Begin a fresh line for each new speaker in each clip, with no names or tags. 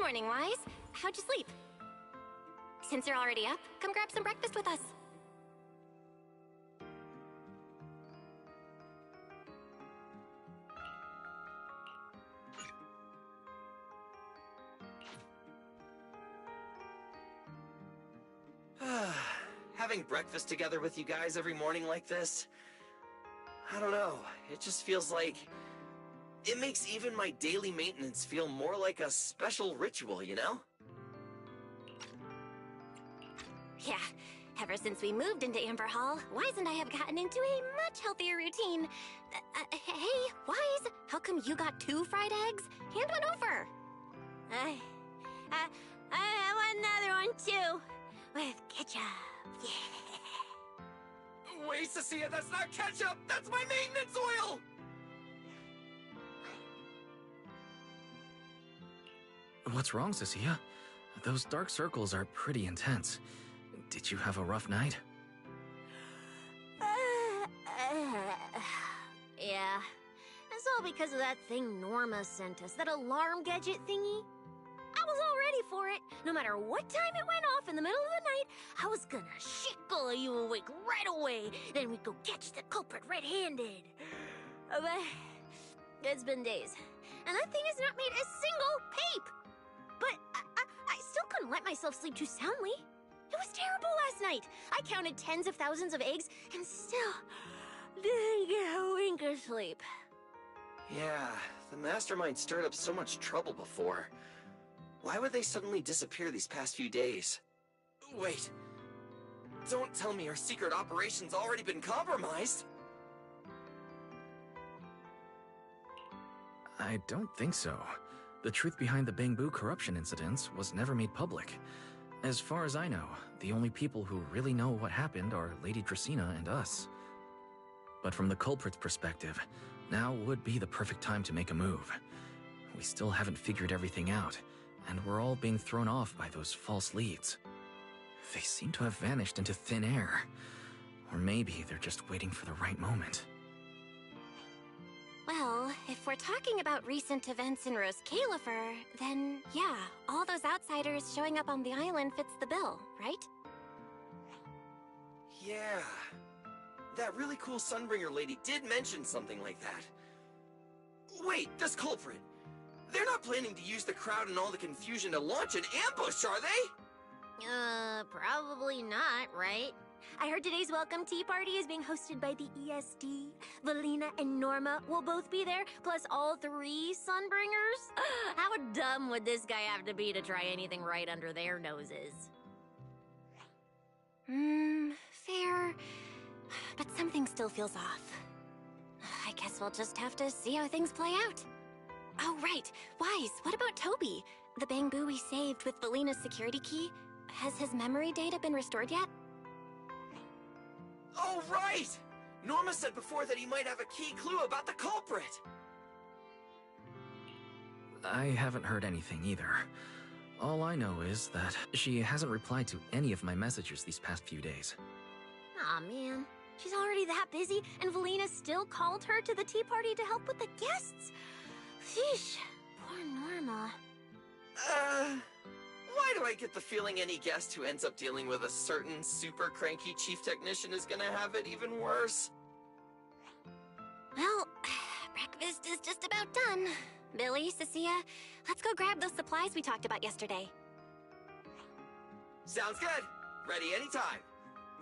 morning, Wise. How'd you sleep? Since you're already up, come grab some breakfast with us.
Having breakfast together with you guys every morning like this, I don't know, it just feels like it makes even my daily maintenance feel more like a special ritual, you know?
Yeah, ever since we moved into Amber Hall, Wise and I have gotten into a much healthier routine. Hey, Wise, how come you got 2 fried eggs? Hand one over.
I want another one too, with ketchup. Yeah.
Wait, Cecilia, that's not ketchup! That's my maintenance oil!
What's wrong, Cecilia? Those dark circles are pretty intense. Did you have a rough night?
Yeah. It's all because of that thing Norma sent us, that alarm gadget thingy. I was all ready for it. No matter what time it went off in the middle of the night, I was gonna shake all of you awake right away. Then we'd go catch the culprit red-handed. But it's been days, and that thing has not made a single peep. But I still couldn't let myself sleep too soundly. It was terrible last night. I counted tens of thousands of eggs and still didn't get a wink of sleep.
Yeah, the mastermind stirred up so much trouble before. Why would they suddenly disappear these past few days? Wait, don't tell me our secret operation's already been compromised?
I don't think so. The truth behind the Bangbu corruption incidents was never made public. As far as I know, the only people who really know what happened are Lady Dracaena and us. But from the culprit's perspective, now would be the perfect time to make a move. We still haven't figured everything out, and we're all being thrown off by those false leads. They seem to have vanished into thin air. Or maybe they're just waiting for the right moment.
Well, if we're talking about recent events in Rose Califer, then yeah, all those outsiders showing up on the island fits the bill, right?
Yeah. That really cool Sunbringer lady did mention something like that. Wait, this culprit! They're not planning to use the crowd and all the confusion to launch an ambush, are they?
Probably not, right? I heard today's welcome tea party is being hosted by the ESD. Valina and Norma will both be there, plus all 3 Sunbringers. How dumb would this guy have to be to try anything right under their noses?
Fair. But something still feels off. I guess we'll just have to see how things play out. Oh, right. Wise, what about Toby? The Bangbu we saved with Valina's security key? Has his memory data been restored yet?
Oh, right! Norma said before that he might have a key clue about the culprit!
I haven't heard anything either. All I know is that she hasn't replied to any of my messages these past few days.
Aw, man. She's already that busy, and Valina still called her to the tea party to help with the guests. Sheesh, poor Norma.
Why do I get the feeling any guest who ends up dealing with a certain super cranky chief technician is gonna have it even worse?
Well, breakfast is just about done. Billy, Cecilia, let's go grab those supplies we talked about yesterday.
Sounds good. Ready anytime.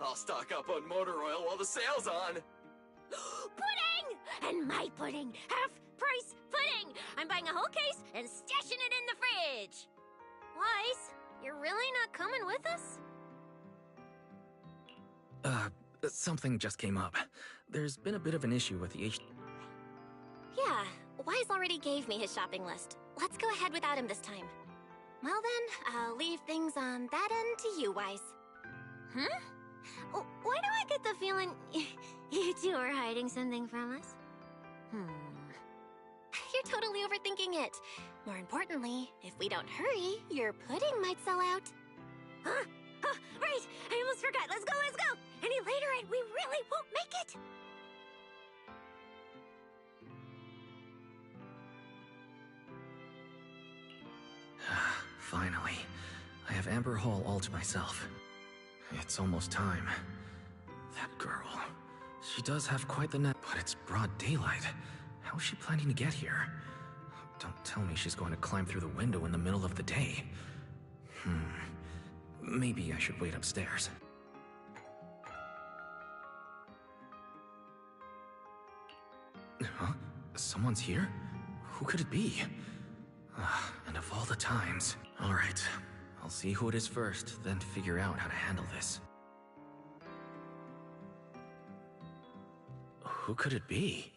I'll stock up on motor oil while the sale's on.
Pudding! And my pudding! Half-price pudding! I'm buying a whole case and stashing it in the fridge! Wise, you're really not coming with us?
Something just came up. There's been a bit of an issue with the
Yeah, Wise already gave me his shopping list. Let's go ahead without him this time. Well then, I'll leave things on that end to you, Wise.
Huh? Why do I get the feeling you two are hiding something from us?
You're totally overthinking it. More importantly, if we don't hurry, your pudding might sell out.
Huh? Oh, right! I almost forgot. Let's go, let's go! Any later and we really won't make it!
Finally, I have Amber Hall all to myself. It's almost time. That girl, she does have quite the net, but it's broad daylight. How is she planning to get here? Don't tell me she's going to climb through the window in the middle of the day. Maybe I should wait upstairs. Huh? Someone's here? Who could it be? And of all the times... Alright, I'll see who it is first, then figure out how to handle this. Who could it be?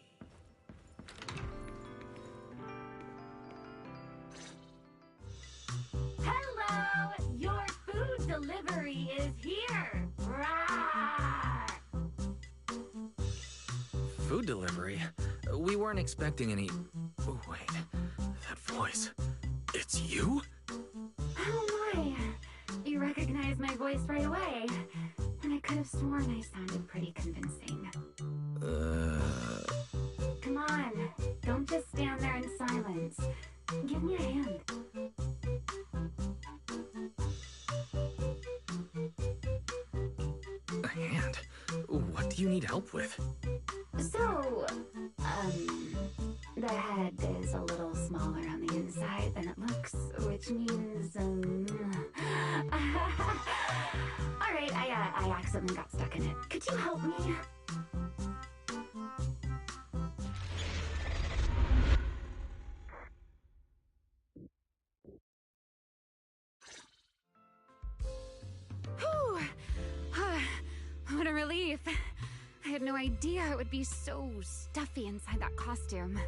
Hello! Your food delivery is here! Rawr!
Food delivery? We weren't expecting any... Oh, wait. That voice... It's you?
Oh my! You recognized my voice right away. And I could have sworn I sounded pretty convincing. Come on, don't just stand there in silence. Give me a hand.
A hand? What do you need help with?
So, the head is a little smaller on the inside than it looks, which means, Alright, I accidentally got stuck in it. Could you help me?
Whew! What a relief. I had no idea it would be so stuffy inside that costume.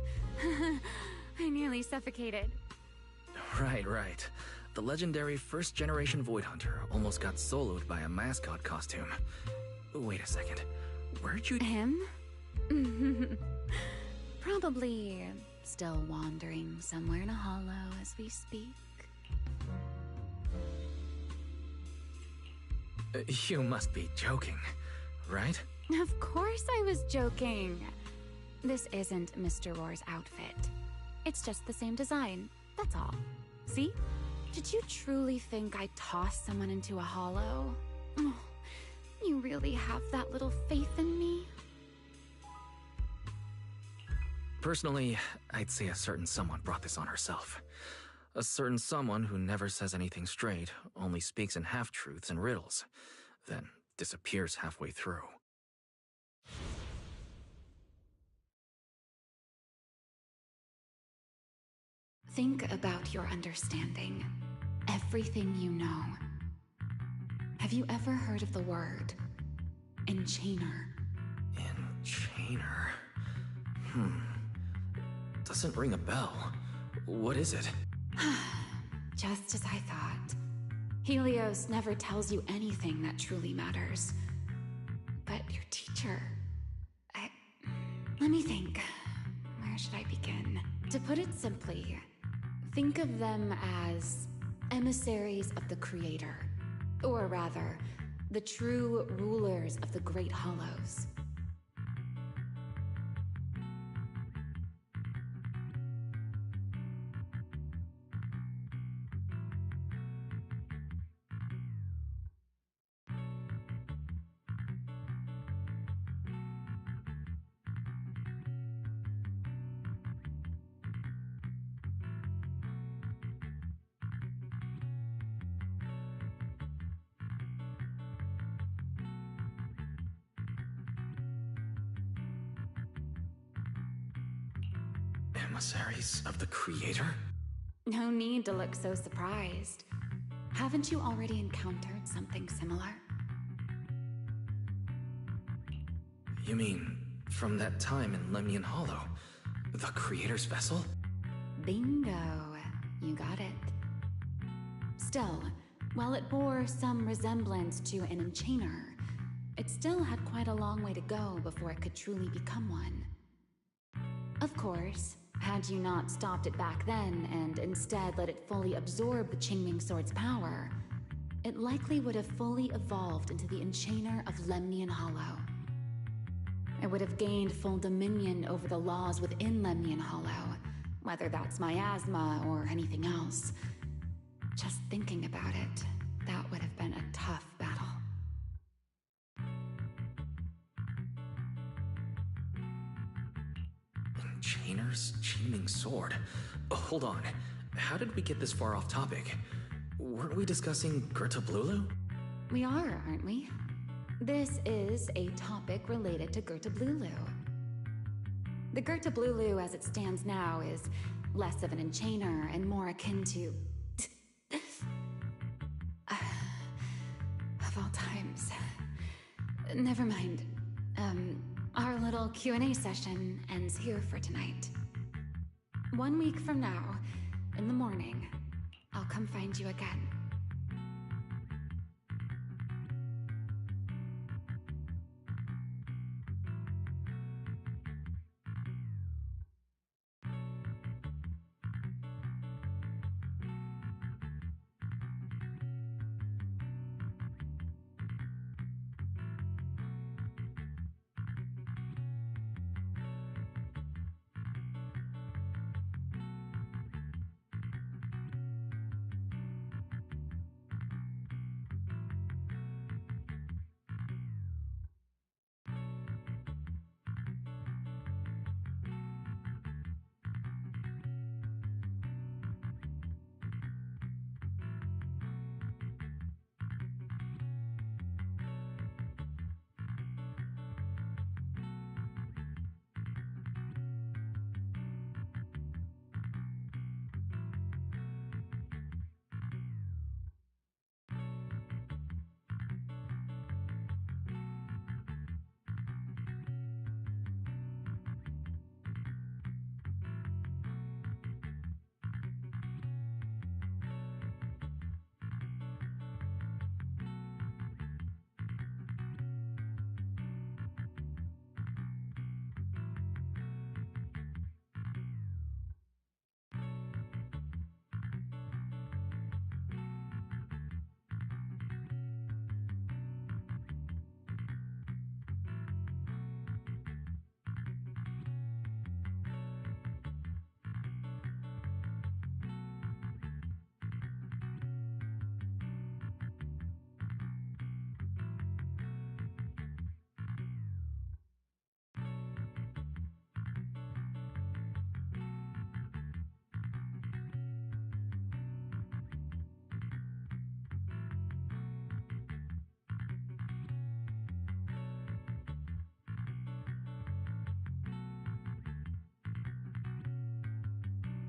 I nearly suffocated.
Right. The legendary first-generation Void Hunter almost got soloed by a mascot costume. Wait a second. Where'd you...
Him? Probably still wandering somewhere in a hollow as we speak.
You must be joking, right?
Of course I was joking. This isn't Mr. Roar's outfit. It's just the same design, that's all. See? Did you truly think I'd toss someone into a hollow? Oh, you really have that little faith in me?
Personally, I'd say a certain someone brought this on herself. A certain someone who never says anything straight, only speaks in half-truths and riddles, then disappears halfway through.
Think about your understanding. Everything you know. Have you ever heard of the word enchainer?
Enchainer? Doesn't ring a bell. What is it?
Just as I thought. Helios never tells you anything that truly matters. But your teacher... Let me think. Where should I begin? To put it simply, think of them as emissaries of the Creator. Or rather, the true rulers of the Great Hollows.
Emissaries of the Creator?
No need to look so surprised. Haven't you already encountered something similar?
You mean, from that time in Lemnian Hollow? The Creator's vessel?
Bingo. You got it. Still, while it bore some resemblance to an enchainer, it still had quite a long way to go before it could truly become one. Of course, had you not stopped it back then and instead let it fully absorb the Qingming Sword's power, it likely would have fully evolved into the Enchainer of Lemnian Hollow. It would have gained full dominion over the laws within Lemnian Hollow, whether that's miasma or anything else. Just thinking about it, that would have been a tough battle.
Enchainer's chaining sword. Hold on. How did we get this far off topic? Weren't we discussing Gerta Blulu?
We are, aren't we? This is a topic related to Gerta Blulu. The Gerta Blulu as it stands now is less of an enchainer and more akin to... of all times. Never mind. Our little Q&A session ends here for tonight. 1 week from now, in the morning, I'll come find you again.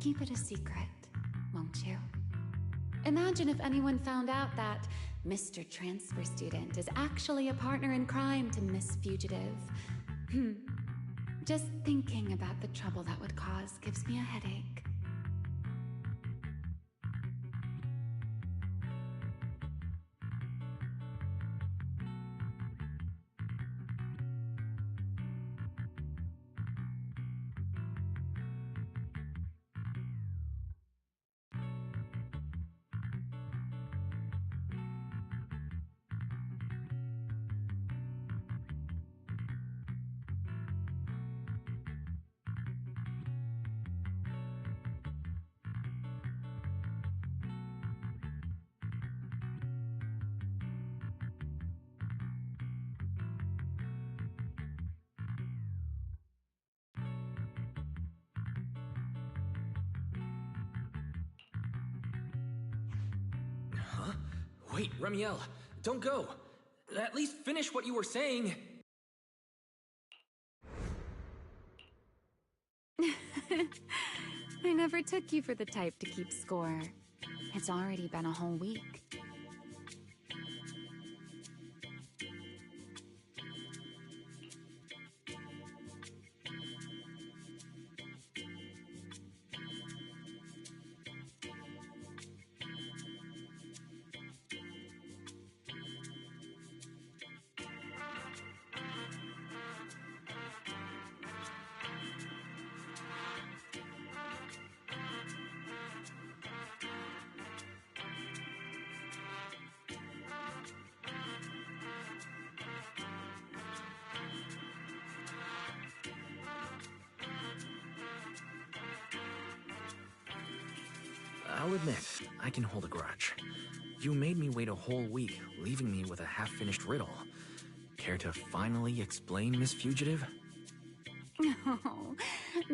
Keep it a secret, won't you? Imagine if anyone found out that Mr. Transfer Student is actually a partner in crime to Miss Fugitive. Just thinking about the trouble that would cause gives me a headache.
Wait, Remiel, don't go. At least finish what you were saying.
I never took you for the type to keep score. It's already been a whole week.
I'll admit, I can hold a grudge. You made me wait a whole week, leaving me with a half-finished riddle. Care to finally explain, Miss Fugitive?
Oh,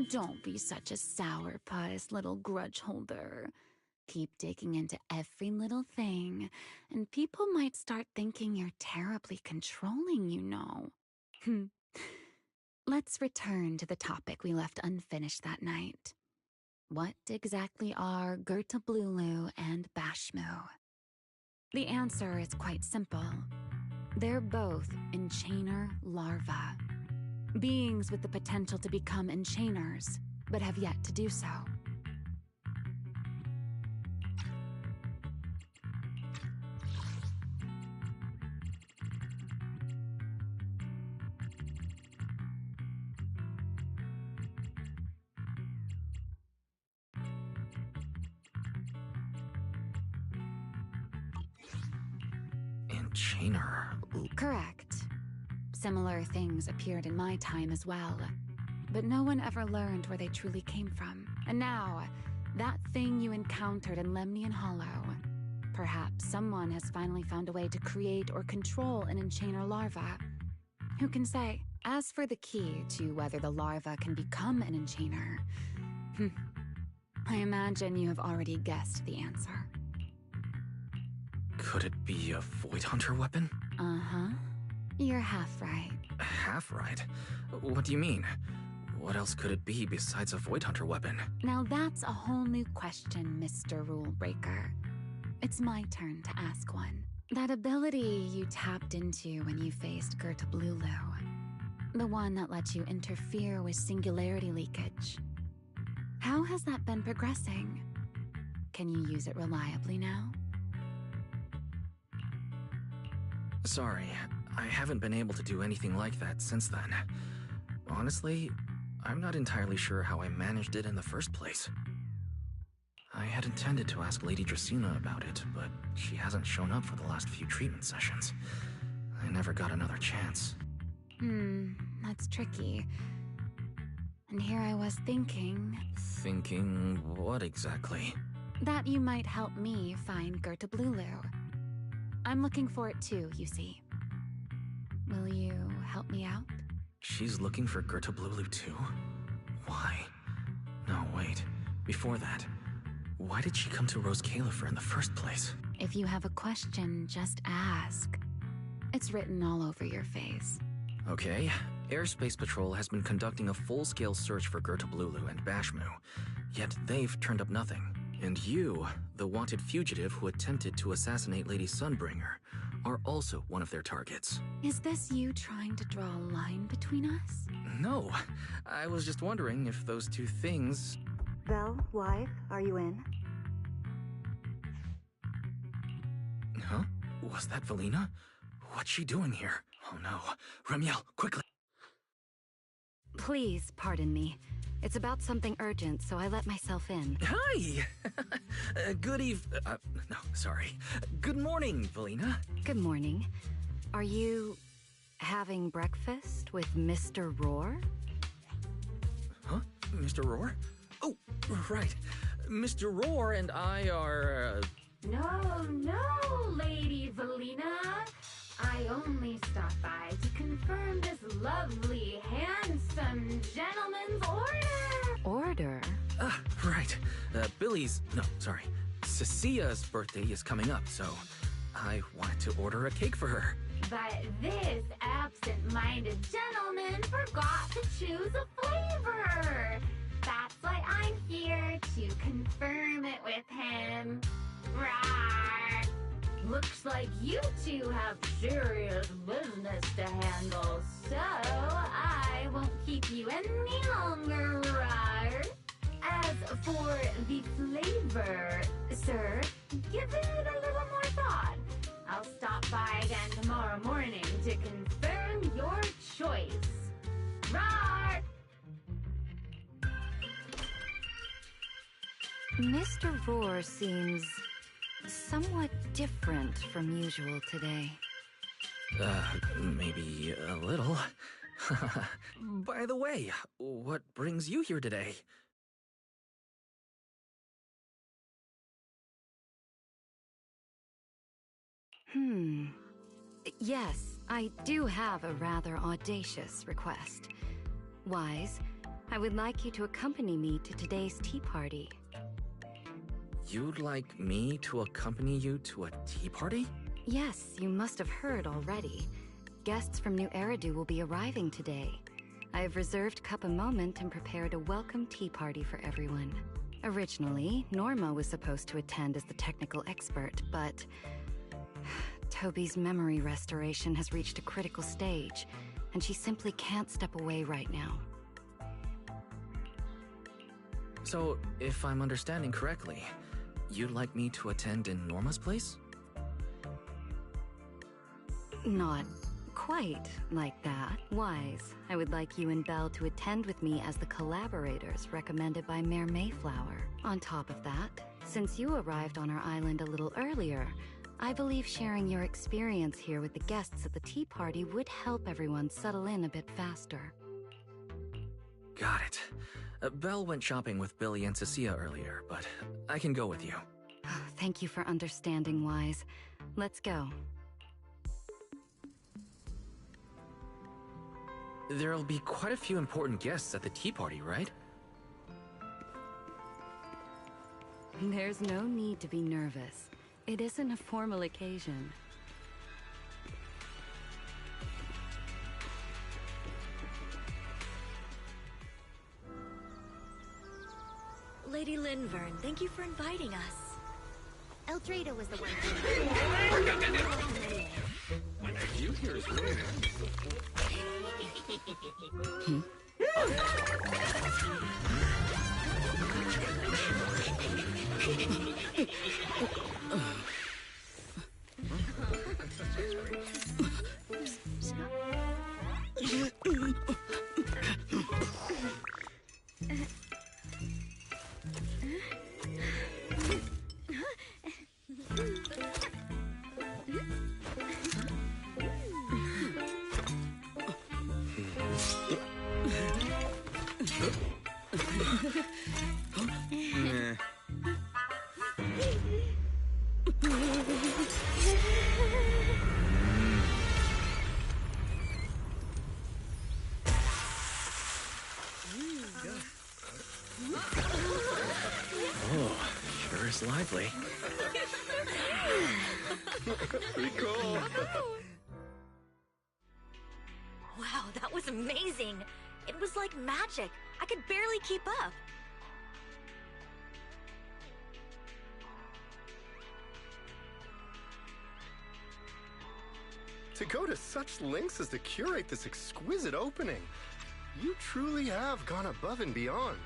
don't be such a sourpuss, little grudge holder. Keep digging into every little thing, and people might start thinking you're terribly controlling, you know. Let's return to the topic we left unfinished that night. What exactly are Gertablulu and Bashmu? The answer is quite simple. They're both enchainer larvae. Beings with the potential to become enchainers, but have yet to do so.
Enchainer.
Correct. Similar things appeared in my time as well, but no one ever learned where they truly came from. And now, that thing you encountered in Lemnian Hollow, perhaps someone has finally found a way to create or control an enchainer larva. Who can say? As for the key to whether the larva can become an enchainer, I imagine you have already guessed the answer.
Could it be a Void Hunter weapon?
Uh-huh. You're half right.
Half right? What do you mean? What else could it be besides a Void Hunter weapon?
Now that's a whole new question, Mr. Rule Breaker. It's my turn to ask one. That ability you tapped into when you faced Gertablulu, the one that lets you interfere with singularity leakage. How has that been progressing? Can you use it reliably now?
Sorry, I haven't been able to do anything like that since then. Honestly, I'm not entirely sure how I managed it in the first place. I had intended to ask Lady Dracaena about it, but she hasn't shown up for the last few treatment sessions. I never got another chance.
That's tricky. And here I was thinking...
Thinking what exactly?
That you might help me find Gertablulu. I'm looking for it too, you see. Will you help me out?
She's looking for Gertablulu too? Why? No, wait. Before that, why did she come to Rose Califer in the first place?
If you have a question, just ask. It's written all over your face.
Okay. Airspace Patrol has been conducting a full-scale search for Gertablulu and Bashmu, yet they've turned up nothing. And you, the wanted fugitive who attempted to assassinate Lady Sunbringer, are also one of their targets.
Is this you trying to draw a line between us?
No, I was just wondering if those two things...
Vel, wife, are you in?
Huh? Was that Valina? What's she doing here? Oh no. Remiel, quickly!
Please pardon me. It's about something urgent, so I let myself in.
Hi! No, sorry. Good morning, Valina.
Good morning. Are you having breakfast with Mr. Roar?
Huh? Mr. Roar? Oh, right. Mr. Roar and I are...
No, Lady Valina. I only stopped by to confirm this lovely, handsome gentleman's order.
Order?
Right. Cecia's birthday is coming up, so I wanted to order a cake for her.
But this absent-minded gentleman forgot to choose a flavor. That's why I'm here to confirm it with him. Rawr. Looks like you two have serious business to handle, so I won't keep you any longer, rawr. As for the flavor, sir, give it a little more thought. I'll stop by again tomorrow morning to confirm your choice. Rawr!
Mr. Roar seems somewhat different from usual today.
Maybe a little. By the way, what brings you here today?
Yes, I do have a rather audacious request. Wise, I would like you to accompany me to today's tea party.
You'd like me to accompany you to a tea party?
Yes, you must have heard already. Guests from New Eridu will be arriving today. I have reserved Cup a Moment and prepared a welcome tea party for everyone. Originally, Norma was supposed to attend as the technical expert, but Toby's memory restoration has reached a critical stage, and she simply can't step away right now.
So, if I'm understanding correctly, you'd like me to attend in Norma's place?
Not quite like that. Wise, I would like you and Belle to attend with me as the collaborators recommended by Mayor Mayflower. On top of that, since you arrived on our island a little earlier, I believe sharing your experience here with the guests at the tea party would help everyone settle in a bit faster.
Got it. Belle went shopping with Billy and Cecilia earlier, but I can go with you.
Thank you for understanding, Wise. Let's go.
There'll be quite a few important guests at the tea party, right?
There's no need to be nervous. It isn't a formal occasion.
Lady Linvern, thank you for inviting us.
Eldrada was the one.
You here is really nice.
Sure is lively.
Pretty cool.
Wow, that was amazing. It was like magic. I could barely keep up.
To go to such lengths as to curate this exquisite opening, you truly have gone above and beyond.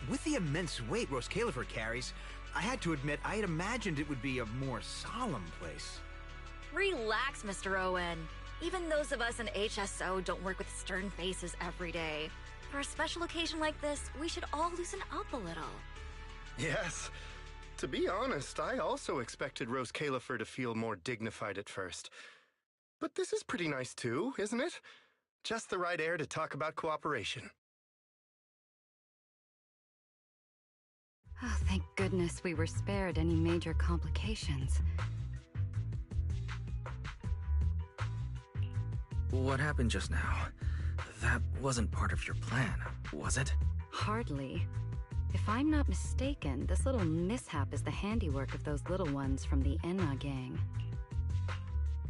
With the immense weight Rose Califer carries, I had to admit I had imagined it would be a more solemn place.
Relax, Mr. Owen. Even those of us in HSO don't work with stern faces every day. For a special occasion like this, we should all loosen up a little.
Yes. To be honest, I also expected Rose Califer to feel more dignified at first. But this is pretty nice too, isn't it? Just the right air to talk about cooperation.
Oh, thank goodness we were spared any major complications.
What happened just now? That wasn't part of your plan, was it?
Hardly. If I'm not mistaken, this little mishap is the handiwork of those little ones from the Enna gang.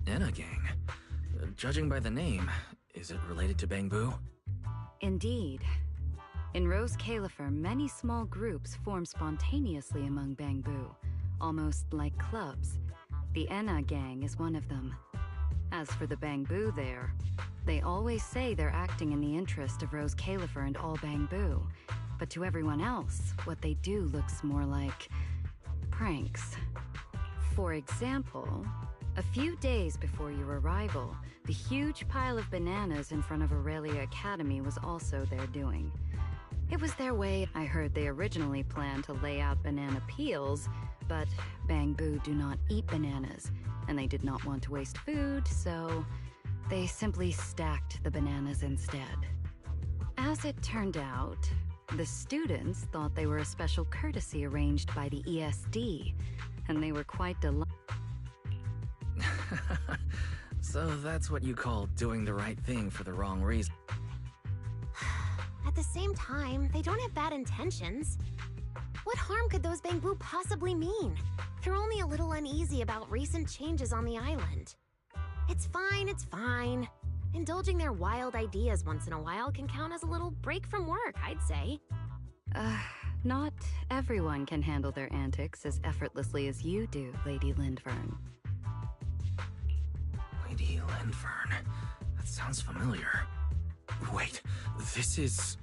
Enna gang? Judging by the name, is it related to Bangbu?
Indeed. In Rose Califer, many small groups form spontaneously among Bangbu, almost like clubs. The Enna gang is one of them. As for the Bangbu there, they always say they're acting in the interest of Rose Califer and all Bangbu, but to everyone else, what they do looks more like pranks. For example, a few days before your arrival, the huge pile of bananas in front of Aurelia Academy was also their doing. It was their way. I heard they originally planned to lay out banana peels, but Bangbu do not eat bananas, and they did not want to waste food, so they simply stacked the bananas instead. As it turned out, the students thought they were a special courtesy arranged by the ESD, and they were quite delighted.
So that's what you call doing the right thing for the wrong reason.
At the same time, they don't have bad intentions. What harm could those Bangbu possibly mean? They're only a little uneasy about recent changes on the island. It's fine, it's fine. Indulging their wild ideas once in a while can count as a little break from work, I'd say.
Not everyone can handle their antics as effortlessly as you do, Lady Lindvern.
Lady Lindvern. That sounds familiar. Wait, this is...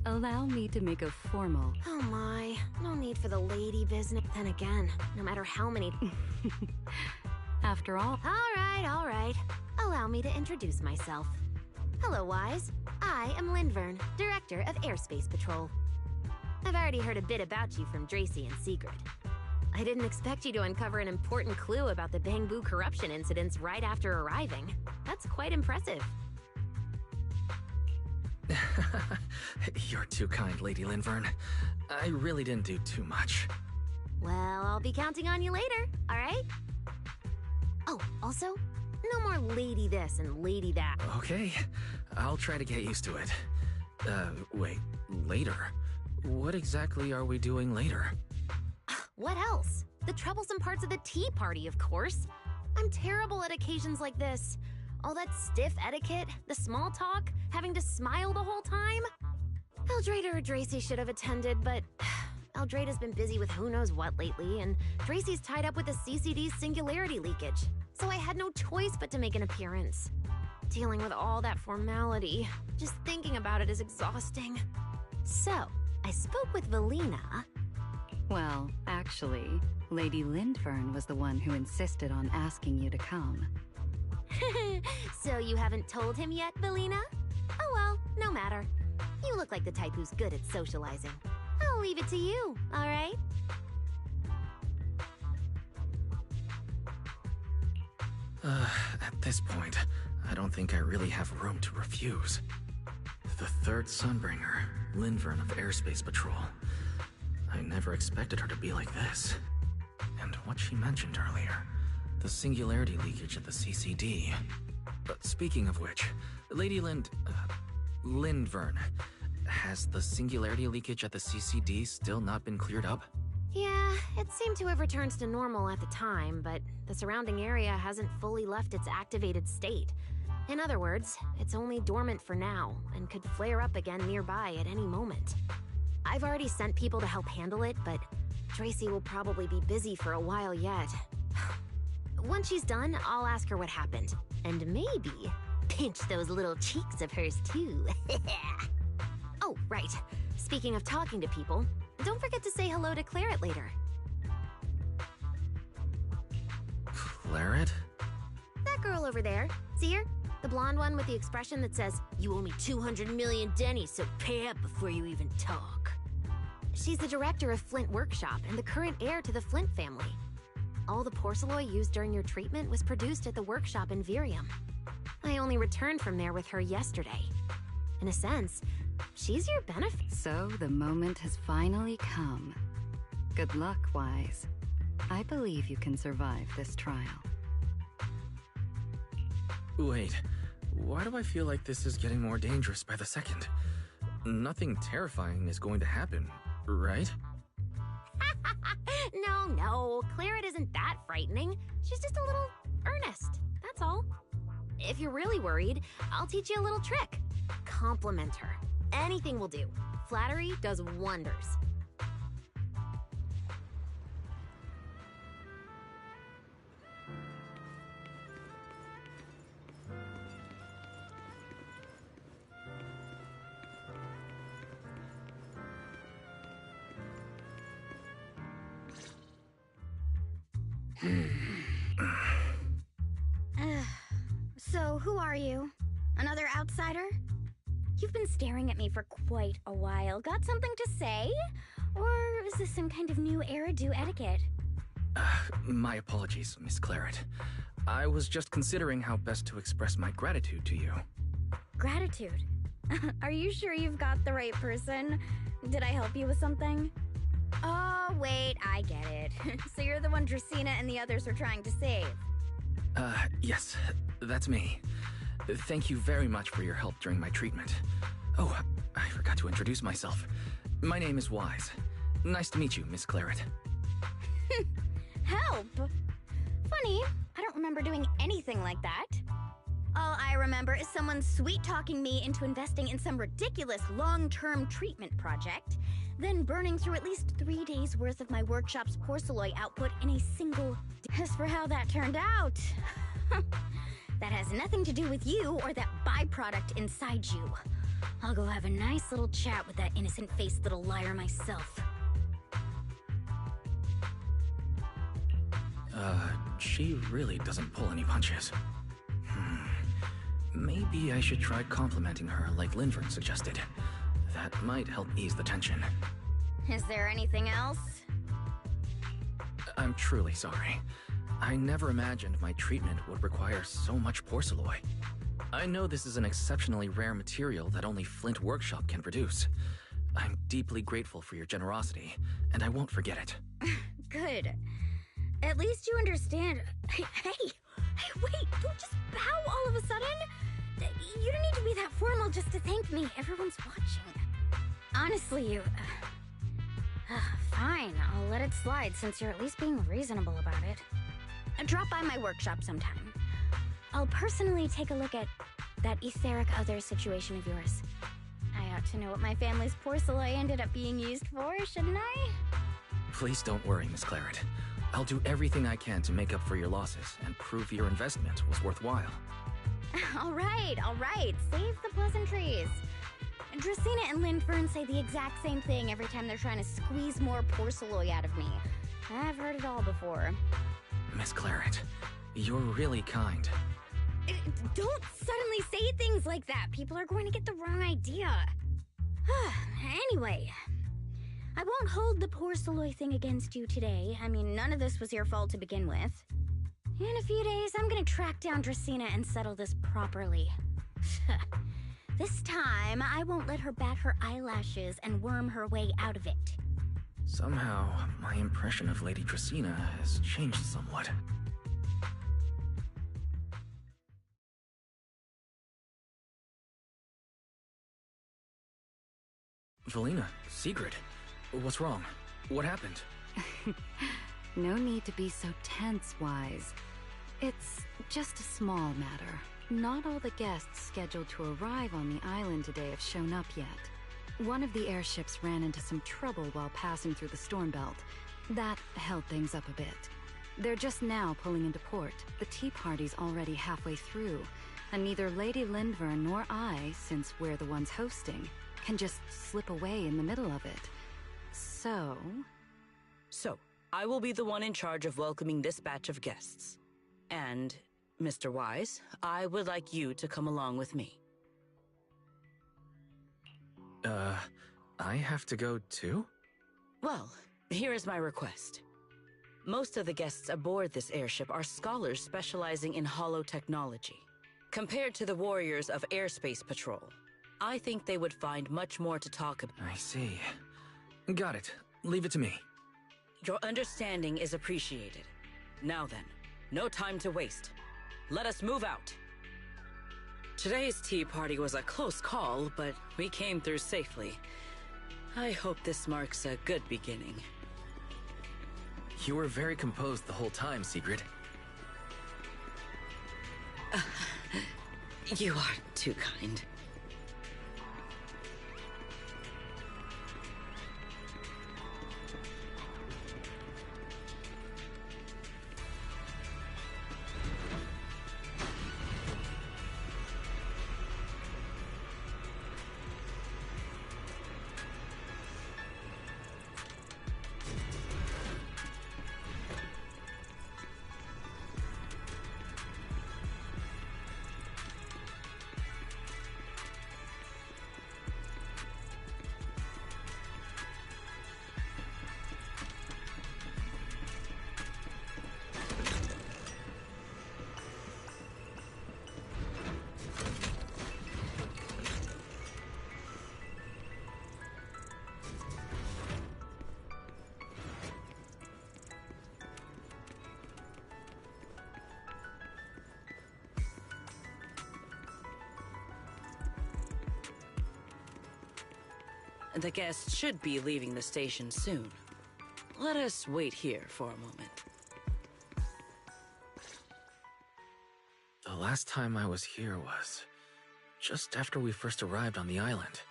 Allow me to make a formal...
Oh my, no need for the lady business. Then again, no matter how many...
After all...
All right. Allow me to introduce myself. Hello, Wise. I am Lindvern, Director of Airspace Patrol. I've already heard a bit about you from Dracy and Secret. I didn't expect you to uncover an important clue about the Bangbu corruption incidents right after arriving. That's quite impressive.
You're too kind, Lady Lindvern. I really didn't do too much.
Well, I'll be counting on you later, all right? Oh, also, no more lady this and lady that.
Okay, I'll try to get used to it. Wait, later? What exactly are we doing later?
What else? The troublesome parts of the tea party, of course. I'm terrible at occasions like this. All that stiff etiquette, the small talk, having to smile the whole time. Eldrade or Dracy should have attended, but Eldrade has been busy with who knows what lately, and Dracy's tied up with the CCD's singularity leakage, so I had no choice but to make an appearance. Dealing with all that formality, just thinking about it is exhausting. So, I spoke with Valina.
Well, actually, Lady Lindvern was the one who insisted on asking you to come.
So you haven't told him yet, Valina? Oh well, no matter. You look like the type who's good at socializing. I'll leave it to you, all right?
At this point, I don't think I really have room to refuse. The third Sunbringer, Lindvern of Airspace Patrol. I never expected her to be like this. And what she mentioned earlier, the singularity leakage at the CCD. But speaking of which, Lady Lindvern, has the singularity leakage at the CCD still not been cleared up?
Yeah, it seemed to have returned to normal at the time, but the surrounding area hasn't fully left its activated state. In other words, it's only dormant for now, and could flare up again nearby at any moment. I've already sent people to help handle it, but Dracy will probably be busy for a while yet. Once she's done, I'll ask her what happened. And maybe pinch those little cheeks of hers too. Oh, right. Speaking of talking to people, don't forget to say hello to Claret later.
Claret?
That girl over there. See her? The blonde one with the expression that says, "You owe me 200 million dennies, so pay up before you even talk." She's the director of Flint Workshop and the current heir to the Flint family. All the porcelain used during your treatment was produced at the workshop in Virium. I only returned from there with her yesterday. In a sense, she's your benefit.
So the moment has finally come. Good luck, Wise. I believe you can survive this trial.
Wait, why do I feel like this is getting more dangerous by the second? Nothing terrifying is going to happen, right?
No, Claret isn't that frightening. She's just a little earnest, that's all. If you're really worried, I'll teach you a little trick. Compliment her. Anything will do. Flattery does wonders.
So, who are you? Another outsider? You've been staring at me for quite a while. Got something to say? Or is this some kind of new era do etiquette?
My apologies, Miss Claret. I was just considering how best to express my gratitude to you.
Gratitude? Are you sure you've got the right person? Did I help you with something? Oh, wait, I get it. So you're the one Dracaena and the others are trying to save.
Yes, that's me. Thank you very much for your help during my treatment. Oh, I forgot to introduce myself. My name is Wise. Nice to meet you, Miss Claret.
Help? Funny, I don't remember doing anything like that. All I remember is someone sweet-talking me into investing in some ridiculous long-term treatment project, then burning through at least 3 days' worth of my workshop's porcelain output in a single... As for how that turned out... that has nothing to do with you or that byproduct inside you. I'll go have a nice little chat with that innocent-faced little liar myself.
She really doesn't pull any punches. Maybe I should try complimenting her like Linford suggested. That might help ease the tension.
Is there anything else?
I'm truly sorry. I never imagined my treatment would require so much porcelain. I know this is an exceptionally rare material that only Flint Workshop can produce. I'm deeply grateful for your generosity, and I won't forget it.
Good. At least you understand. Hey, wait, don't just bow all of a sudden. You don't need to be that formal just to thank me. Everyone's watching. Honestly, you... fine, I'll let it slide since you're at least being reasonable about it. Drop by my workshop sometime. I'll personally take a look at that etheric other situation of yours. I ought to know what my family's porcelain ended up being used for, shouldn't I?
Please don't worry, Miss Claret. I'll do everything I can to make up for your losses and prove your investment was worthwhile.
All right. Save the pleasantries. Dracaena and Linfern say the exact same thing every time they're trying to squeeze more porcelain out of me. I've heard it all before.
Miss Claret, you're really kind.
Don't suddenly say things like that. People are going to get the wrong idea. Anyway, I won't hold the porcelain thing against you today. I mean, none of this was your fault to begin with. In a few days, I'm gonna track down Dracaena and settle this properly. This time, I won't let her bat her eyelashes and worm her way out of it.
Somehow, my impression of Lady Dracaena has changed somewhat. Valina, Sigrid, what's wrong? What happened?
No need to be so tense, Wise. It's just a small matter. Not all the guests scheduled to arrive on the island today have shown up yet. One of the airships ran into some trouble while passing through the storm belt. That held things up a bit. They're just now pulling into port. The tea party's already halfway through, and neither Lady Lindvern nor I, since we're the ones hosting, can just slip away in the middle of it. So,
I will be the one in charge of welcoming this batch of guests. And, Mr. Wise, I would like you to come along with me.
I have to go too?
Well, here is my request. Most of the guests aboard this airship are scholars specializing in holotechnology. Compared to the warriors of Airspace Patrol, I think they would find much more to talk about.
I see. Got it. Leave it to me.
Your understanding is appreciated. Now then, no time to waste. Let us move out. Today's tea party was a close call, but we came through safely. I hope this marks a good beginning.
You were very composed the whole time, Sigrid.
You are too kind. The guests should be leaving the station soon. Let us wait here for a moment.
The last time I was here was just after we first arrived on the island.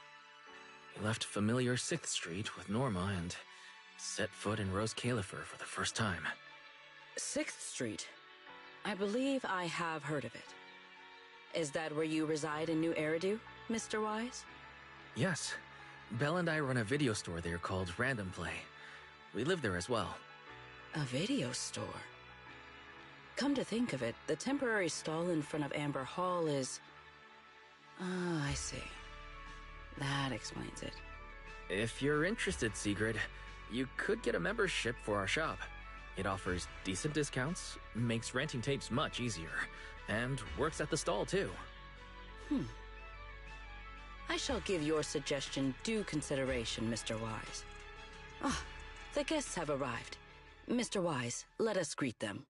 We left familiar 6th Street with Norma and set foot in Rose Califer for the first time.
6th Street? I believe I have heard of it. Is that where you reside in New Eridu, Mr. Wise?
Yes. Belle and I run a video store there called Random Play. We live there as well.
A video store? Come to think of it, the temporary stall in front of Amber Hall is... Ah, I see. That explains it.
If you're interested, Sigrid, you could get a membership for our shop. It offers decent discounts, makes renting tapes much easier, and works at the stall too.
I shall give your suggestion due consideration, Mr. Wise. Ah, the guests have arrived. Mr. Wise, let us greet them.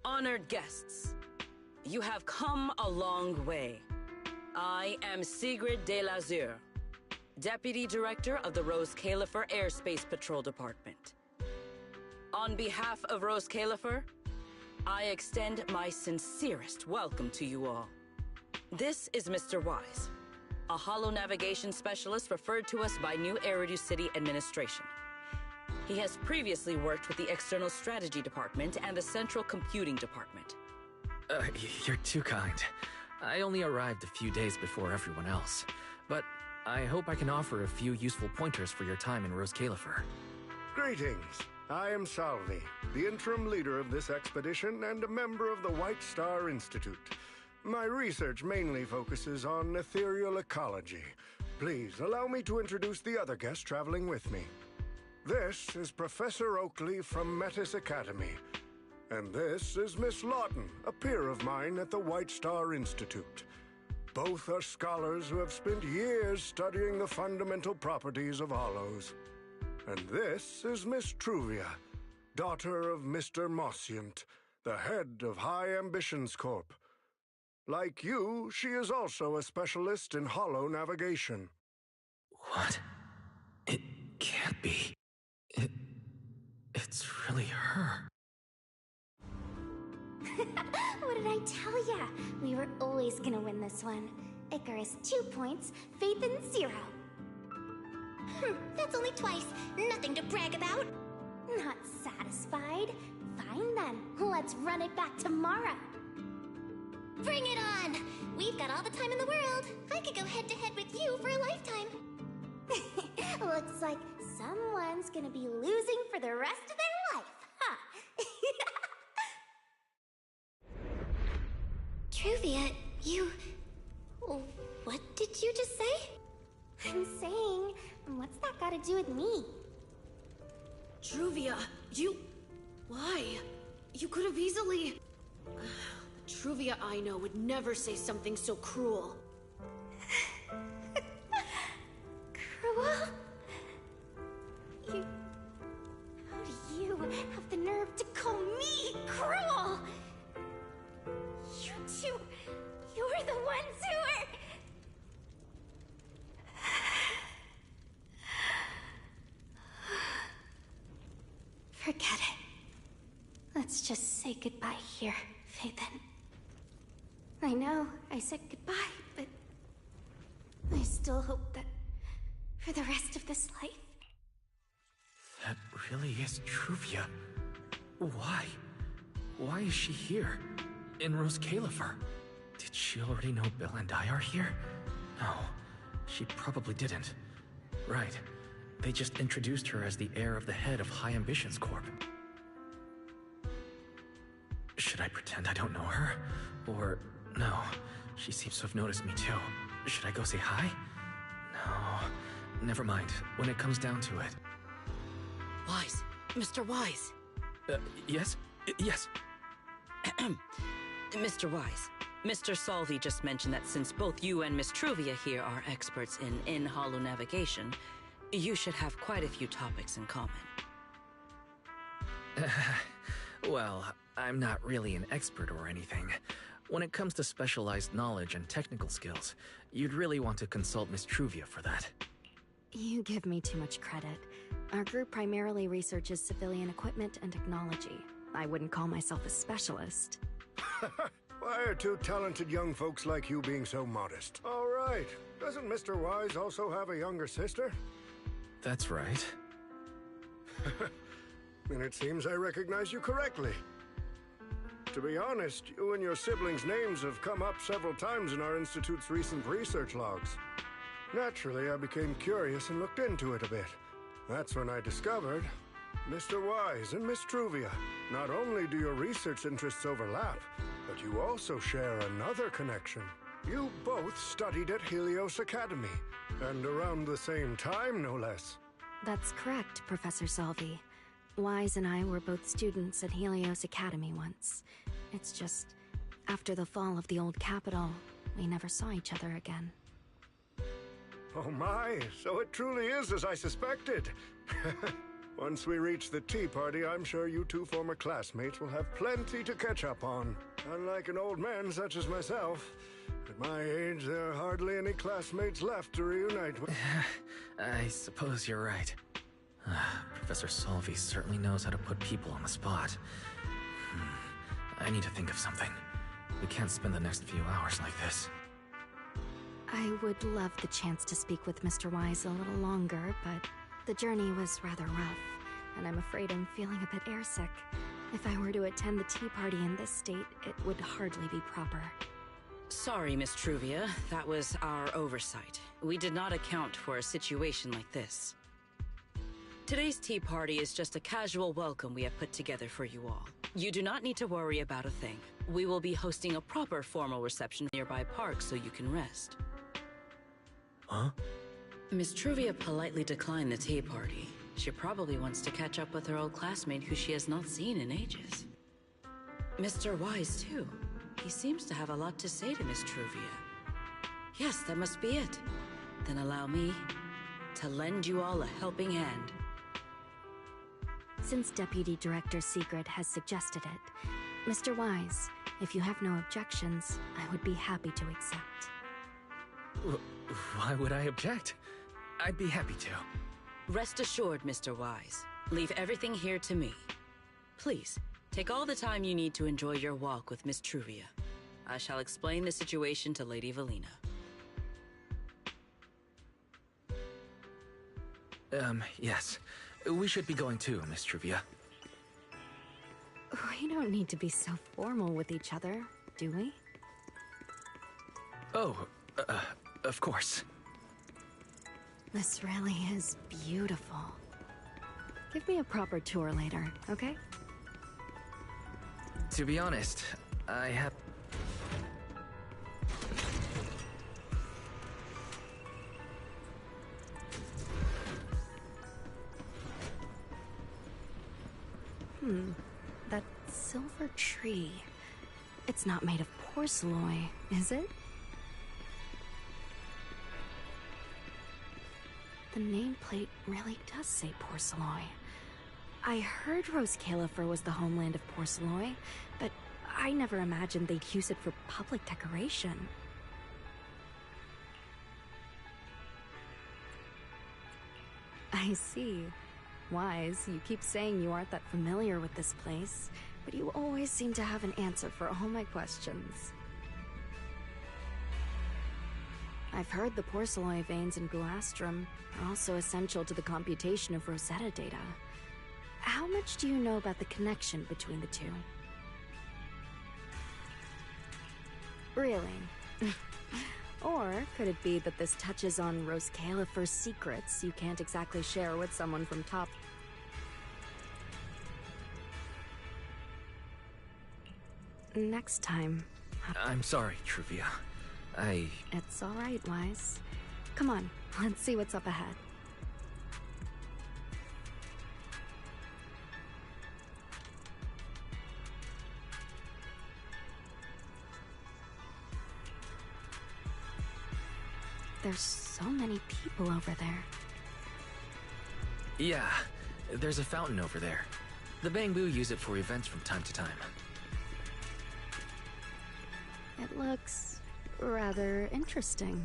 Honored guests, you have come a long way. I am Sigrid de Lazure, Deputy Director of the Rose Califer Airspace Patrol Department. On behalf of Rose Califer, I extend my sincerest welcome to you all. This is Mr. Wise, a holo navigation specialist referred to us by New Eridu City Administration. He has previously worked with the External Strategy Department and the Central Computing Department.
You're too kind. I only arrived a few days before everyone else, but I hope I can offer a few useful pointers for your time in Rose Califer.
Greetings. I am Salvi, the interim leader of this expedition and a member of the White Star Institute. My research mainly focuses on ethereal ecology. Please allow me to introduce the other guests traveling with me. This is Professor Oakley from Metis Academy. And this is Miss Lawton, a peer of mine at the White Star Institute. Both are scholars who have spent years studying the fundamental properties of hollows. And this is Miss Truvia, daughter of Mr. Mossient, the head of High Ambitions Corp. Like you, she is also a specialist in holo navigation.
What? It can't be. It's really her.
What did I tell ya? We were always gonna win this one. Icarus 2 points, Phaethon 0. That's only twice. Nothing to brag about. Not satisfied? Fine then. Let's run it back tomorrow. Bring it on! We've got all the time in the world. I could go head-to-head with you for a lifetime. Looks like someone's gonna be losing for the rest of their life, huh?
Truvia, you... What did you just say?
I'm saying, what's that got to do with me?
Truvia, you... Why? You could have easily... Truvia I know would never say something so cruel.
Cruel? How do you have the nerve to call me cruel? You two... You're the ones who are... Forget it. Let's just say goodbye here, Phaethon. I know I said goodbye, but I still hope that for the rest of this life...
That really is Truvia. Why? Why is she here? In Rose Califer? Did she already know Bill and I are here? No, she probably didn't. Right. They just introduced her as the heir of the head of High Ambitions Corp. Should I pretend I don't know her? Or, no, she seems to have noticed me too. Should I go say hi? No, never mind, when it comes down to it.
Wise, Mr. Wise.
Yes? Yes.
Mr. Wise, Mr. Salvi just mentioned that since both you and Miss Truvia here are experts in holo navigation, you should have quite a few topics in common.
Well, I'm not really an expert or anything. When it comes to specialized knowledge and technical skills, you'd really want to consult Miss Truvia for that.
You give me too much credit. Our group primarily researches civilian equipment and technology. I wouldn't call myself a specialist.
Why are two talented young folks like you being so modest? All right. Doesn't Mr. Wise also have a younger sister?
That's right.
Then it seems I recognize you correctly. To be honest, you and your siblings' names have come up several times in our Institute's recent research logs. Naturally, I became curious and looked into it a bit. That's when I discovered Mr. Wise and Miss Truvia. Not only do your research interests overlap, but you also share another connection. You both studied at Helios Academy, and around the same time, no less.
That's correct, Professor Salvi. Wise and I were both students at Helios Academy once. It's just, after the fall of the old capital, we never saw each other again.
Oh my, so it truly is as I suspected. Once we reach the tea party, I'm sure you two former classmates will have plenty to catch up on. Unlike an old man such as myself, at my age, there are hardly any classmates left to reunite with.
I suppose you're right. Professor Salvi certainly knows how to put people on the spot. I need to think of something. We can't spend the next few hours like this.
I would love the chance to speak with Mr. Wise a little longer, but the journey was rather rough, and I'm afraid I'm feeling a bit airsick. If I were to attend the tea party in this state, it would hardly be proper.
Sorry, Miss Truvia. That was our oversight. We did not account for a situation like this. Today's tea party is just a casual welcome we have put together for you all. You do not need to worry about a thing. We will be hosting a proper formal reception in a nearby park so you can rest.
Huh?
Miss Truvia politely declined the tea party. She probably wants to catch up with her old classmate who she has not seen in ages. Mr. Wise, too. He seems to have a lot to say to Miss Truvia. Yes, that must be it. Then allow me to lend you all a helping hand.
Since Deputy Director Sigrid has suggested it, Mr. Wise, if you have no objections, I would be happy to accept.
Why would I object? I'd be happy to.
Rest assured, Mr. Wise. Leave everything here to me. Please, take all the time you need to enjoy your walk with Miss Truvia. I shall explain the situation to Lady Valina.
Yes. We should be going too, Miss Truvia.
We don't need to be so formal with each other, do we?
Oh, of course.
This really is beautiful. Give me a proper tour later, okay?
To be honest, I have...
That silver tree. It's not made of porcelain, is it? The nameplate really does say porcelain. I heard Rose Califer was the homeland of porcelain, but I never imagined they'd use it for public decoration. I see. Wise, you keep saying you aren't that familiar with this place, but you always seem to have an answer for all my questions. I've heard the porcelain veins in Gulastrum are also essential to the computation of Rosetta data. How much do you know about the connection between the two? Really? Or could it be that this touches on Rose Califer's secrets you can't exactly share with someone from top? Next time.
I'm sorry, Truvia.
It's all right, Wise. Come on, let's see what's up ahead. There's so many people over there.
Yeah, there's a fountain over there. The Bangbu use it for events from time to time.
It looks rather interesting.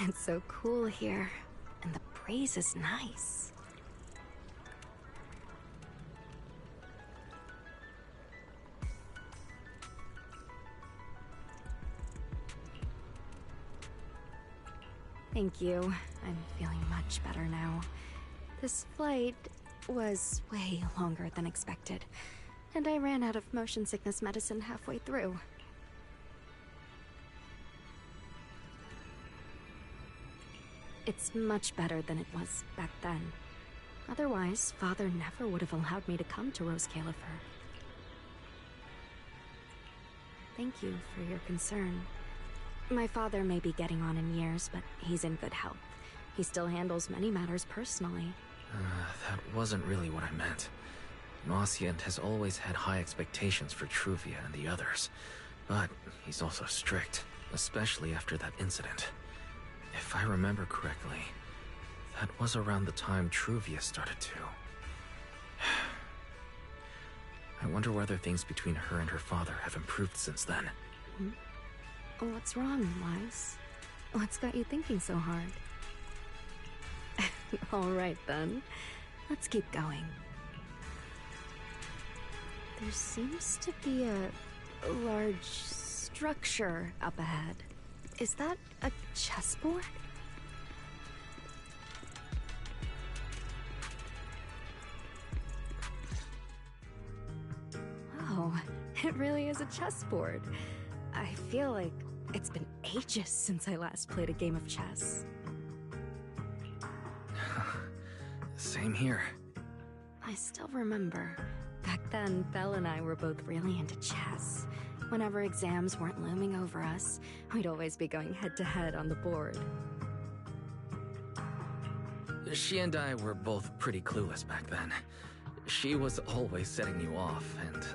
It's so cool here, and the breeze is nice. Thank you. I'm feeling much better now. This flight was way longer than expected, and I ran out of motion sickness medicine halfway through. It's much better than it was back then. Otherwise, Father never would have allowed me to come to Rose Califer. Thank you for your concern. My father may be getting on in years, but he's in good health. He still handles many matters personally.
That wasn't really what I meant. Mossiant has always had high expectations for Truvia and the others, but he's also strict, especially after that incident. If I remember correctly, that was around the time Truvia started to. I wonder whether things between her and her father have improved since then.
What's wrong, Wise? What's got you thinking so hard? All right, then. Let's keep going. There seems to be a large structure up ahead. Is that a chessboard? Oh, it really is a chessboard. I feel like it's been ages since I last played a game of chess.
Same here.
I still remember. Back then, Belle and I were both really into chess. Whenever exams weren't looming over us, we'd always be going head-to-head on the board.
She and I were both pretty clueless back then. She was always setting you off, and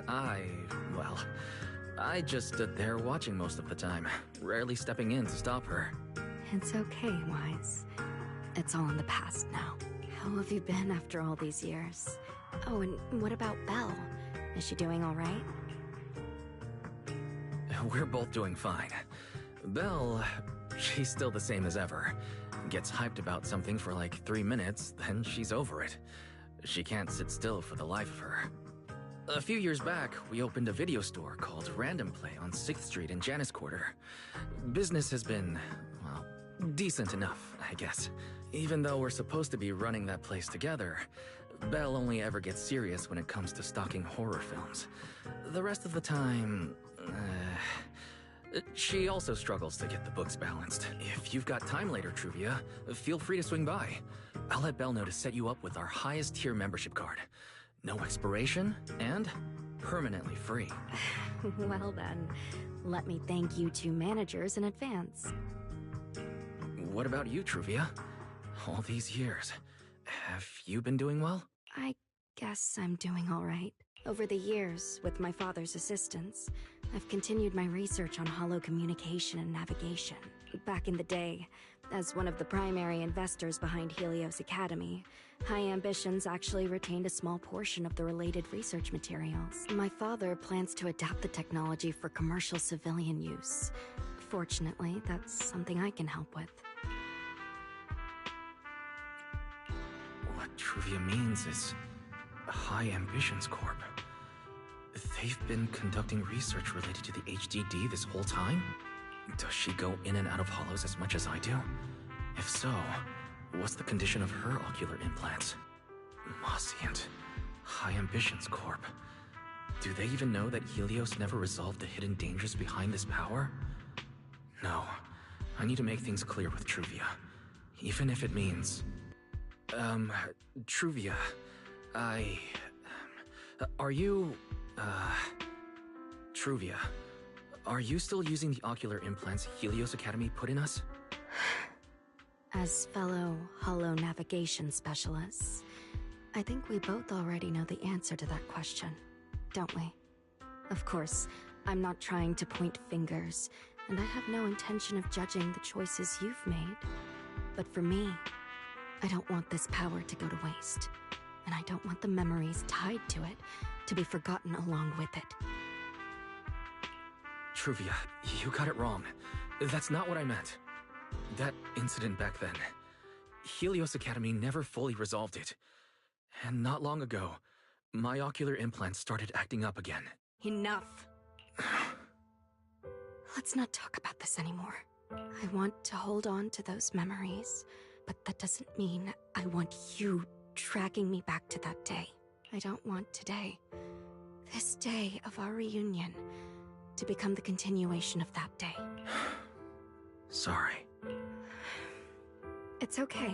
I just stood there watching most of the time, rarely stepping in to stop her.
It's okay, Wise. It's all in the past now. How have you been after all these years? Oh, and what about Belle? Is she doing all right?
We're both doing fine. Belle, she's still the same as ever. Gets hyped about something for like 3 minutes, then she's over it. She can't sit still for the life of her. A few years back, we opened a video store called Random Play on 6th Street in Janus Quarter. Business has been, well, decent enough, I guess. Even though we're supposed to be running that place together, Belle only ever gets serious when it comes to stocking horror films. The rest of the time, she also struggles to get the books balanced. If you've got time later, Truvia, feel free to swing by. I'll let Belle know to set you up with our highest tier membership card. No expiration, and permanently free.
Well then, let me thank you two managers in advance.
What about you, Truvia? All these years, have you been doing well?
I guess I'm doing all right. Over the years, with my father's assistance, I've continued my research on holo communication and navigation. Back in the day, as one of the primary investors behind Helios Academy, High Ambitions actually retained a small portion of the related research materials. My father plans to adapt the technology for commercial civilian use. Fortunately, that's something I can help with.
What Truvia means is High Ambitions Corp. They've been conducting research related to the HDD this whole time? Does she go in and out of hollows as much as I do? If so, what's the condition of her ocular implants? Mossiant. High Ambitions Corp. Do they even know that Helios never resolved the hidden dangers behind this power? No. I need to make things clear with Truvia. Even if it means... Truvia, are you... Truvia, are you still using the ocular implants Helios Academy put in us?
As fellow holo navigation specialists, I think we both already know the answer to that question, don't we? Of course, I'm not trying to point fingers, and I have no intention of judging the choices you've made. But for me, I don't want this power to go to waste. and I don't want the memories tied to it to be forgotten along with it.
Truvia, you got it wrong. That's not what I meant. That incident back then, Helios Academy never fully resolved it. And not long ago, my ocular implants started acting up again.
Enough. Let's not talk about this anymore. I want to hold on to those memories, but that doesn't mean I want you dragging me back to that day. I don't want today, this day of our reunion, to become the continuation of that day.
Sorry.
It's okay.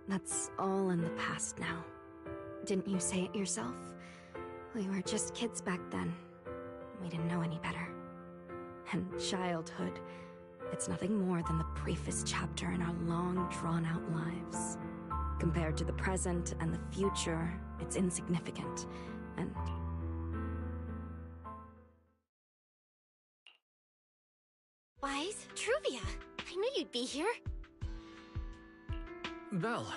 That's all in the past now. Didn't you say it yourself? We were just kids back then. We didn't know any better. And childhood, it's nothing more than the briefest chapter in our long, drawn-out lives. Compared to the present and the future, it's insignificant, and...
Wise, Truvia, I knew you'd be here.
Belle,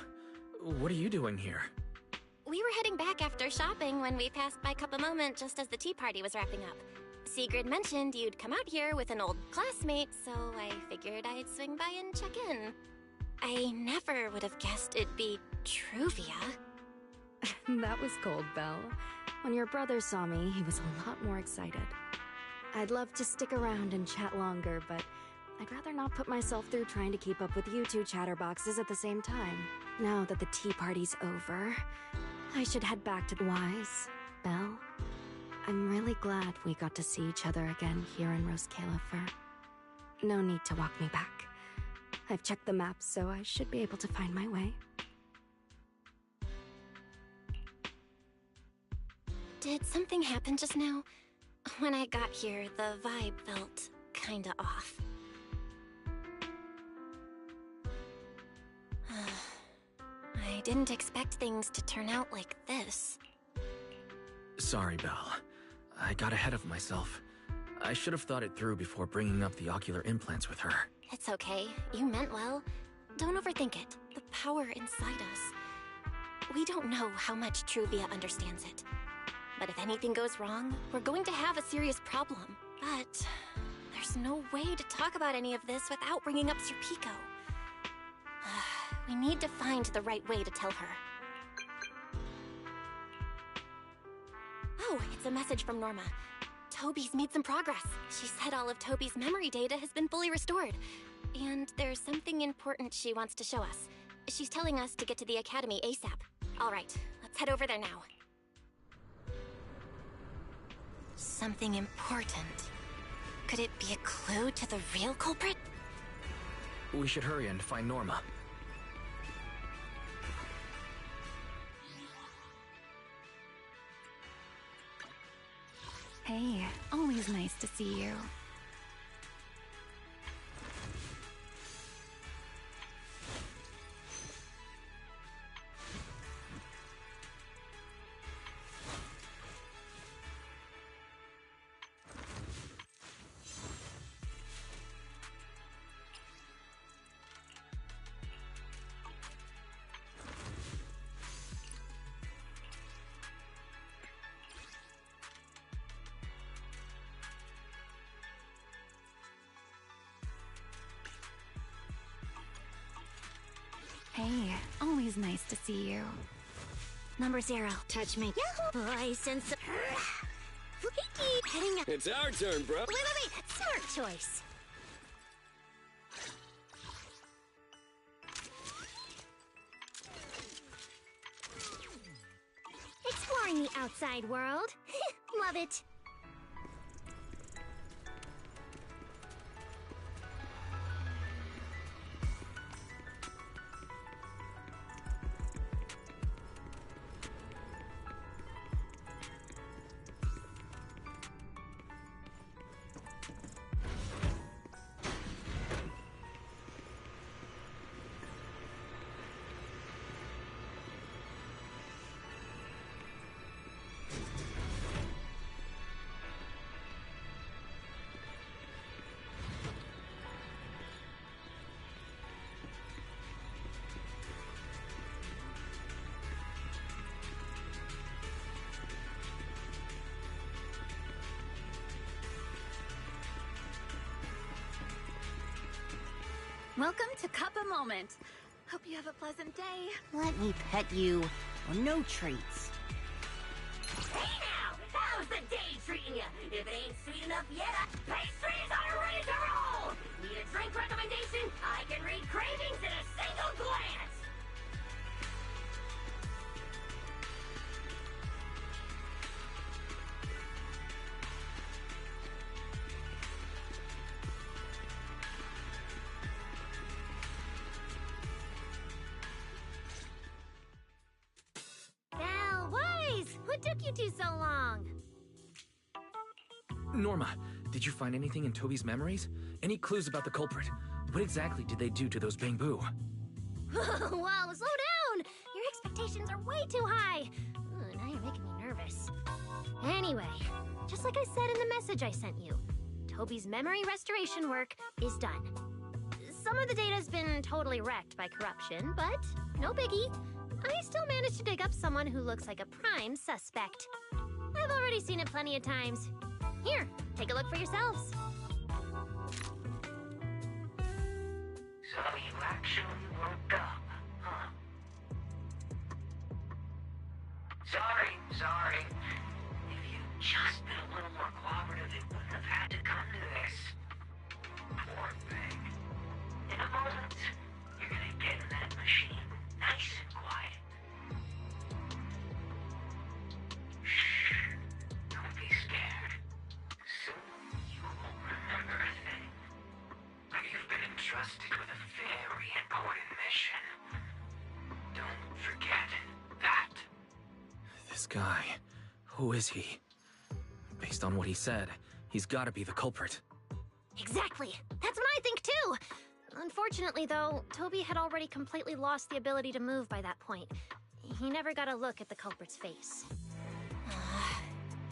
what are you doing here?
We were heading back after shopping when we passed by Cup a Moment just as the tea party was wrapping up. Sigrid mentioned you'd come out here with an old classmate, so I figured I'd swing by and check in. I never would have guessed it'd be Truvia.
That was cold, Belle. When your brother saw me, he was a lot more excited. I'd love to stick around and chat longer, but I'd rather not put myself through trying to keep up with you two chatterboxes at the same time. Now that the tea party's over, I should head back to the Wise. Belle, I'm really glad we got to see each other again here in Rose Califer. No need to walk me back. I've checked the map, so I should be able to find my way.
Did something happen just now? When I got here, the vibe felt kinda off. I didn't expect things to turn out like this.
Sorry, Belle. I got ahead of myself. I should have thought it through before bringing up the ocular implants with her.
It's okay. You meant well. Don't overthink it. The power inside us. We don't know how much Truvia understands it. But if anything goes wrong, we're going to have a serious problem. But there's no way to talk about any of this without bringing up Serpico. We need to find the right way to tell her. Oh, it's a message from Norma. Toby's made some progress. She said all of Toby's memory data has been fully restored. And there's something important she wants to show us. She's telling us to get to the Academy ASAP. All right, let's head over there now. Something important. Could it be a clue to the real culprit?
We should hurry and find Norma.
Hey, always nice to see you. Hey, always nice to see you.
Number 0. Touch me. Yahoo! I sense a... Heading up.
It's our turn, bro.
Wait. Smart choice. Exploring the outside world. Love it.
Welcome to Cuppa Moment. Hope you have a pleasant day.
Let me pet you. Or no treats.
Hey now! How's the day treating you? If it ain't sweet enough yet, pastries are ready to roll! Need a drink recommendation? I can read cravings in a single glance!
Belle, Wise! What took you two so long?
Norma, did you find anything in Toby's memories? Any clues about the culprit? What exactly did they do to those Bangbu?
Whoa, slow down! Your expectations are way too high. Now you're making me nervous. Anyway, just like I said in the message I sent you, Toby's memory restoration work is done. Some of the data's been totally wrecked by corruption, but no biggie. I still managed to dig up someone who looks like a prime suspect. I've already seen it plenty of times. Here, take a look for yourselves.
So you actually woke up, huh? Sorry. If you'd just been a little more cooperative, it wouldn't have had to come to this. Poor thing. In a moment, you're gonna get in that machine, nice and quiet. Shh. Don't be scared. Soon you won't remember a thing. You've been entrusted with a very important mission. Don't forget that.
This guy, who is he? Based on what he said, he's gotta be the culprit.
Exactly. That's what I think too. Unfortunately, though, Toby had already completely lost the ability to move by that point. He never got a look at the culprit's face.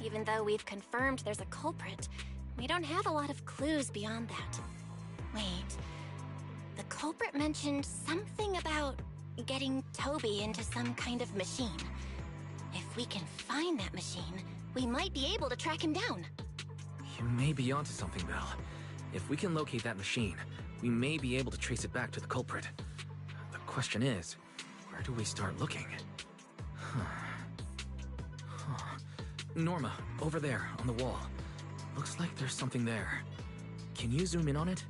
Even though we've confirmed there's a culprit, we don't have a lot of clues beyond that. Wait, the culprit mentioned something about getting Toby into some kind of machine. If we can find that machine, we might be able to track him down.
You may be onto something, Belle. If we can locate that machine, we may be able to trace it back to the culprit. The question is, where do we start looking? Norma, over there, on the wall. Looks like there's something there. Can you zoom in on it?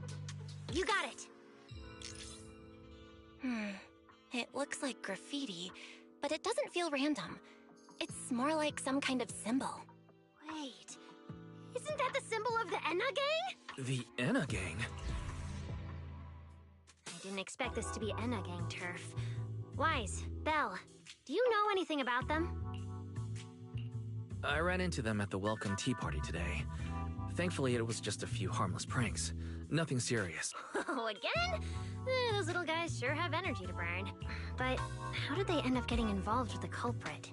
You got it!
It looks like graffiti, but it doesn't feel random. It's more like some kind of symbol.
Wait, isn't that the symbol of the Enna Gang?
The Enna Gang?
I didn't expect this to be Enna Gang turf. Wise, Belle, do you know anything about them?
I ran into them at the welcome tea party today. Thankfully, it was just a few harmless pranks. Nothing serious.
Oh, again? Those little guys sure have energy to burn. But how did they end up getting involved with the culprit?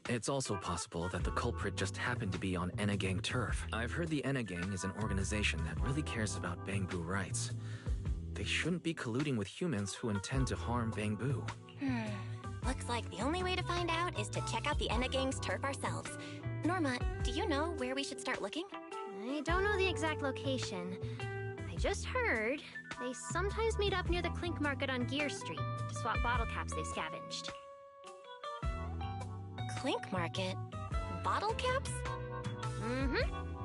It's also possible that the culprit just happened to be on Enna Gang turf. I've heard the Enna Gang is an organization that really cares about Bangbu rights. They shouldn't be colluding with humans who intend to harm Bangbu.
Looks like the only way to find out is to check out the Enna Gang's turf ourselves. Norma, do you know where we should start looking?
I don't know the exact location. I just heard they sometimes meet up near the Clink Market on Gear Street to swap bottle caps they've scavenged.
Clink Market? Bottle caps?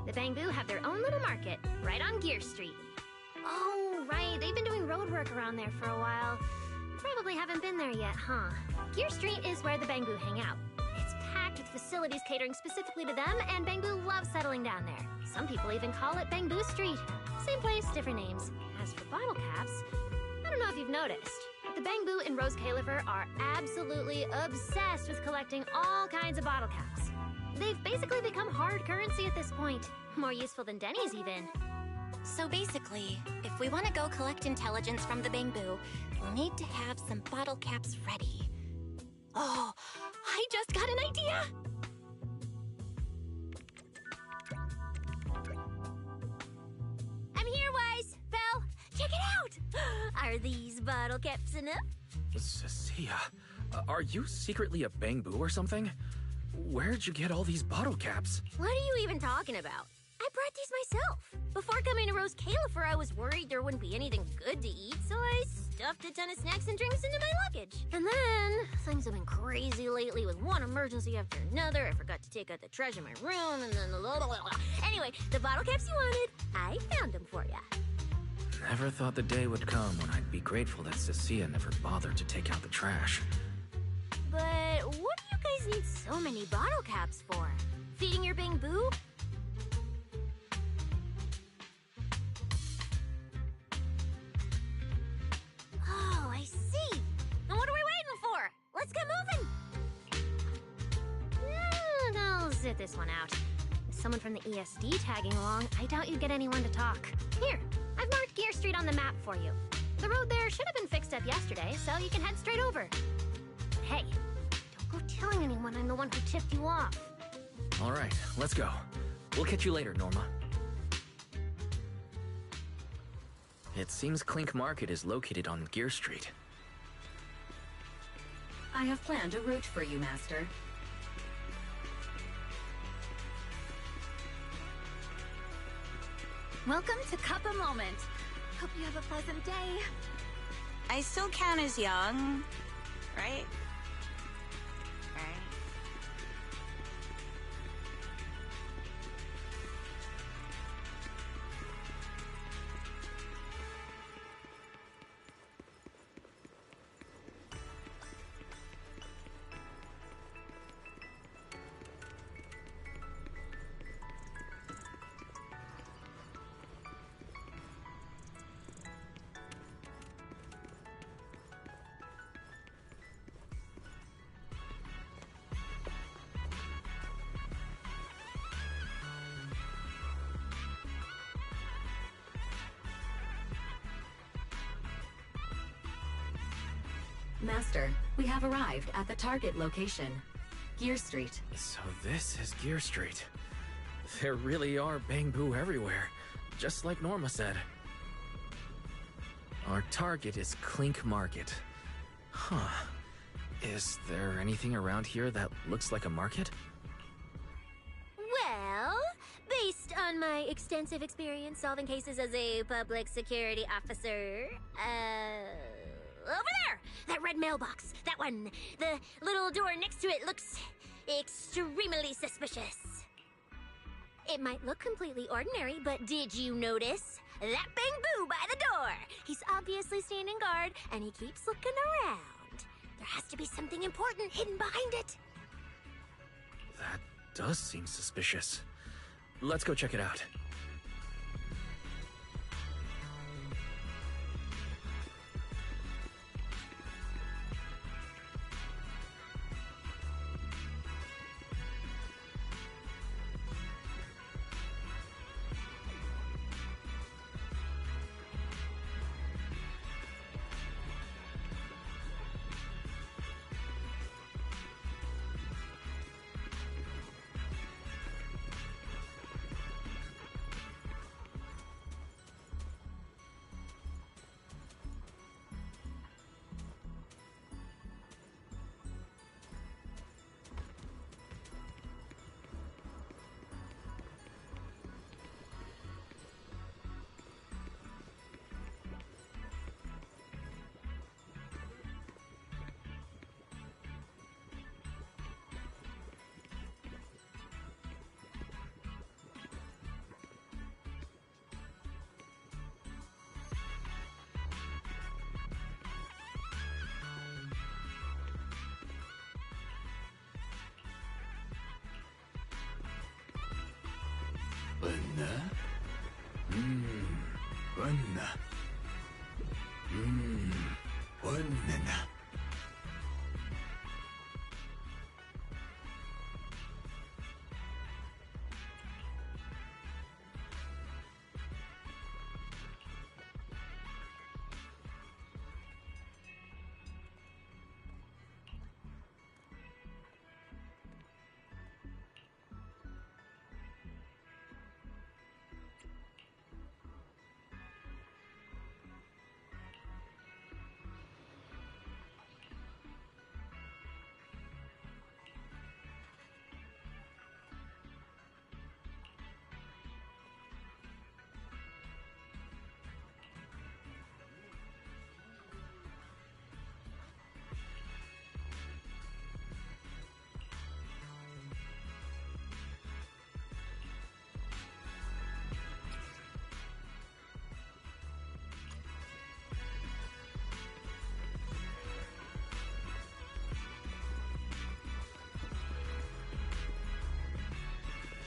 The Bangbu have their own little market, right on Gear Street. Oh, right, they've been doing road work around there for a while. Probably haven't been there yet, huh? Gear Street is where the Bangbu hang out. It's packed with facilities catering specifically to them, and Bangbu love settling down there. Some people even call it Bangbu Street. Same place, different names. As for bottle caps, I don't know if you've noticed, but the Bangbu and Rose Califer are absolutely obsessed with collecting all kinds of bottle caps. They've basically become hard currency at this point. More useful than Denny's, even.
So basically, if we want to go collect intelligence from the Bangbu, we'll need to have some bottle caps ready. Oh, I just got an idea!
I'm here, Wise! Belle, check it out! Are these bottle caps enough?
Cecilia, are you secretly a Bangbu or something? Where'd you get all these bottle caps?
What are you even talking about? I brought these myself. Before coming to Rose Califer, I was worried there wouldn't be anything good to eat, so I stuffed a ton of snacks and drinks into my luggage. And then, things have been crazy lately with one emergency after another. I forgot to take out the trash in my room, and then blah, blah, blah. Anyway, the bottle caps you wanted, I found them for ya.
Never thought the day would come when I'd be grateful that Cecilia never bothered to take out the trash.
But what do you guys need so many bottle caps for? Feeding your Bang Boo? Oh, I see. Now what are we waiting for? Let's get moving. I'll sit this one out. With someone from the ESD tagging along, I doubt you'd get anyone to talk. Here, I've marked Gear Street on the map for you. The road there should have been fixed up yesterday, so you can head straight over. But hey, don't go telling anyone I'm the one who tipped you off.
All right, let's go. We'll catch you later, Norma. It seems Clink Market is located on Gear Street.
I have planned a route for you, Master.
Welcome to Cuppa Moment. Hope you have a pleasant day.
I still count as young, right? Right.
Master, we have arrived at the target location, Gear Street.
So this is Gear Street. There really are Bang Boo everywhere, just like Norma said. Our target is Clink Market. Huh. Is there anything around here that looks like a market?
Well, based on my extensive experience solving cases as a public security officer, over there! That red mailbox! That one! The little door next to it looks extremely suspicious. It might look completely ordinary, but did you notice? That Bang Boo by the door! He's obviously standing guard, and he keeps looking around. There has to be something important hidden behind it.
That does seem suspicious. Let's go check it out.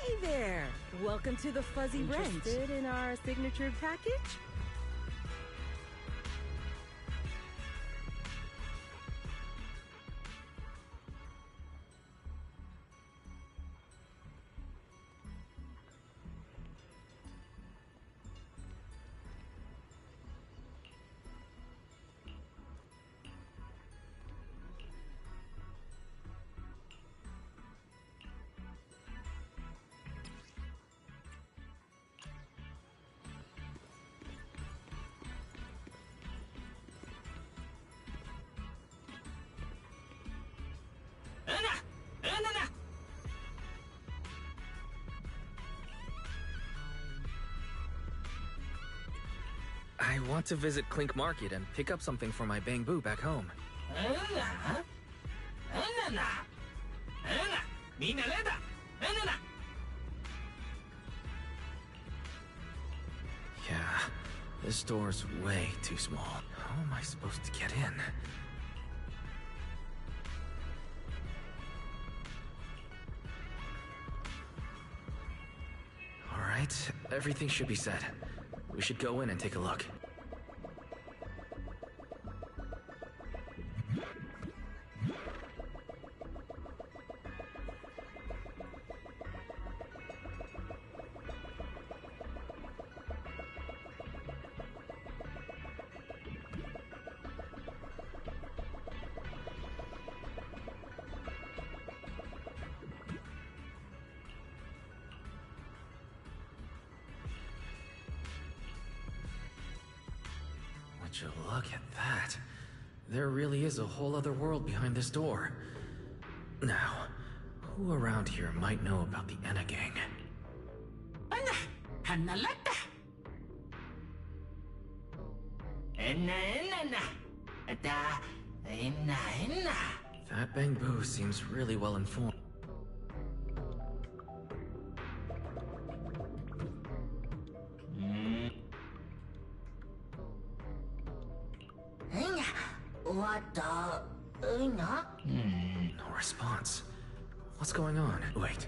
Hey there! Welcome to the Fuzzy Wrench. Interested in our signature package?
I want to visit Clink Market and pick up something for my Bangbu back home. Yeah, this door's way too small. How am I supposed to get in? All right, everything should be set. We should go in and take a look. Would you look at that? There really is a whole other world behind this door. Now, who around here might know about the Enna Gang? That Bangbu seems really well informed. No response. What's going on? Wait.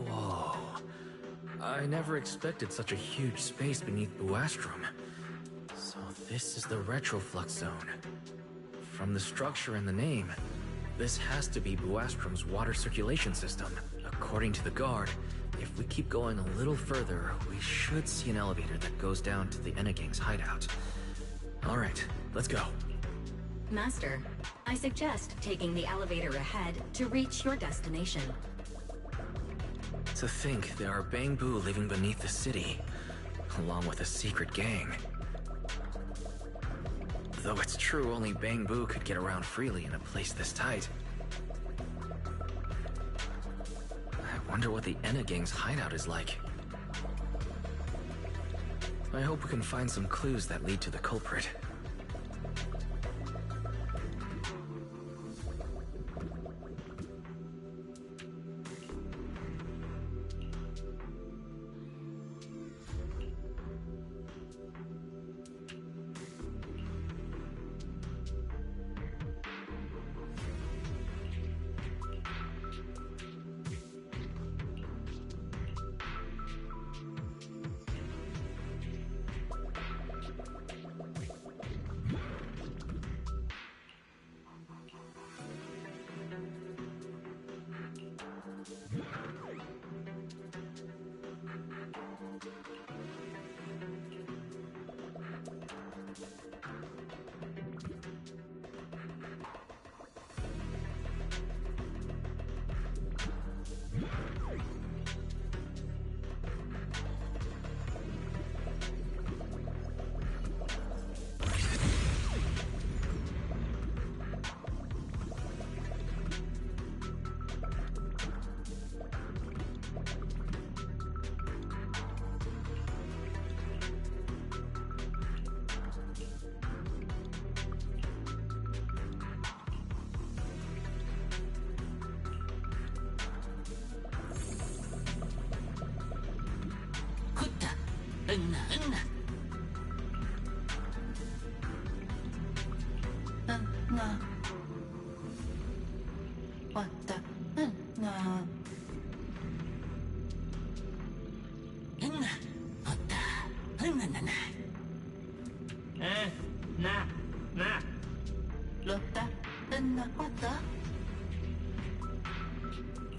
Whoa. I never expected such a huge space beneath Buastrom. So this is the retroflux zone. From the structure and the name, this has to be Buastrom's water circulation system. According to the guard, if we keep going a little further, we should see an elevator that goes down to the Enna Gang's hideout. Alright, let's go.
Master, I suggest taking the elevator ahead to reach your destination.
To think there are Bangbu living beneath the city, along with a secret gang. Though it's true only Bangbu could get around freely in a place this tight. I wonder what the Enna Gang's hideout is like. I hope we can find some clues that lead to the culprit.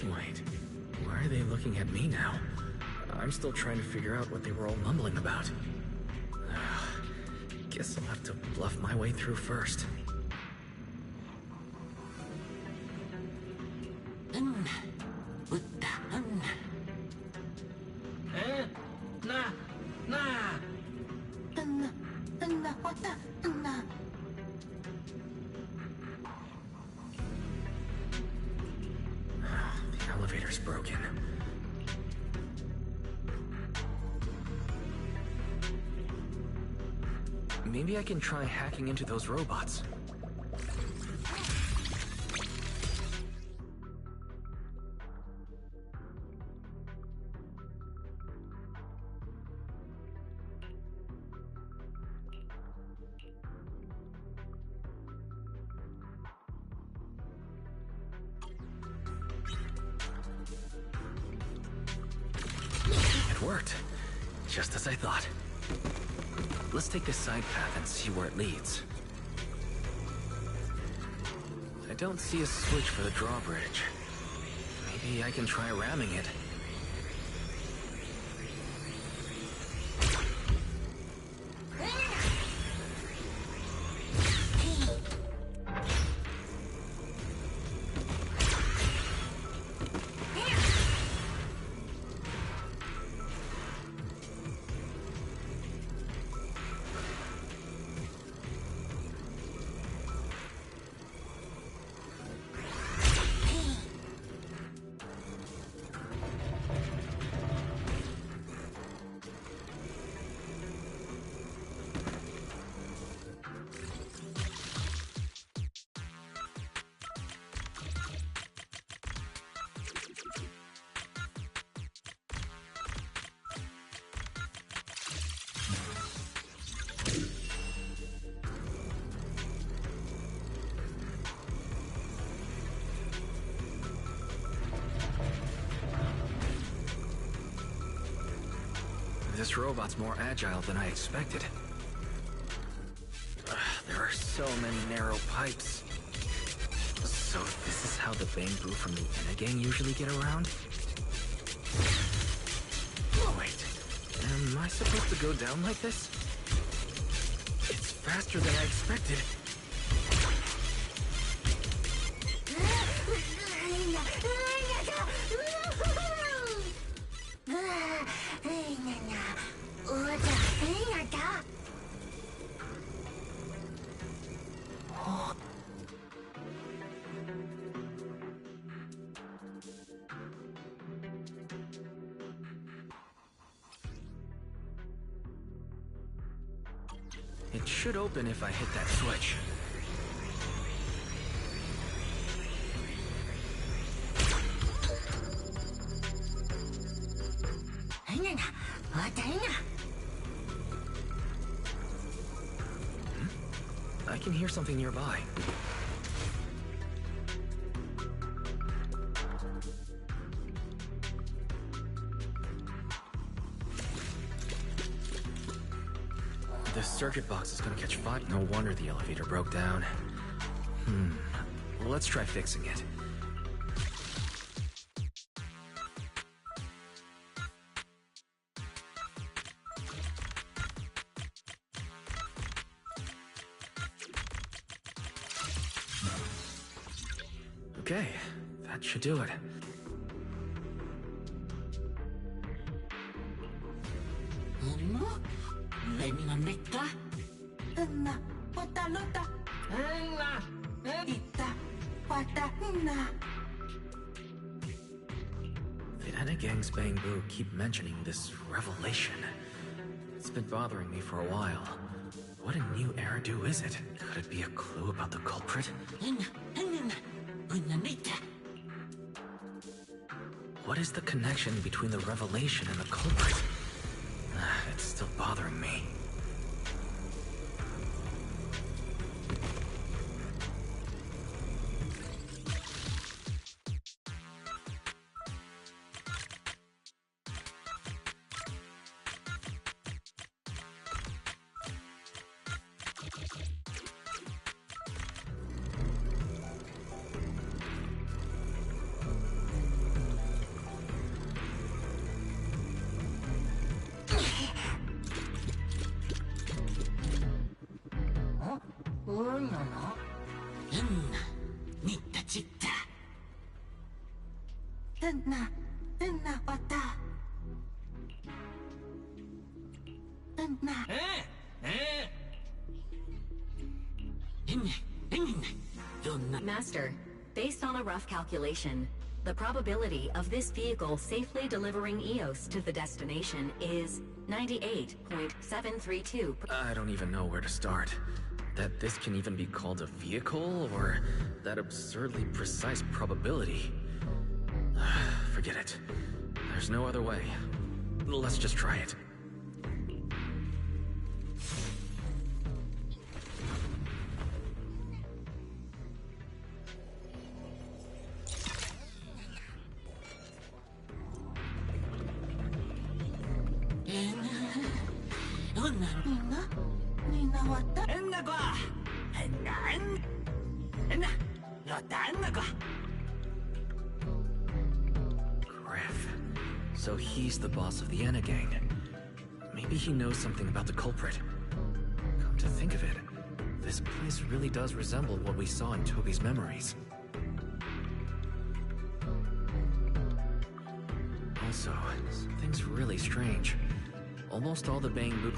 Wait, why are they looking at me now? I'm still trying to figure out what they were all mumbling about. Guess I'll have to bluff my way through first. The elevator's broken. Maybe I can try hacking into those robots. It worked. Just as I thought. Let's take this side path and see where it leads. I don't see a switch for the drawbridge. Maybe I can try ramming it. This robot's more agile than I expected. There are so many narrow pipes. So this is how the Bamboo from the Enna gang usually get around? Oh, wait. Am I supposed to go down like this? It's faster than I expected. It should open if I hit that switch. I can hear something nearby. This circuit box is gonna catch fire. No wonder the elevator broke down. Let's try fixing it. Okay, that should do it. The Enna gang's Bamboo keep mentioning this revelation. It's been bothering me for a while. What a new Eridu is it? Could it be a clue about the culprit? What is the connection between the revelation and the culprit? It's still bothering me.
Master, based on a rough calculation, The probability of this vehicle safely delivering Eos to the destination is 98.732%.
I don't even know where to start. That this can even be called a vehicle, or that absurdly precise probability. Forget it. There's no other way. Let's just try it. Griff. So he's the boss of the Enna gang. Maybe he knows something about the culprit. Come to think of it, this place really does resemble what we saw in Toby's memories. Also, something's really strange. Almost all the Bangbu...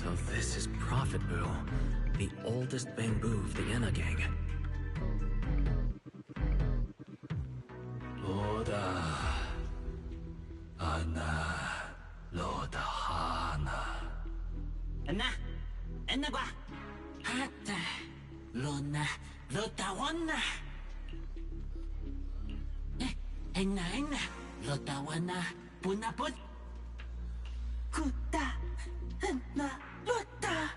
So this is Prophet Boo, the oldest Bangbu of the Enna gang. Loda, Anna, Loda, Hana.
Enna gua. Hata, Lona, Lotawana. Enna, Lotawana, Punaput. Kuta, Enna, Lota.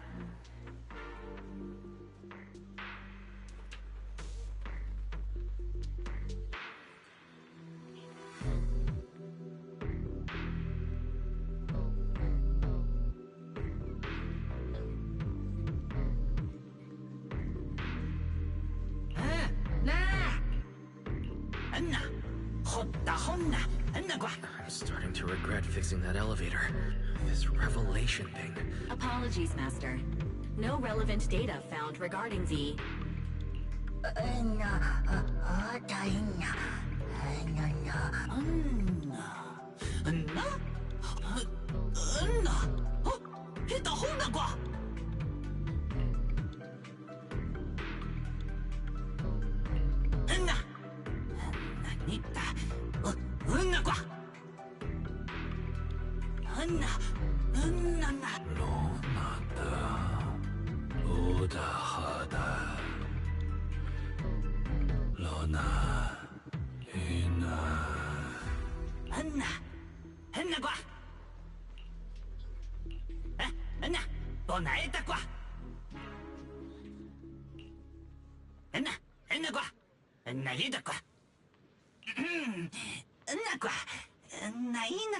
Anna, Hotta Honna, Anna.
I'm starting to regret fixing that elevator. This revelation thing.
Apologies, Master. No relevant data found regarding the...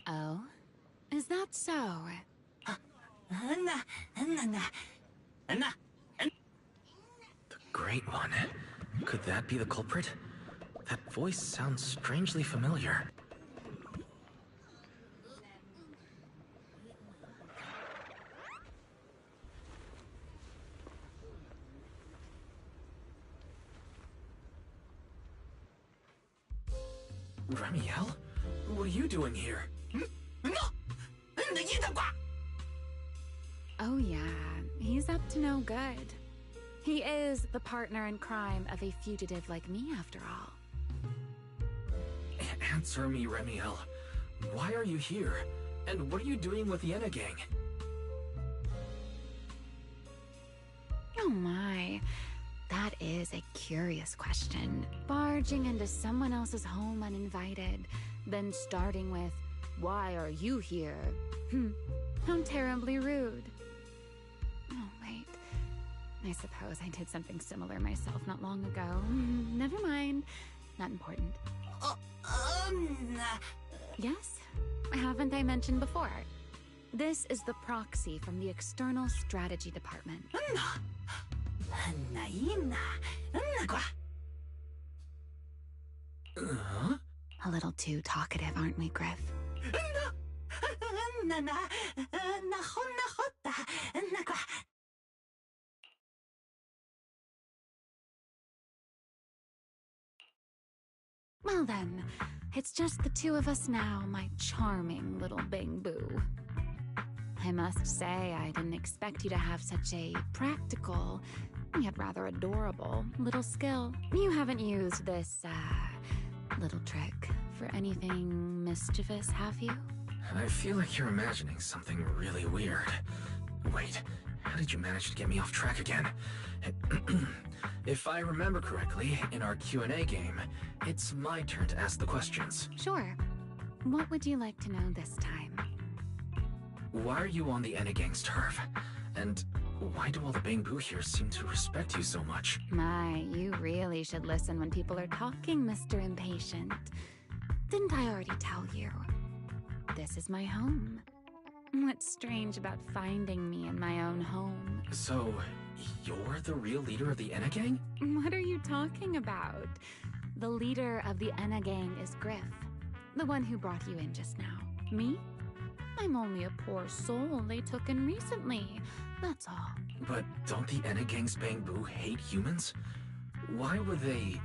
Oh? Is that so?
The Great One. Could that be the culprit? That voice sounds strangely familiar. Remiel? What are you doing here?
Oh yeah, he's up to no good. He is the partner in crime of a fugitive like me, after all.
Answer me, Remiel. Why are you here? And what are you doing with the Enna gang?
Oh my, that is a curious question. Barging into someone else's home uninvited, then starting with, "Why are you here?" How terribly rude. Oh wait, I suppose I did something similar myself not long ago. Never mind, not important. Yes? Haven't I mentioned before? This is the proxy from the External Strategy Department. A little too talkative, aren't we, Griff? Well then, it's just the two of us now, my charming little Bang Boo. I must say, I didn't expect you to have such a practical, yet rather adorable, little skill. You haven't used this, little trick for anything mischievous, have you?
I feel like you're imagining something really weird. Wait, how did you manage to get me off track again? If I remember correctly, in our Q&A game, it's my turn to ask the questions.
Sure. What would you like to know this time?
Why are you on the Enna gang's turf? And why do all the Bang Boo here seem to respect you so much?
My, you really should listen when people are talking, Mr. Impatient. Didn't I already tell you? This is my home. What's strange about finding me in my own home?
So, you're the real leader of the Enna gang?
What are you talking about? The leader of the Enna gang is Griff, the one who brought you in just now. Me? I'm only a poor soul they took in recently, that's all.
But don't the Enna gang's Bang Boo hate humans? Why would they...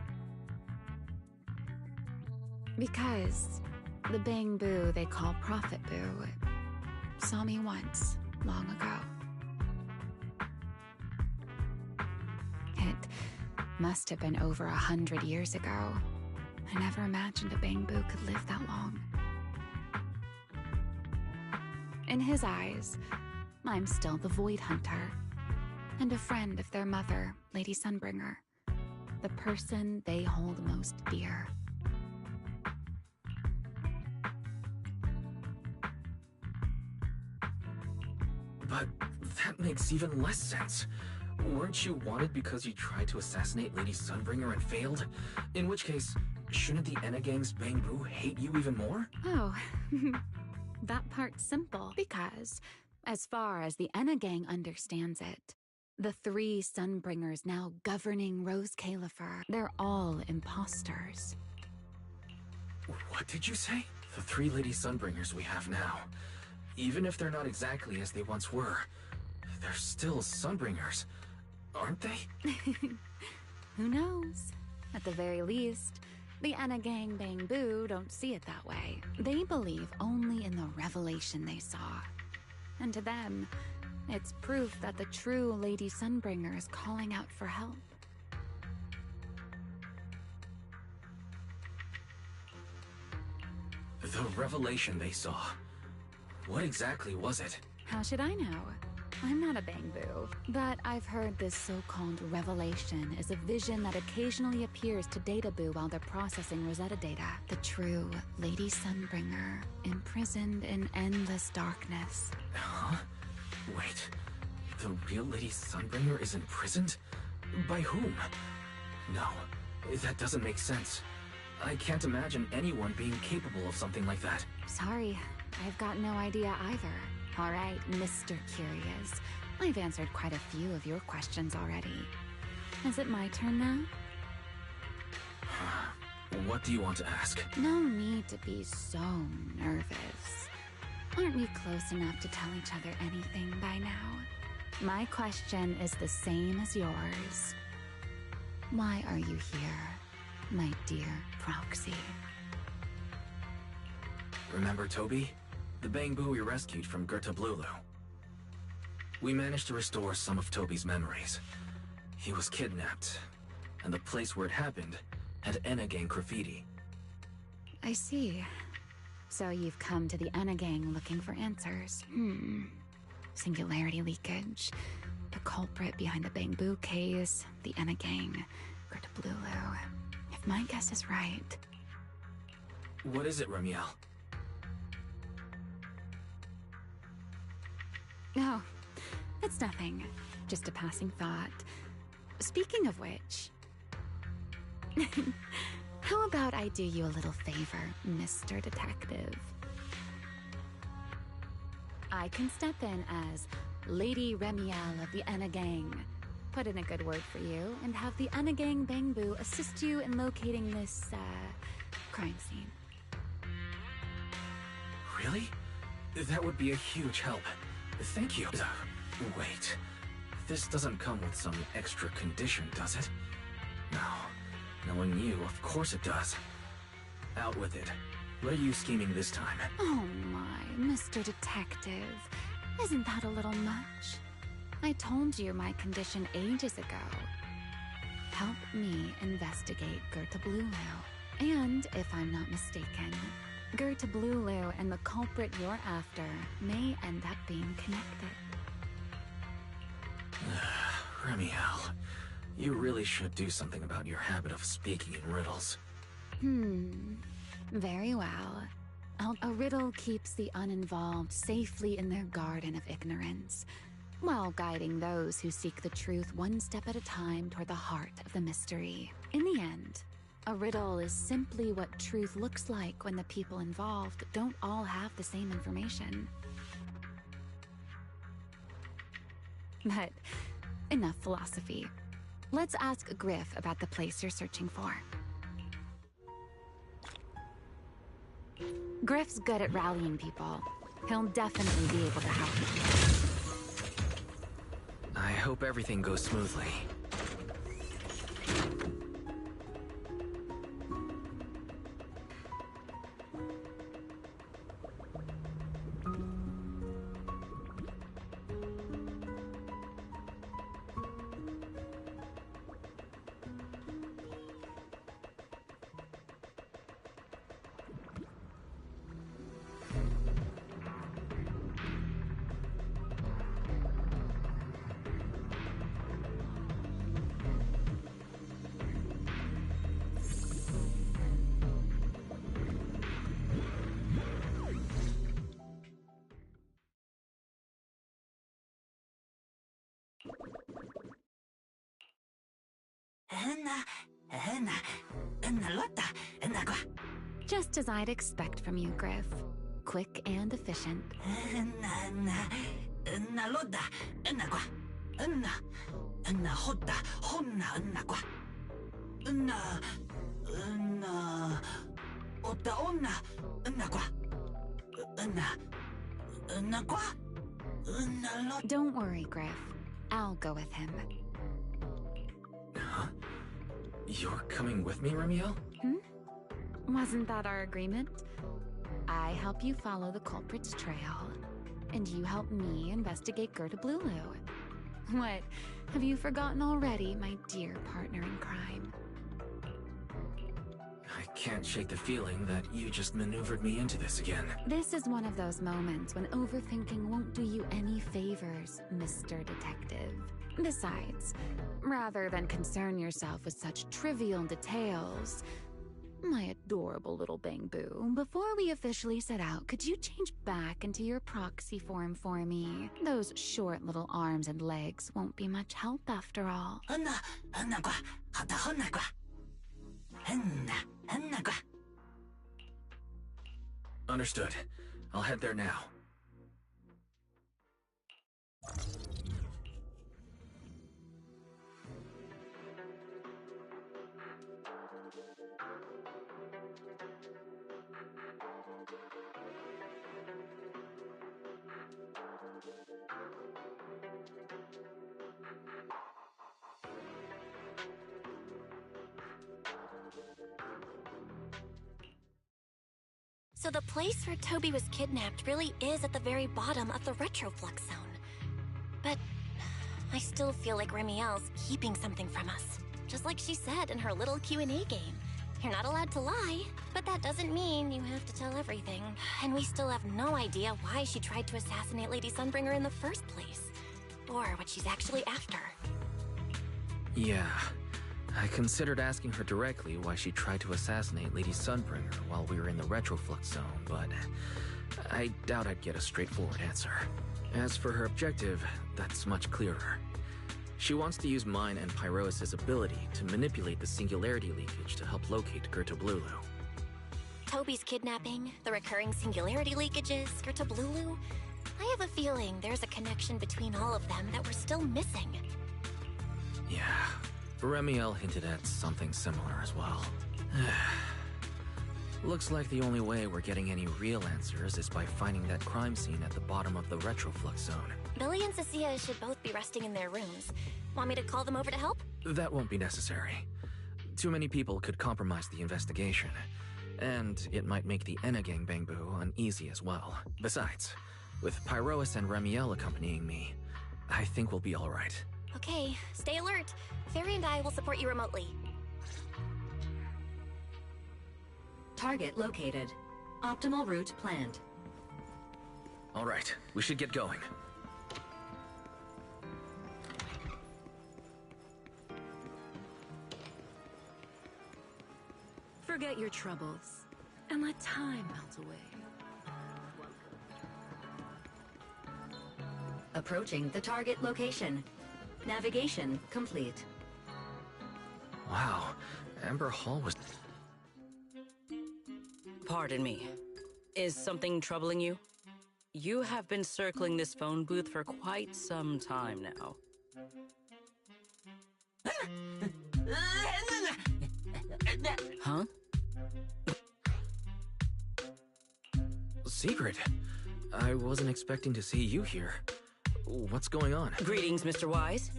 Because the Bang Boo they call Prophet Boo saw me once, long ago. It must have been over 100 years ago. I never imagined a Bang Boo could live that long. In his eyes, I'm still the Void Hunter, and a friend of their mother, Lady Sunbringer, the person they hold most dear.
But that makes even less sense. Weren't you wanted because you tried to assassinate Lady Sunbringer and failed? In which case, shouldn't the Enna gang's Bang Boo hate you even more?
Oh, that part's simple. Because, as far as the Enna gang understands it, the three Sunbringers now governing Rose Califer, they're all imposters.
What did you say? The 3 Lady Sunbringers we have now, even if they're not exactly as they once were, they're still Sunbringers, aren't they?
Who knows? At the very least, the Enna Gang Bang Boo don't see it that way. They believe only in the revelation they saw. And to them, it's proof that the true Lady Sunbringer is calling out for help.
The revelation they saw. What exactly was it?
How should I know? I'm not a Bang Boo, but I've heard this so-called revelation is a vision that occasionally appears to Data Boo while they're processing Rosetta data. The true Lady Sunbringer, imprisoned in endless darkness.
Huh? Wait, the real Lady Sunbringer is imprisoned? By whom? No, that doesn't make sense. I can't imagine anyone being capable of something like that.
Sorry, I've got no idea either. All right, Mr. Curious. I've answered quite a few of your questions already. Is it my turn now?
What do you want to ask?
No need to be so nervous. Aren't we close enough to tell each other anything by now? My question is the same as yours. Why are you here, my dear Proxy?
Remember Toby? The Bang Boo we rescued from Gerta Blulu. We managed to restore some of Toby's memories. He was kidnapped, and the place where it happened had Enna Gang graffiti.
I see. So you've come to the Enna Gang looking for answers. Singularity leakage, the culprit behind the Bang Boo case, the Enna Gang, Gerta Blulu. If my guess is right...
What is it, Remiel?
No, it's nothing. Just a passing thought. Speaking of which... how about I do you a little favor, Mr. Detective? I can step in as Lady Remiel of the Enna Gang, put in a good word for you, and have the Enna Gang Bang Boo assist you in locating this, crime scene.
Really? That would be a huge help. Thank you. Wait. This doesn't come with some extra condition, does it? No. Knowing you, of course it does. Out with it. What are you scheming this time?
Oh my, Mr. Detective. Isn't that a little much? I told you my condition ages ago. Help me investigate Gerta Blulu. And, if I'm not mistaken, Gerta Blulu and the culprit you're after may end up being connected.
Remiel, you really should do something about your habit of speaking in riddles.
Very well. A riddle keeps the uninvolved safely in their garden of ignorance, while guiding those who seek the truth one step at a time toward the heart of the mystery. In the end, a riddle is simply what truth looks like when the people involved don't all have the same information. But enough philosophy. Let's ask Griff about the place you're searching for. Griff's good at rallying people. He'll definitely be able to help you.
I hope everything goes smoothly.
Just as I'd expect from you, Griff. Quick and efficient. Don't worry, Griff. I'll go with him.
Huh? You're coming with me, Remiel?
Wasn't that our agreement? I help you follow the culprit's trail, and you help me investigate Gerda Blulu. What? Have you forgotten already, my dear partner in crime?
I can't shake the feeling that you just maneuvered me into this again.
This is one of those moments when overthinking won't do you any favors, Mr. Detective. Besides, rather than concern yourself with such trivial details, my adorable little Bangbu, before we officially set out, could you change back into your proxy form for me? Those short little arms and legs won't be much help after all.
Understood. I'll head there now.
So the place where Toby was kidnapped really is at the very bottom of the Retroflux zone. But I still feel like Remiel's keeping something from us. Just like she said in her little Q&A game. You're not allowed to lie, but that doesn't mean you have to tell everything. And we still have no idea why she tried to assassinate Lady Sunbringer in the first place. Or what she's actually after.
Yeah. I considered asking her directly why she tried to assassinate Lady Sunbringer while we were in the Retroflux zone, but I doubt I'd get a straightforward answer. As for her objective, that's much clearer. She wants to use mine and Pyrois' ability to manipulate the singularity leakage to help locate Gerda Blulu.
Toby's kidnapping, the recurring singularity leakages, Gerda Blulu. I have a feeling there's a connection between all of them that we're still missing.
Yeah. Remiel hinted at something similar as well. Looks like the only way we're getting any real answers is by finding that crime scene at the bottom of the Retroflux zone.
Billy and Cecilia should both be resting in their rooms. Want me to call them over to help?
That won't be necessary. Too many people could compromise the investigation, and it might make the Enna Gang Bangbu uneasy as well. Besides, with Pyrois and Remiel accompanying me, I think we'll be alright.
Okay, stay alert. Fairy and I will support you remotely.
Target located. Optimal route planned.
Alright, we should get going.
Forget your troubles, and let time melt away.
Approaching the target location. Navigation complete.
Wow, Amber Hall was...
Pardon me. Is something troubling you? You have been circling this phone booth for quite some time now. Huh?
Secret. I wasn't expecting to see you here. What's going on?
Greetings, Mr. Wise.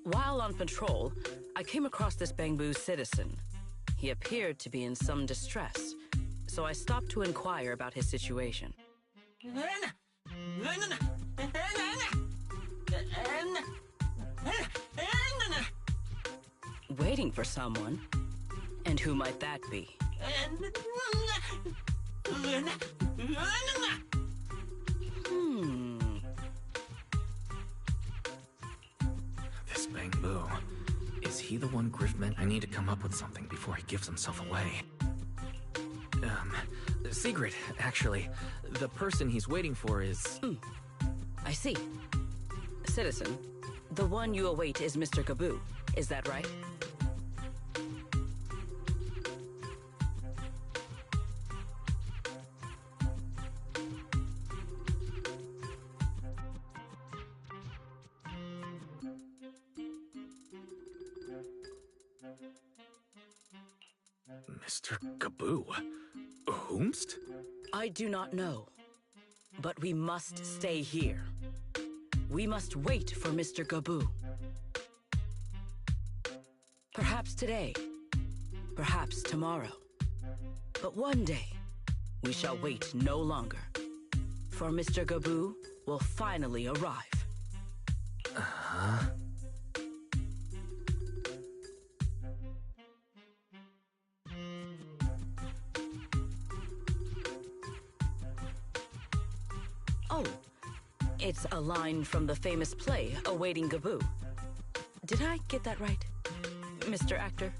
While on patrol, I came across this Bangbu citizen. He appeared to be in some distress, so I stopped to inquire about his situation. Waiting for someone? And who might that be?
This Bangbu. Is he the one Griff meant? I need to come up with something before he gives himself away. Secret, actually. The person he's waiting for is...
I see. Citizen, the one you await is Mr. Kaboo. Is that right?
Mr. Kaboo? Whomst?
I do not know. But we must stay here. We must wait for Mr. Gaboo. Perhaps today. Perhaps tomorrow. But one day, we shall wait no longer. For Mr. Gaboo will finally arrive.
Uh-huh.
Oh, it's a line from the famous play, Awaiting Gaboo. Did I get that right, Mr. Actor?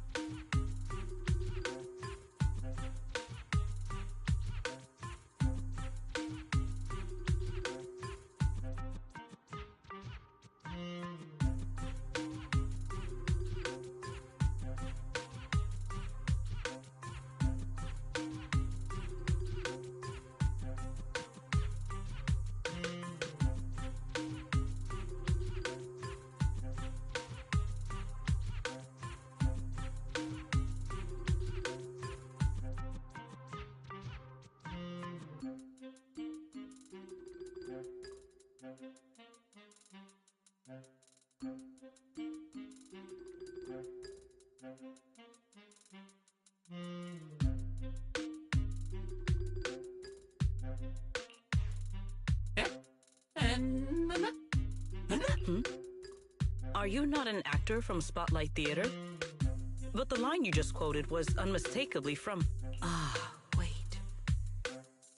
Are you not an actor from Spotlight Theater? But the line you just quoted was unmistakably from... Ah, wait.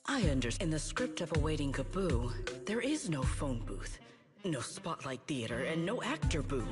I understand. In the script of Awaiting Gaboo, there is no phone booth, no Spotlight Theater, and no actor boo.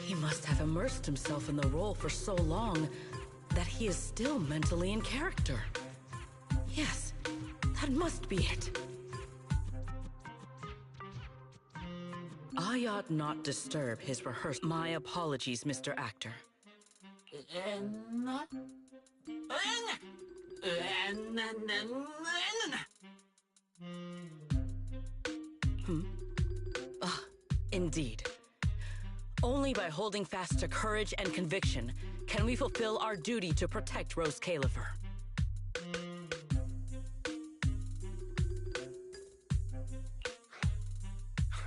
He must have immersed himself in the role for so long that he is still mentally in character. Yes, that must be it. I ought not disturb his rehearsal. My apologies, Mr. Actor. Indeed. Only by holding fast to courage and conviction can we fulfill our duty to protect Rose Califer.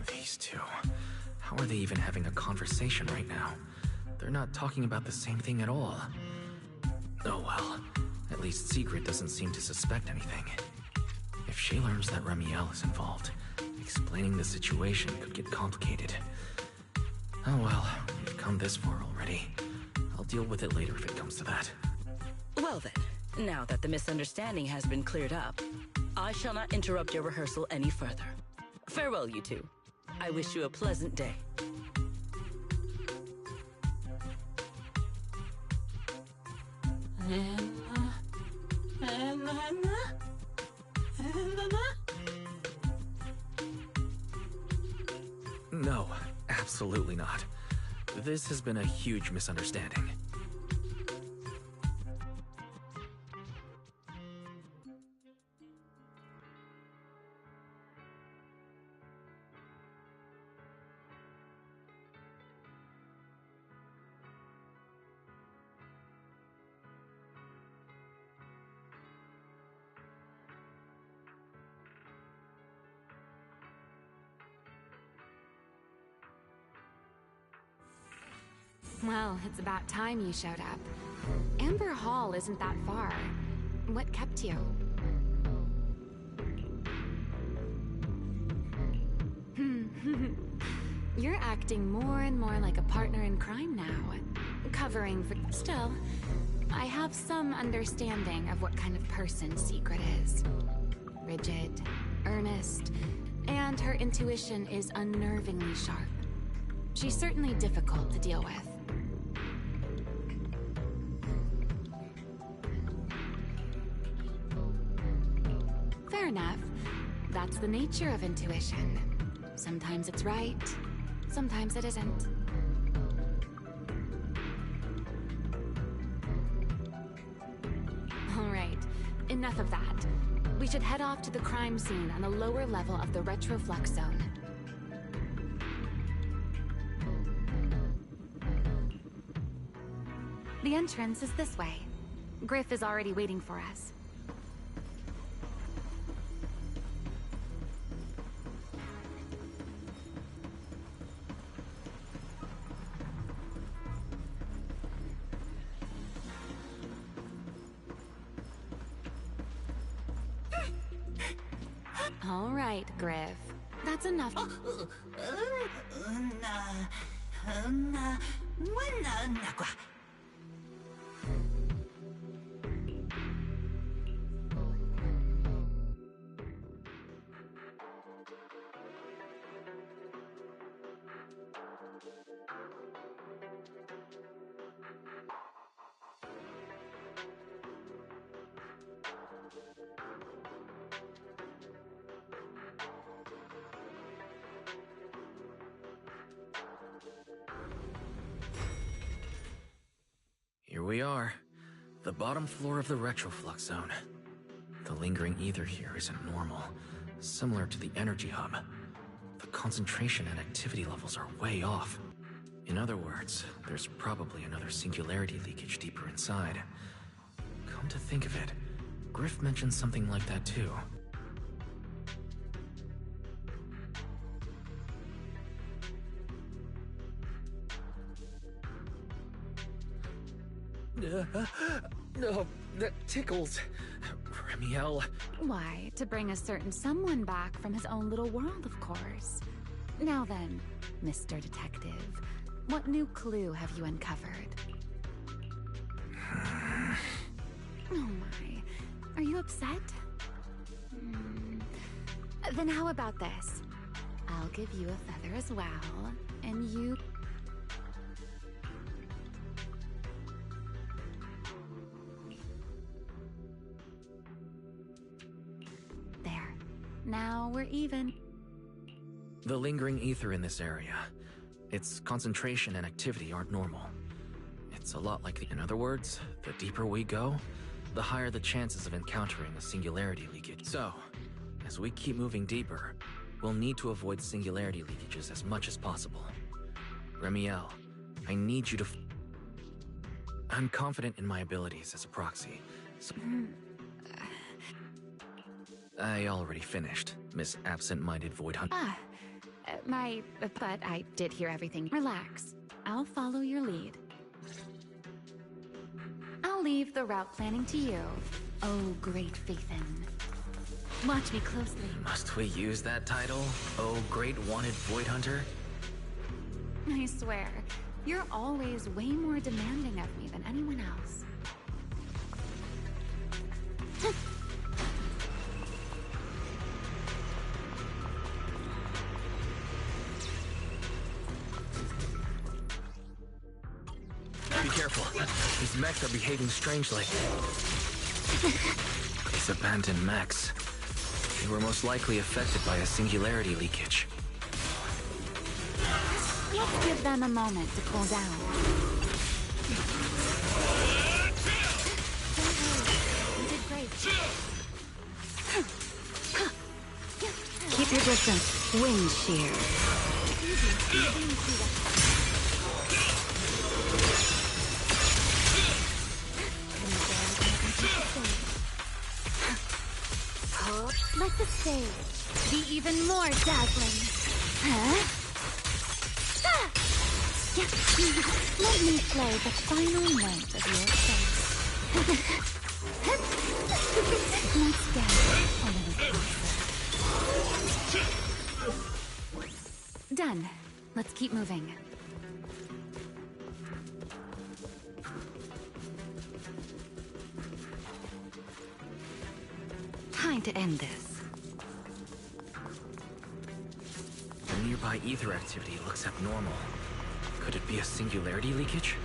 These two. How are they even having a conversation right now? They're not talking about the same thing at all. Oh well. At least Sigrid doesn't seem to suspect anything. If she learns that Remiel is involved, explaining the situation could get complicated. Oh well, we've come this far already. I'll deal with it later if it comes to that.
Well then, now that the misunderstanding has been cleared up, I shall not interrupt your rehearsal any further. Farewell, you two. I wish you a pleasant day.
No, absolutely not. This has been a huge misunderstanding.
Well, it's about time you showed up. Amber Hall isn't that far. What kept you? You're acting more and more like a partner in crime now. Covering for... Still, I have some understanding of what kind of person Sigrid is. Rigid, earnest, and her intuition is unnervingly sharp. She's certainly difficult to deal with. That's the nature of intuition. Sometimes it's right, sometimes it isn't. All right, enough of that. We should head off to the crime scene on the lower level of the retroflux zone. The entrance is this way. Griff is already waiting for us. All right, Griff. That's enough.
Here we are. The bottom floor of the retroflux zone. The lingering ether here isn't normal. Similar to the energy hub. The concentration and activity levels are way off. In other words, there's probably another singularity leakage deeper inside. Come to think of it, Griff mentioned something like that too. No, that tickles. Remiel.
Why, to bring a certain someone back from his own little world, of course. Now then, Mr. Detective, what new clue have you uncovered? Oh my, are you upset? Then how about this? I'll give you a feather as well, and you... There. Now we're even.
The lingering ether in this area. Its concentration and activity aren't normal. It's a lot like in other words, the deeper we go, the higher the chances of encountering a singularity leakage. So, as we keep moving deeper, we'll need to avoid singularity leakages as much as possible. Remiel, I need you to... I'm confident in my abilities as a proxy, so... I already finished, Miss Absent-Minded Void Hunter.
But I did hear everything. Relax. I'll follow your lead. I'll leave the route planning to you. Oh, great Faithin. Watch me closely.
Must we use that title? Oh, great wanted Void Hunter?
I swear, you're always way more demanding of me than anyone else.
Be careful. These mechs are behaving strangely. These abandoned mechs. They were most likely affected by a singularity leakage.
Let's give them a moment to cool down. You did great.
Keep your distance. Wind shear.
Let the stage be even more dazzling. Huh? Let me play the final note of your face. Let's get a little closer. Done. Let's keep moving.
Time to end this.
The nearby ether activity looks abnormal. Could it be a singularity leakage?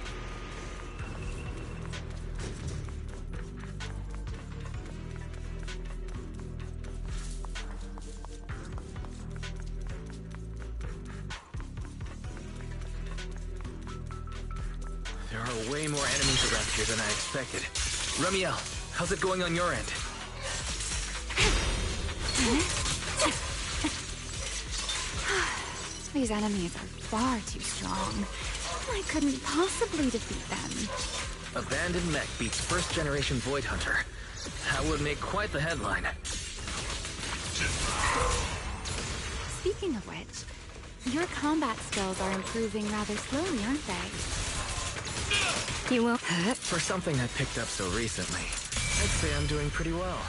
There are way more enemies around here than I expected. Ramiel, how's it going on your end?
These enemies are far too strong. I couldn't possibly defeat them.
Abandoned mech beats first-generation Void Hunter. That would make quite the headline.
Speaking of which, your combat skills are improving rather slowly, aren't they? You will...
For something I picked up so recently, I'd say I'm doing pretty well.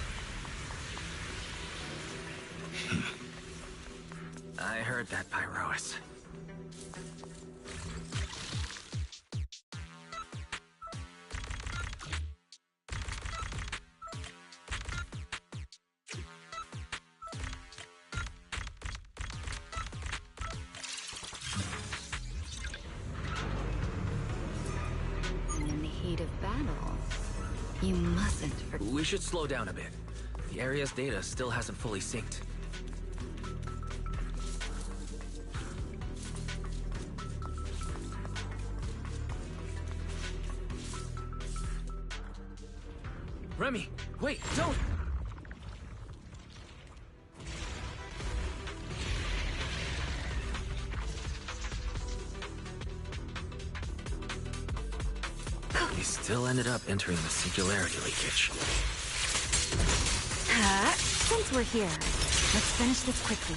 I heard that, Pyrois.
In the heat of battle, you mustn't forget.
We should slow down a bit. The area's data still hasn't fully synced. Remy, wait, don't! We still ended up entering the singularity leakage.
Since we're here, let's finish this quickly.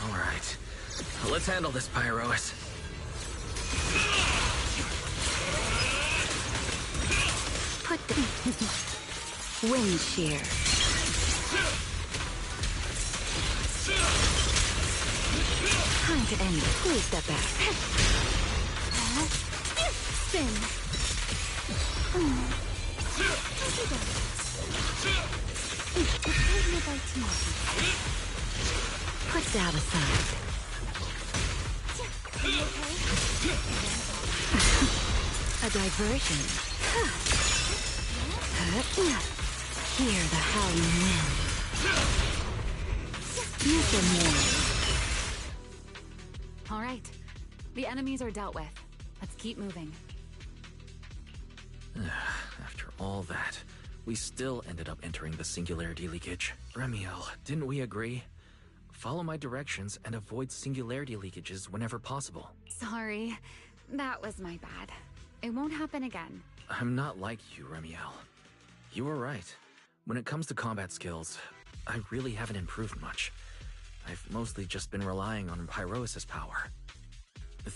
All right. Let's handle this, Pyrois.
Put the wind shear. Time to end it. Please step back.
Spin.
Put that aside. A diversion. Hear the howling wind. You've been warned.
All right. The enemies are dealt with. Let's keep moving.
After all that, we still ended up entering the singularity leakage. Remiel, didn't we agree? Follow my directions and avoid singularity leakages whenever possible.
Sorry. That was my bad. It won't happen again.
I'm not like you, Remiel. You were right. When it comes to combat skills, I really haven't improved much. I've mostly just been relying on Pyrois' power.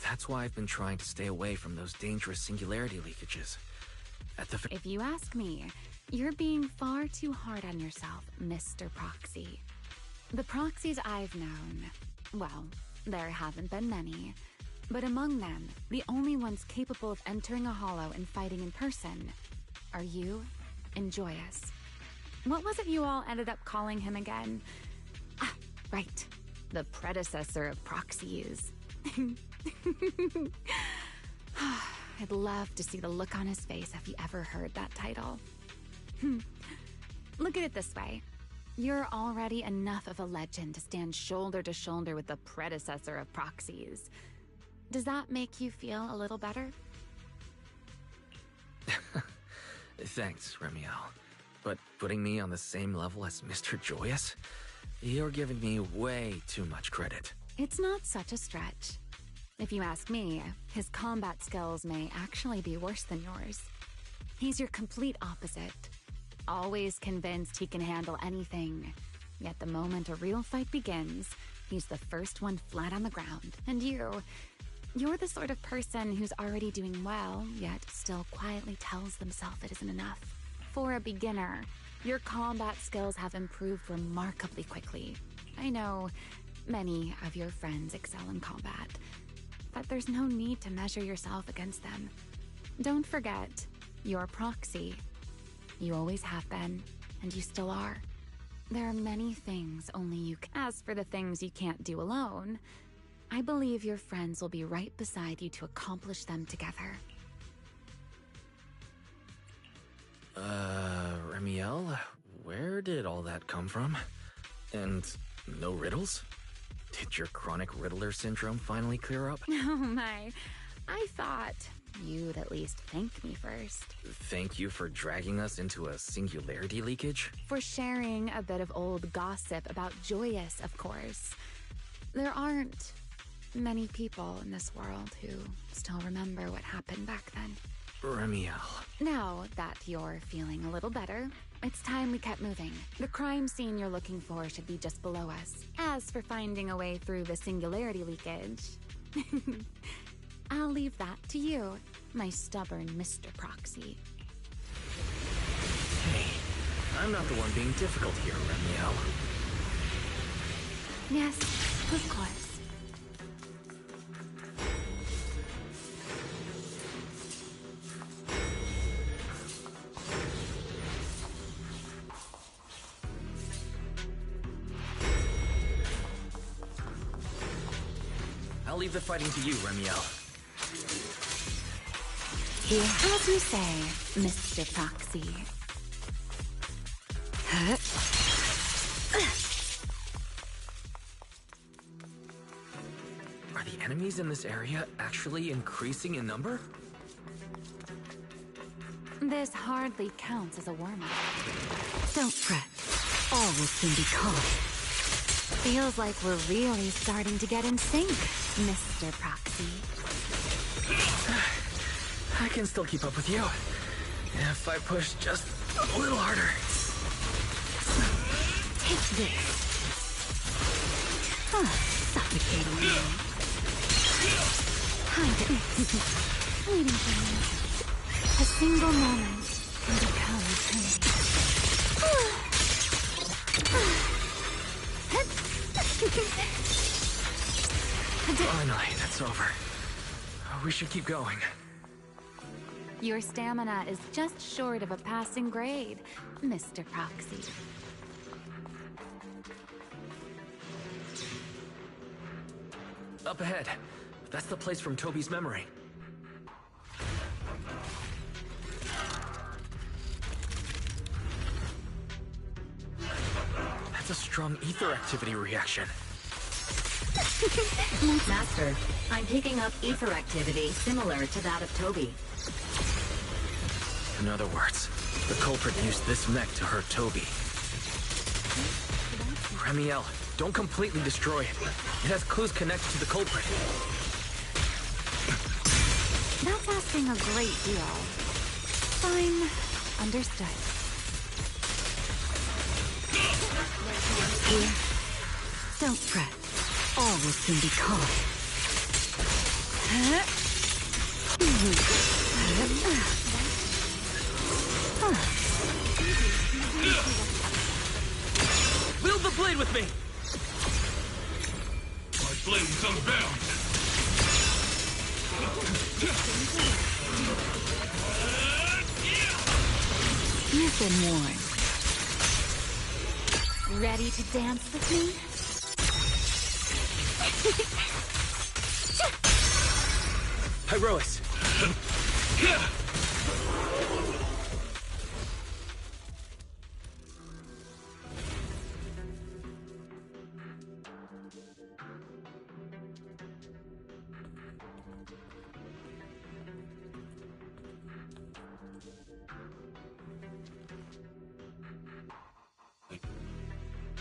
That's why I've been trying to stay away from those dangerous singularity leakages.
If you ask me, you're being far too hard on yourself, Mr. Proxy. The proxies I've known, well, there haven't been many, but among them, the only ones capable of entering a hollow and fighting in person are you and Joyous. What was it you all ended up calling him again? Ah, right. The predecessor of proxies. I'd love to see the look on his face if he ever heard that title. Look at it this way. You're already enough of a legend to stand shoulder to shoulder with the predecessor of proxies. Does that make you feel a little better?
Thanks, Remiel. But putting me on the same level as Mr. Joyous? You're giving me way too much credit.
It's not such a stretch. If you ask me, his combat skills may actually be worse than yours. He's your complete opposite. Always convinced he can handle anything. Yet the moment a real fight begins, he's the first one flat on the ground. And you're the sort of person who's already doing well, yet still quietly tells themselves it isn't enough. For a beginner, your combat skills have improved remarkably quickly. I know many of your friends excel in combat, but there's no need to measure yourself against them. Don't forget, you're Proxy. You always have been, and you still are. There are many things only you can. As for the things you can't do alone, I believe your friends will be right beside you to accomplish them together.
Remiel, where did all that come from? And no riddles? Did your chronic riddler syndrome finally clear up?
Oh my, I thought you'd at least thank me first.
Thank you for dragging us into a singularity leakage?
For sharing a bit of old gossip about Joyous, of course. There aren't many people in this world who still remember what happened back then.
Remiel.
Now that you're feeling a little better, it's time we kept moving. The crime scene you're looking for should be just below us. As for finding a way through the singularity leakage, I'll leave that to you, my stubborn Mr. Proxy.
Hey, I'm not the one being difficult here, Remiel.
Yes, of course.
I'll leave the fighting to you, Remiel.
As you say, Mr. Proxy.
Are the enemies in this area actually increasing in number?
This hardly counts as a warm-up.
Don't fret. All will soon be caught.
Feels like we're really starting to get in sync, Mr. Proxy.
I can still keep up with you. If I push just a little harder.
Take this. Suffocating me.
Hide it. Waiting for you. A single moment can become eternity.
Finally, that's over. We should keep going.
Your stamina is just short of a passing grade, Mr. Proxy.
Up ahead. That's the place from Toby's memory. That's a strong ether activity reaction.
Master, I'm picking up ether activity similar to that of Toby.
In other words, the culprit used this mech to hurt Toby. Remiel, don't completely destroy it. It has clues connected to the culprit.
That's asking a great deal. Fine. Understood.
Here. Don't fret. All will soon be caught.
Wield the blade with me!
My blade's unbound!
You've been warned. Ready to dance with me?
Hyrois!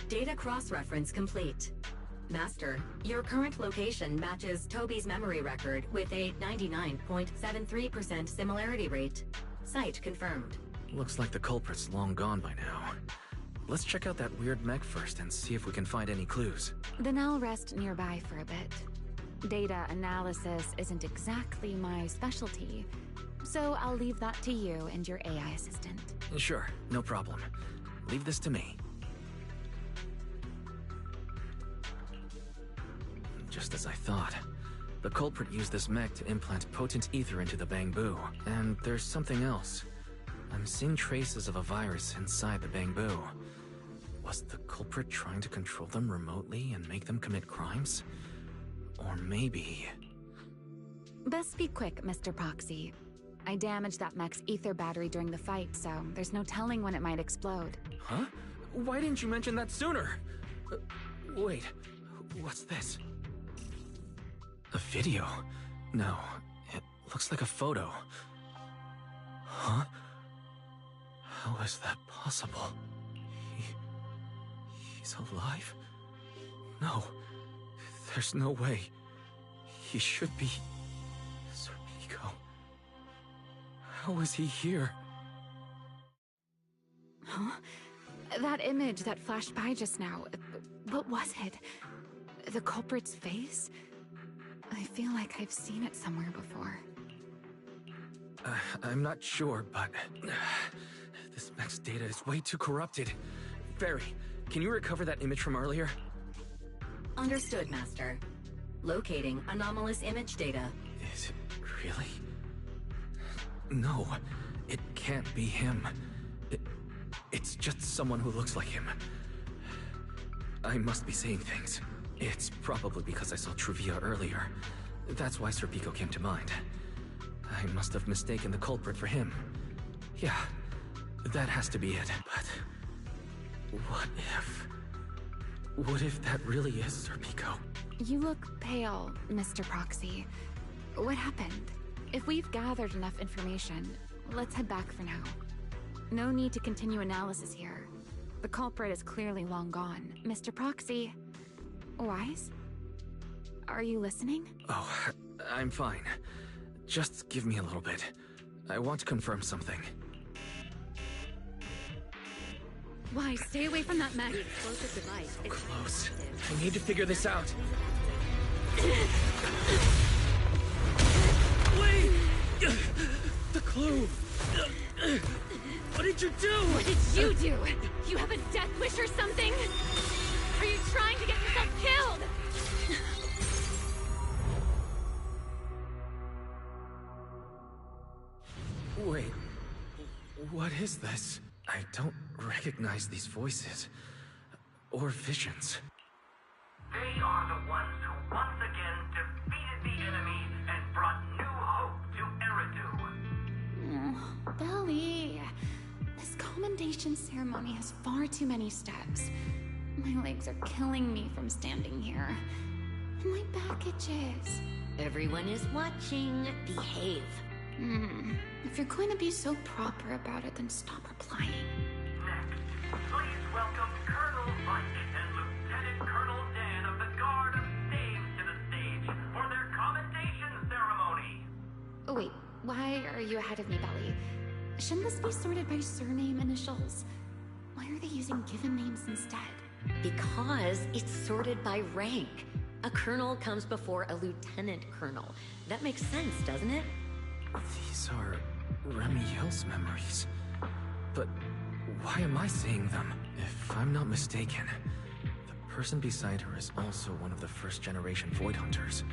Data cross-reference complete. Master, your current location matches Toby's memory record with a 99.73% similarity rate. Site confirmed.
Looks like the culprit's long gone by now. Let's check out that weird mech first and see if we can find any clues.
Then I'll rest nearby for a bit. Data analysis isn't exactly my specialty, so I'll leave that to you and your AI assistant.
Sure, no problem. Leave this to me. Just as I thought. The culprit used this mech to implant potent ether into the Bangbu. And there's something else. I'm seeing traces of a virus inside the Bangbu. Was the culprit trying to control them remotely and make them commit crimes? Or maybe...
Best be quick, Mr. Proxy. I damaged that mech's ether battery during the fight, so there's no telling when it might explode.
Huh? Why didn't you mention that sooner? Wait, what's this? A video? No, it looks like a photo. Huh? How is that possible? He's alive? No, there's no way. He should be... Serpico. How is he here?
Huh? That image that flashed by just now, what was it? The culprit's face? I feel like I've seen it somewhere before.
I'm not sure, but... this mech's data is way too corrupted. Barry, can you recover that image from earlier?
Understood, Master. Locating anomalous image data.
Is it really? No, it can't be him. It's just someone who looks like him. I must be saying things. It's probably because I saw Truvia earlier. That's why Serpico came to mind. I must have mistaken the culprit for him. Yeah, that has to be it. But what if... what if that really is Serpico?
You look pale, Mr. Proxy. What happened? If we've gathered enough information, let's head back for now. No need to continue analysis here. The culprit is clearly long gone. Mr. Proxy... Wise? Are you listening?
Oh, I'm fine. Just give me a little bit. I want to confirm something.
Wise, stay away from that mech.
So close. I need to figure this out. Wait! The clue! What did you do?
What did you do? You have a death wish or something? Are you trying to get yourself killed?
Wait, what is this? I don't recognize these voices or visions.
They are the ones who once again defeated the enemy and brought new hope to Eridu.
Belly, this commendation ceremony has far too many steps. My legs are killing me from standing here. And my back itches.
Everyone is watching. Behave.
If you're going to be so proper about it, then stop replying.
Next, please welcome Colonel Mike and Lieutenant Colonel Dan of the Guard of Staves to the stage for their commendation ceremony.
Oh, wait, why are you ahead of me, Belly? Shouldn't this be sorted by surname initials? Why are they using given names instead?
Because it's sorted by rank. A colonel comes before a lieutenant colonel. That makes sense, doesn't it?
These are Remiel's memories. But why am I seeing them? If I'm not mistaken, the person beside her is also one of the first-generation Void Hunters.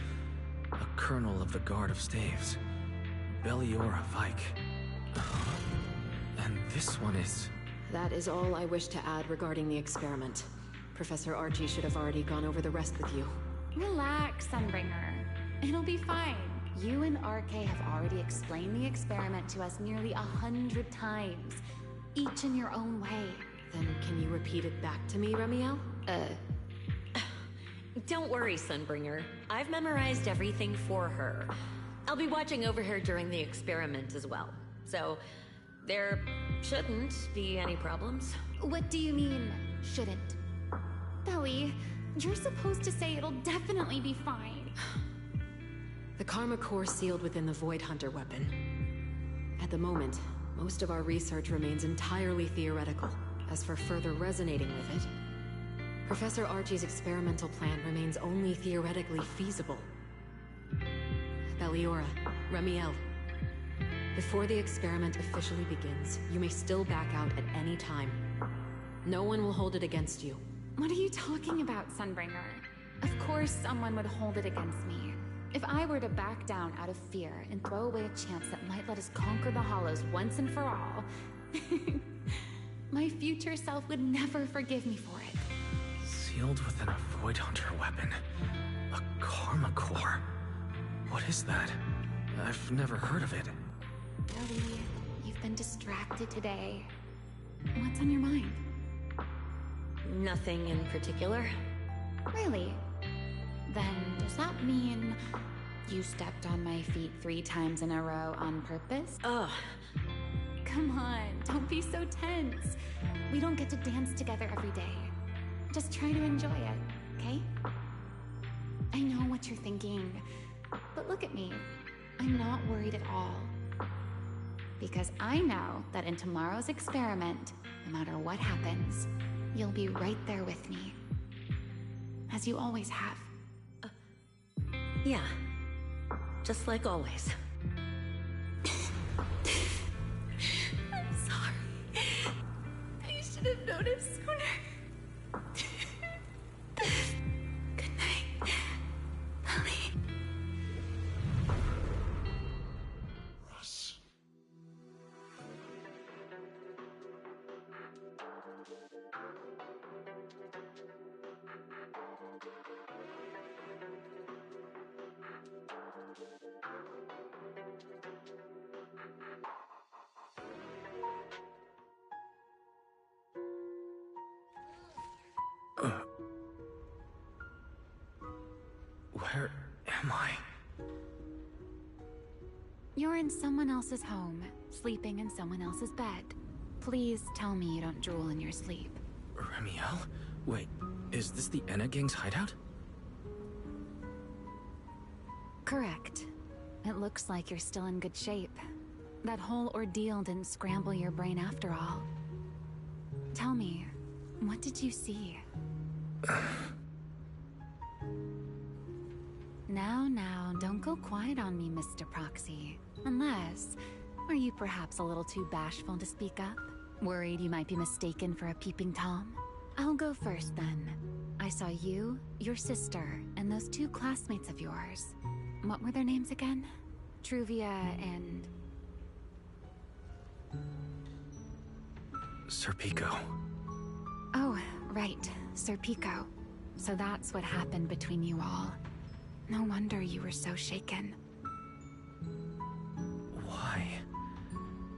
A colonel of the Guard of Staves. Belliora Vike. And this one is...
That is all I wish to add regarding the experiment. Professor Archie should have already gone over the rest with you.
Relax, Sunbringer. It'll be fine. You and RK have already explained the experiment to us nearly 100 times, each in your own way.
Then can you repeat it back to me, Remiel?
Don't worry, Sunbringer. I've memorized everything for her. I'll be watching over her during the experiment as well. So, there shouldn't be any problems.
What do you mean, shouldn't? Belly, you're supposed to say it'll definitely be fine.
The Karma Core sealed within the Void Hunter weapon. At the moment, most of our research remains entirely theoretical. As for further resonating with it, Professor Archie's experimental plan remains only theoretically feasible. Belliora, Remiel, before the experiment officially begins, you may still back out at any time. No one will hold it against you.
What are you talking about, Sunbringer? Of course someone would hold it against me. If I were to back down out of fear and throw away a chance that might let us conquer the Hollows once and for all, my future self would never forgive me for it.
Sealed within a Void Hunter weapon. A Karma Core. What is that? I've never heard of it.
Ellie, you've been distracted today. What's on your mind?
Nothing in particular.
Really? Then does that mean You stepped on my feet 3 times in a row on purpose?
Ugh.
Come on, don't be so tense. We don't get to dance together every day. Just try to enjoy it, okay? I know what you're thinking, but look at me. I'm not worried at all. Because I know that in tomorrow's experiment, no matter what happens, you'll be right there with me. As you always have.
Yeah. Just like always.
I'm sorry. I should have noticed sooner. Good night, Ellie.
Russ.
Where am I?
You're in someone else's home, sleeping in someone else's bed. Please tell me you don't drool in your sleep.
Remiel? Wait, is this the Enna Gang's hideout?
Correct. It looks like you're still in good shape. That whole ordeal didn't scramble your brain after all. Tell me, what did you see? Now, don't go quiet on me, Mr. Proxy. Unless, are you perhaps a little too bashful to speak up? Worried you might be mistaken for a peeping Tom? I'll go first then. I saw you, your sister, and those 2 classmates of yours. What were their names again? Truvia and...
Sir Pico.
Oh, right, Sir Pico. So that's what happened between you all. No wonder you were so shaken.
Why?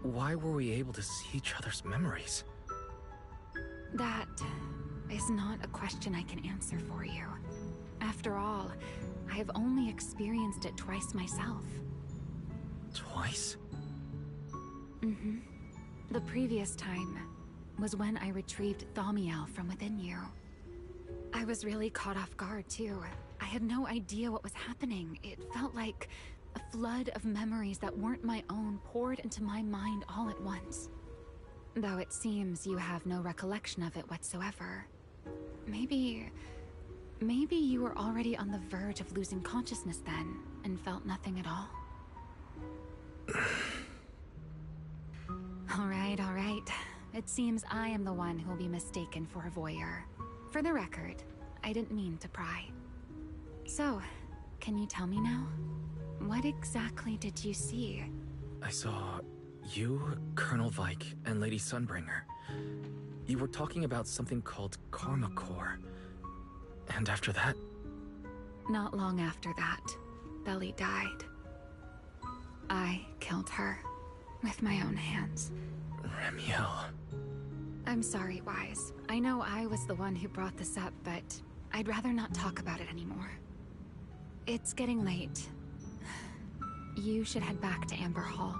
Why were we able to see each other's memories?
That is not a question I can answer for you. After all, I have only experienced it twice myself.
Twice?
Mm-hmm. The previous time was when I retrieved Thaumiel from within you. I was really caught off guard, too. I had no idea what was happening. It felt like a flood of memories that weren't my own poured into my mind all at once. Though it seems you have no recollection of it whatsoever. Maybe you were already on the verge of losing consciousness then, and felt nothing at all. All right. It seems I am the one who will be mistaken for a voyeur. For the record, I didn't mean to pry. So, can you tell me now? What exactly did you see?
I saw you, Colonel Vike, and Lady Sunbringer. You were talking about something called Karma Core. And after that...
Not long after that, Belly died. I killed her. With my own hands.
Remiel.
I'm sorry, Wise. I know I was the one who brought this up, but I'd rather not talk about it anymore. It's getting late. You should head back to Amber Hall.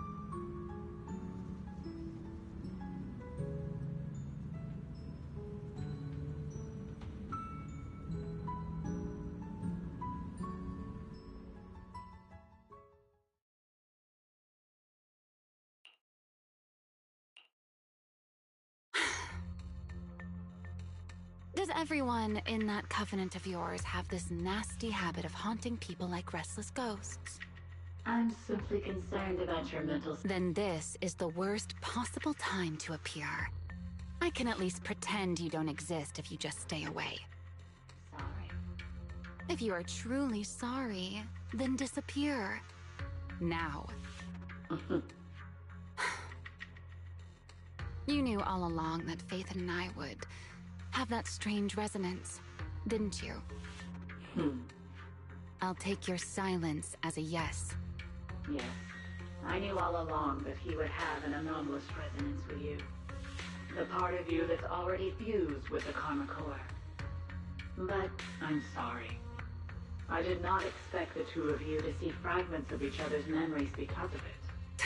Does everyone in that covenant of yours have this nasty habit of haunting people like restless ghosts?
I'm simply concerned about your mental...
Then this is the worst possible time to appear. I can at least pretend you don't exist if you just stay away.
Sorry.
If you are truly sorry, then disappear. Now. You knew all along that Faith and I would have that strange resonance, didn't you? I'll take your silence as a yes.
Yes. I knew all along that he would have an anomalous resonance with you. The part of you that's already fused with the Karma Core. But I'm sorry.
I did not expect the two of you to see fragments of each other's memories because of it.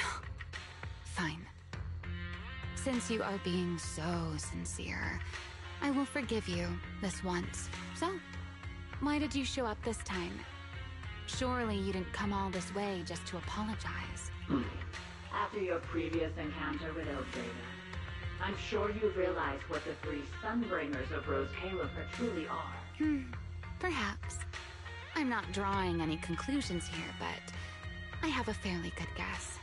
Fine. Since you are being so sincere, I will forgive you this once. So, why did you show up this time? Surely you didn't come all this way just to apologize.
After your previous encounter with Elzada, I'm sure you've realized what the three Sunbringers of Rose Califer truly are.
Perhaps. I'm not drawing any conclusions here, but I have a fairly good guess.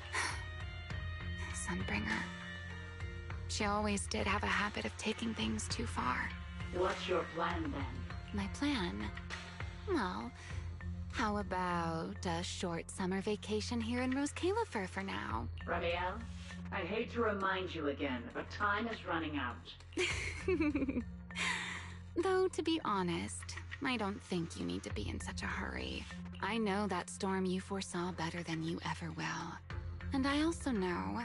Sunbringer. She always did have a habit of taking things too far.
What's your plan then?
My plan? Well, how about a short summer vacation here in Rose Califer for now?
Ramiel, I'd hate to remind you again, but time is running out.
Though, to be honest, I don't think you need to be in such a hurry. I know that storm you foresaw better than you ever will. And I also know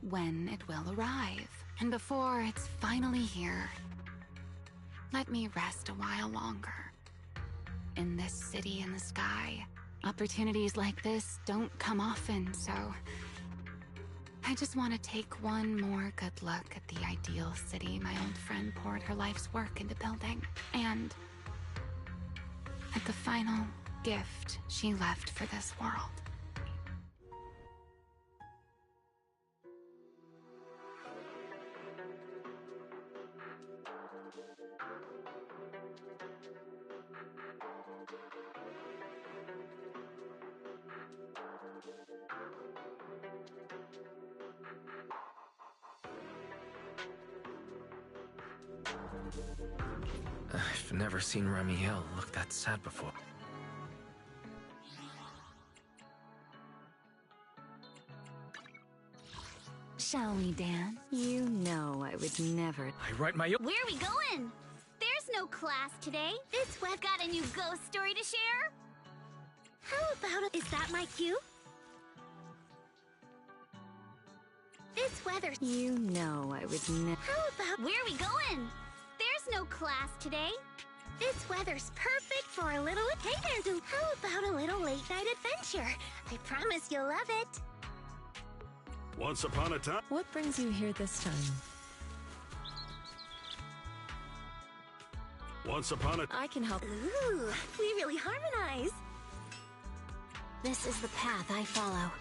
when it will arrive. And before it's finally here, let me rest a while longer. In this city in the sky, opportunities like this don't come often, so I just want to take one more good look at the ideal city my old friend poured her life's work into building, and at the final gift she left for this world.
I've never seen Ramiel look that sad before.
Shall we dance? You know I would never.
I write my...
Where are we going? There's no class today. This web got a new ghost story to share. How about it? Is that my cue? This weather...
You know I would never.
How about... Where are we going? There's no class today. This weather's perfect for a little... Hey there, dude. How about a little late-night adventure? I promise you'll love it.
Once upon a time...
What brings you here this time?
Once upon a...
I can help.
Ooh, we really harmonize. This is the path I follow.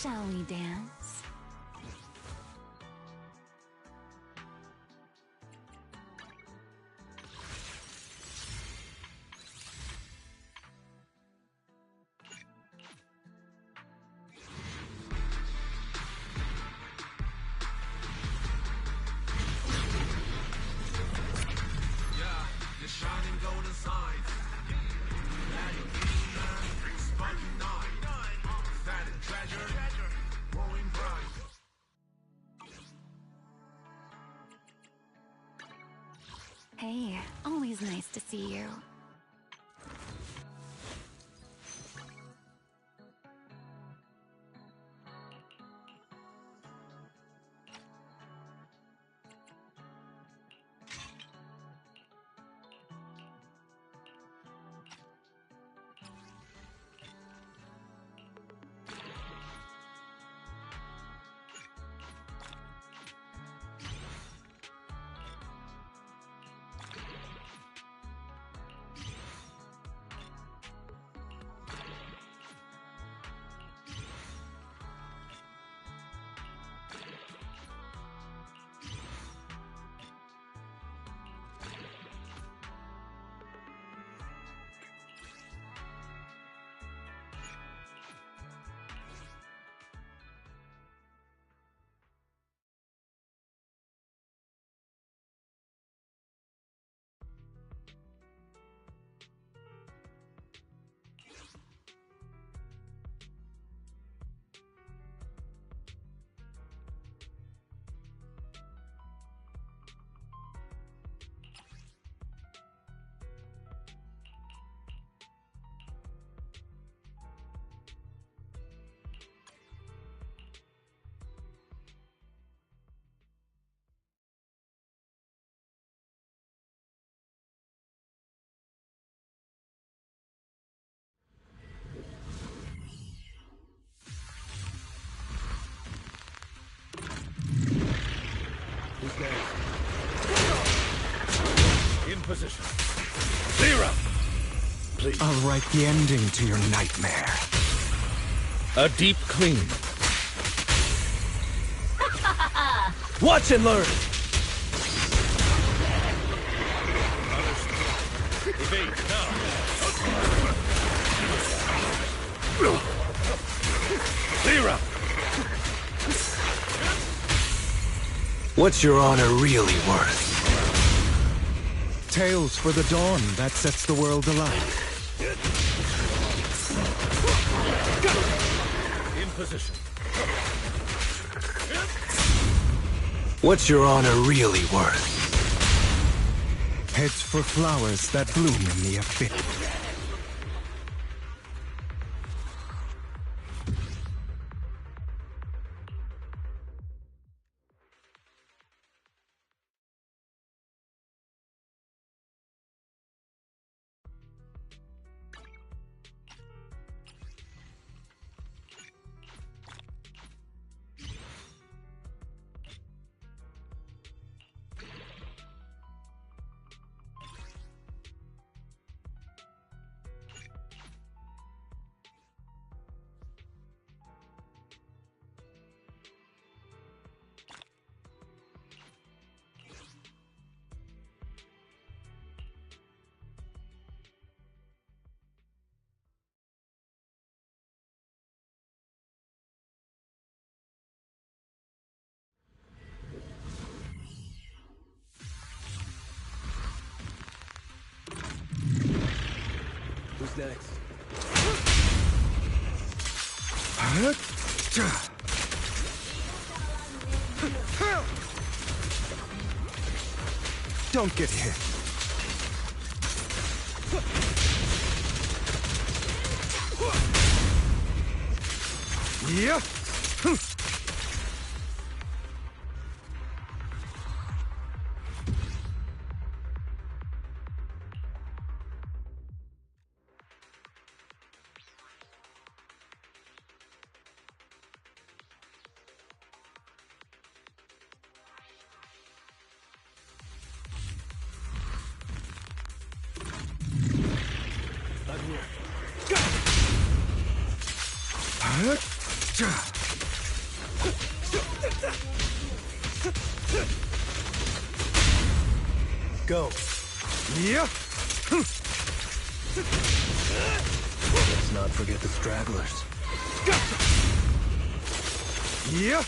Shall we dance? Hey, always nice to see you.
Who's next? In position. Clear up! Please.
I'll write the ending to your nightmare.
A deep clean. Watch and learn! Evade now! Clear up!
What's your honor really worth? Tales for the dawn that sets the world alight.
In position.
What's your honor really worth? Heads for flowers that bloom in the abyss.
Who's next?
Don't get hit. Yeah.
I'm here. Go.
Yeah.
Let's not forget the stragglers.
Yeah.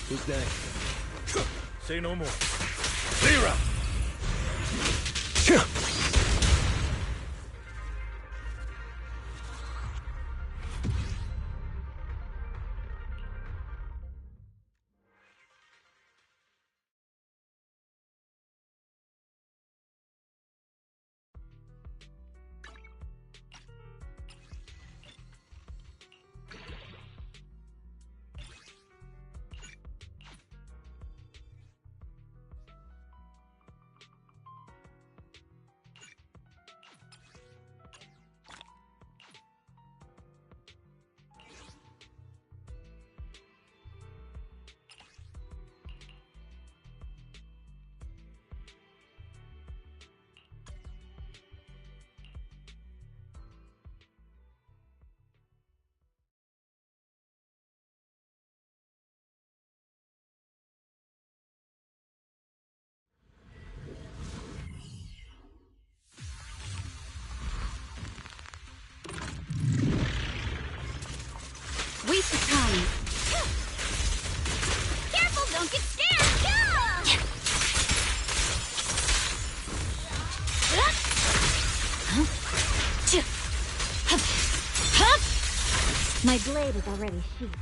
Who's next? Say no more. Clear out!
Waste of time.
Careful, don't get scared! Yeah!
My blade is already sheathed.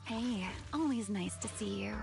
Hey, always nice to see you.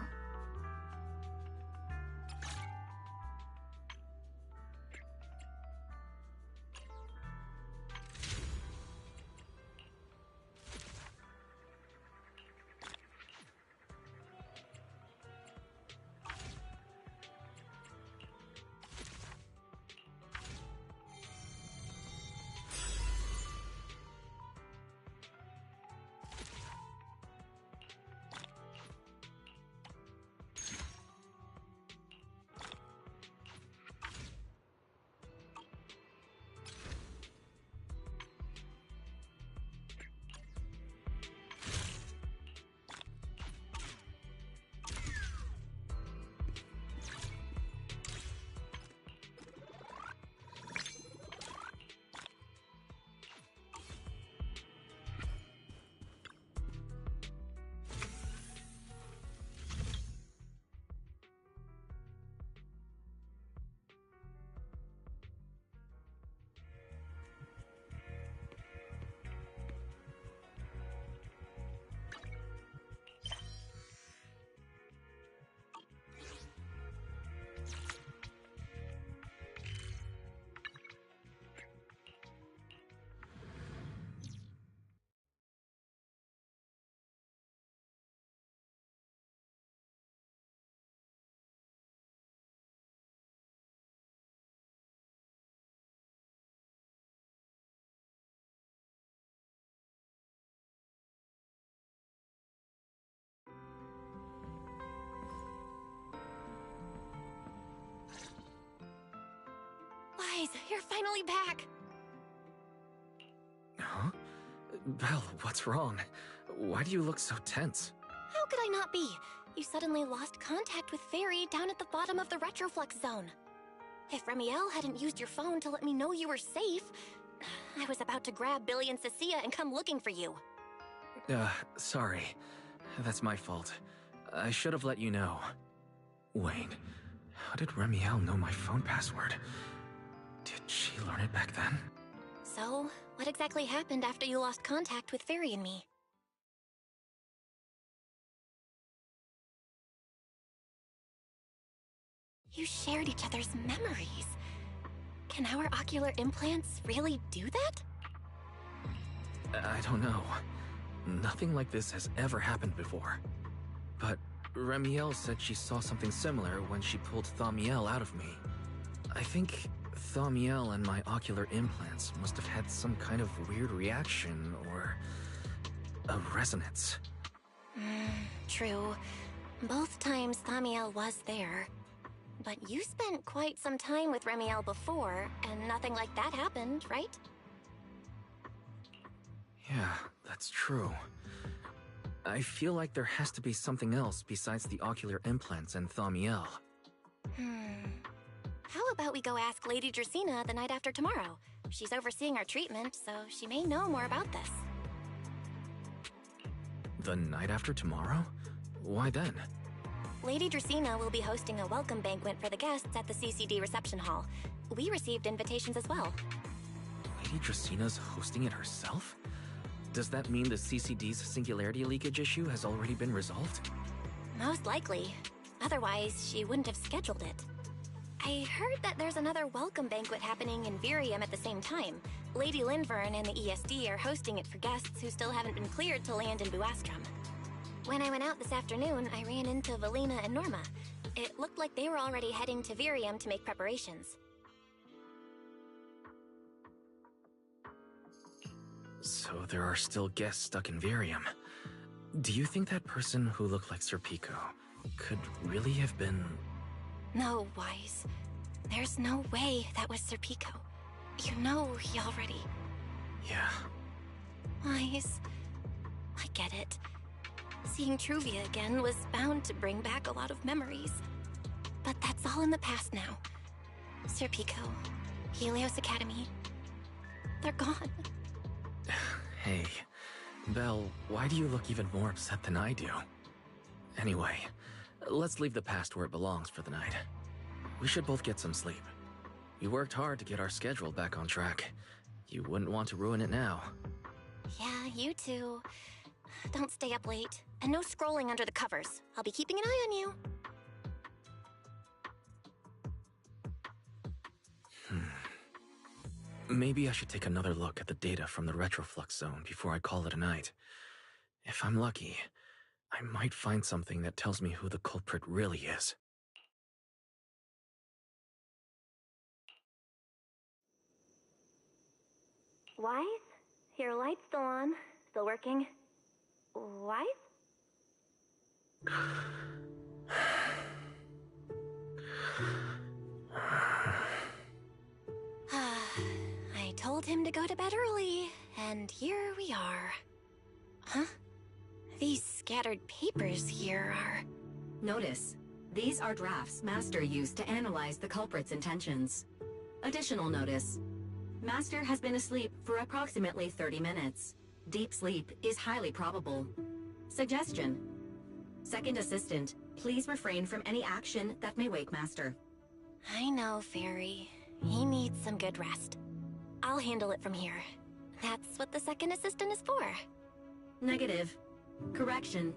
Wise, you're finally back.
Huh? Belle, what's wrong? Why do you look so tense?
How could I not be? You suddenly lost contact with Fairy down at the bottom of the Retroflux zone. If Remiel hadn't used your phone to let me know you were safe, I was about to grab Billy and Cecilia and come looking for you.
Sorry. That's my fault. I should have let you know. Wait, how did Remiel know my phone password? Did she learn it back then?
So, what exactly happened after you lost contact with Fairy and me? You shared each other's memories. Can our ocular implants really do that?
I don't know. Nothing like this has ever happened before. But Remiel said she saw something similar when she pulled Thaumiel out of me. I think Thaumiel and my ocular implants must have had some kind of weird reaction or a resonance.
True. Both times Thaumiel was there. But you spent quite some time with Remiel before, and nothing like that happened, right?
Yeah, that's true. I feel like there has to be something else besides the ocular implants and Thaumiel.
How about we go ask Lady Dracaena the night after tomorrow? She's overseeing our treatment, so she may know more about this.
The night after tomorrow? Why then?
Lady Dracaena will be hosting a welcome banquet for the guests at the CCD reception hall. We received invitations as well.
Lady Draceena's hosting it herself? Does that mean the CCD's singularity leakage issue has already been resolved?
Most likely. Otherwise, she wouldn't have scheduled it. I heard that there's another welcome banquet happening in Virium at the same time. Lady Linvern and the ESD are hosting it for guests who still haven't been cleared to land in Buastrom. When I went out this afternoon, I ran into Valina and Norma. It looked like they were already heading to Virium to make preparations.
So there are still guests stuck in Virium. Do you think that person who looked like Sir Pico could really have been...
No, Wise. There's no way that was Sir Pico. You know he already...
Yeah.
Wise, I get it. Seeing Truvia again was bound to bring back a lot of memories. But that's all in the past now. Sir Pico, Helios Academy, they're gone.
Hey, Belle, why do you look even more upset than I do? Anyway, let's leave the past where it belongs for the night. We should both get some sleep. We worked hard to get our schedule back on track. You wouldn't want to ruin it now.
Yeah, you too. Don't stay up late. And no scrolling under the covers. I'll be keeping an eye on you.
Maybe I should take another look at the data from the retroflux zone before I call it a night. If I'm lucky, I might find something that tells me who the culprit really is.
Wise? Your light's still on. Still working. Wise? I told him to go to bed early, and here we are. Huh? These scattered papers here are...
Notice, these are drafts Master used to analyze the culprit's intentions. Additional notice. Master has been asleep for approximately 30 minutes. Deep sleep is highly probable. Suggestion. Second Assistant, please refrain from any action that may wake Master.
I know, Fairy. He needs some good rest. I'll handle it from here. That's what the Second Assistant is for.
Negative. Correction.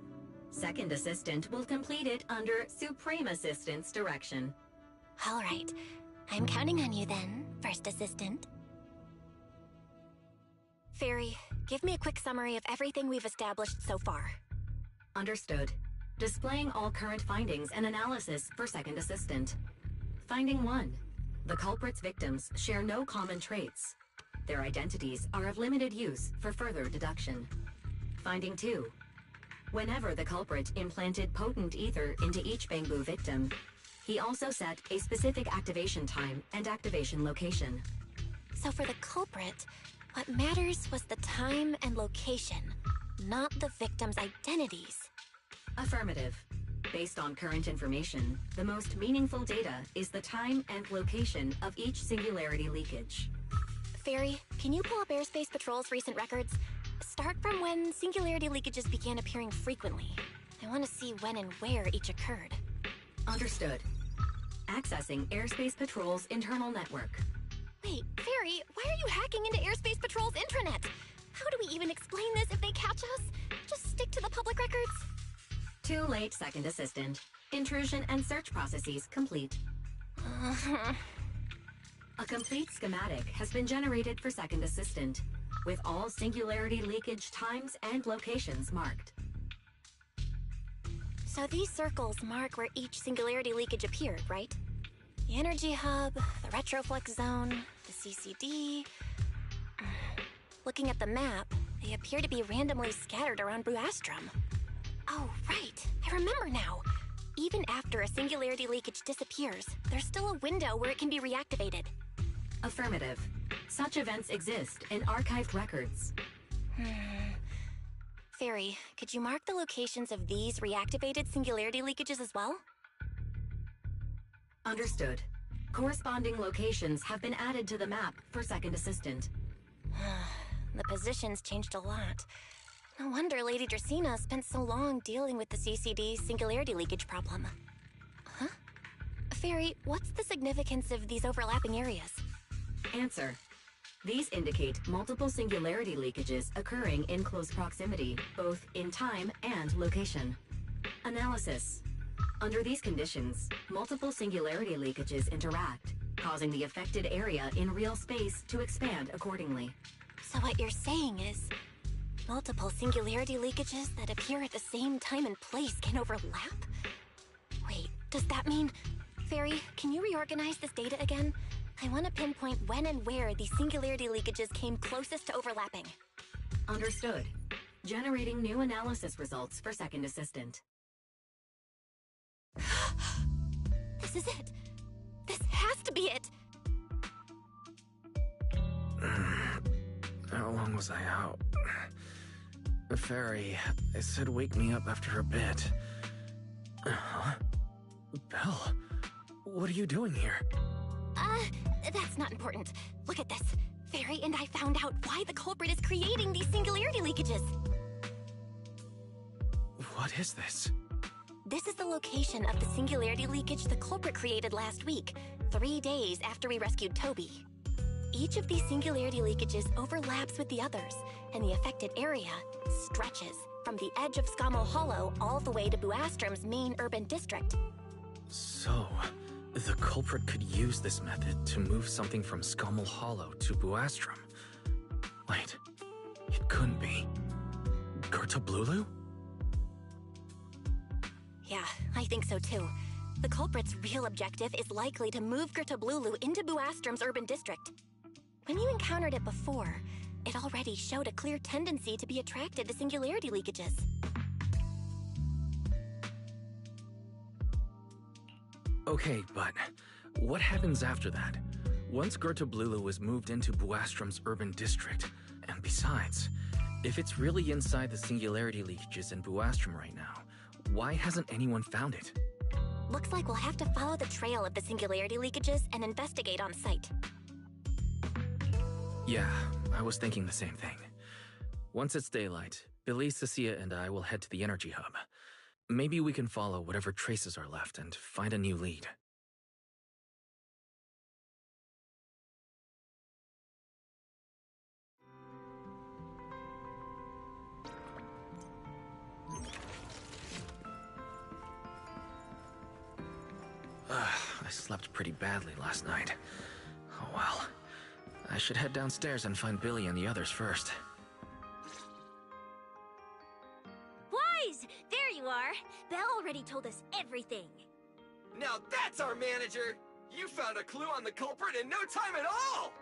Second Assistant will complete it under Supreme Assistant's direction.
All right. I'm counting on you then, First Assistant. Fairy, give me a quick summary of everything we've established so far.
Understood. Displaying all current findings and analysis for Second Assistant. Finding 1. The culprit's victims share no common traits. Their identities are of limited use for further deduction. Finding 2. Whenever the culprit implanted potent ether into each Bangbu victim, he also set a specific activation time and activation location.
So for the culprit, what matters was the time and location, not the victims' identities.
Affirmative. Based on current information, the most meaningful data is the time and location of each singularity leakage.
Fairy, can you pull up Airspace Patrol's recent records? start from when singularity leakages began appearing frequently. I want to see when and where each occurred.
Understood. Accessing Airspace Patrol's internal network.
Wait, Fairy, why are you hacking into Airspace Patrol's intranet? How do we even explain this if they catch us? Just stick to the public records?
Too late, Second Assistant. Intrusion and search processes complete. A complete schematic has been generated for Second Assistant, with all singularity leakage times and locations marked.
So these circles mark where each singularity leakage appeared, right? The energy hub, the retroflux zone, the CCD... Looking at the map, they appear to be randomly scattered around Buastrom. Oh, right. I remember now. Even after a singularity leakage disappears, there's still a window where it can be reactivated.
Affirmative. Such events exist in archived records.
Fairy, could you mark the locations of these reactivated singularity leakages as well?
Understood. Corresponding locations have been added to the map for Second Assistant.
The positions changed a lot. No wonder Lady Dracaena spent so long dealing with the CCD singularity leakage problem. Huh? Fairy, what's the significance of these overlapping areas?
Answer. These indicate multiple singularity leakages occurring in close proximity, both in time and location. Analysis. Under these conditions, multiple singularity leakages interact, causing the affected area in real space to expand accordingly.
So what you're saying is, multiple singularity leakages that appear at the same time and place can overlap? Wait, does that mean... Fairy, can you reorganize this data again? I want to pinpoint when and where these singularity leakages came closest to overlapping.
Understood. Generating new analysis results for Second Assistant.
This is it. This has to be it.
How long was I out? Fairy, I said wake me up after a bit. Huh? Belle, what are you doing here?
That's not important. Look at this. Fairy and I found out why the culprit is creating these singularity leakages.
What is this?
This is the location of the singularity leakage the culprit created last week, 3 days after we rescued Toby. Each of these singularity leakages overlaps with the others, and the affected area stretches from the edge of Scommel Hollow all the way to Buastrom's main urban district.
So, the culprit could use this method to move something from Scommel Hollow to Buastrom. Wait, it couldn't be. Gertablulu?
Yeah, I think so too. The culprit's real objective is likely to move Gertablulu into Buastrom's urban district. When you encountered it before, it already showed a clear tendency to be attracted to singularity leakages.
Okay, but what happens after that? Once Gertablulu was moved into Buastrom's urban district, and besides, if it's really inside the singularity leakages in Buastrom right now, why hasn't anyone found it?
Looks like we'll have to follow the trail of the singularity leakages and investigate on site.
Yeah, I was thinking the same thing. Once it's daylight, Billy, Cecilia, and I will head to the energy hub. Maybe we can follow whatever traces are left and find a new lead. I slept pretty badly last night. Oh well. I should head downstairs and find Billy and the others first.
Wise! There you are! Belle already told us everything.
Now that's our manager! You found a clue on the culprit in no time at all!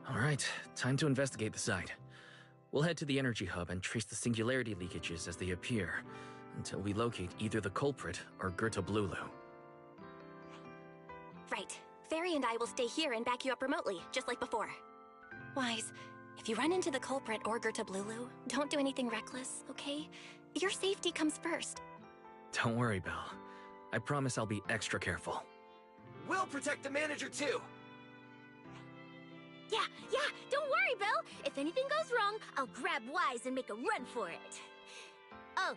Alright, time to investigate the site. We'll head to the energy hub and trace the singularity leakages as they appear, until we locate either the culprit or Gertablulu.
Right. Fairy and I will stay here and back you up remotely, just like before. Wise, if you run into the culprit or Gertablulu, don't do anything reckless, okay? Your safety comes first.
Don't worry, Belle. I promise I'll be extra careful.
We'll protect the manager too!
Yeah, don't worry, Bill. If anything goes wrong, I'll grab Wise and make a run for it. Oh,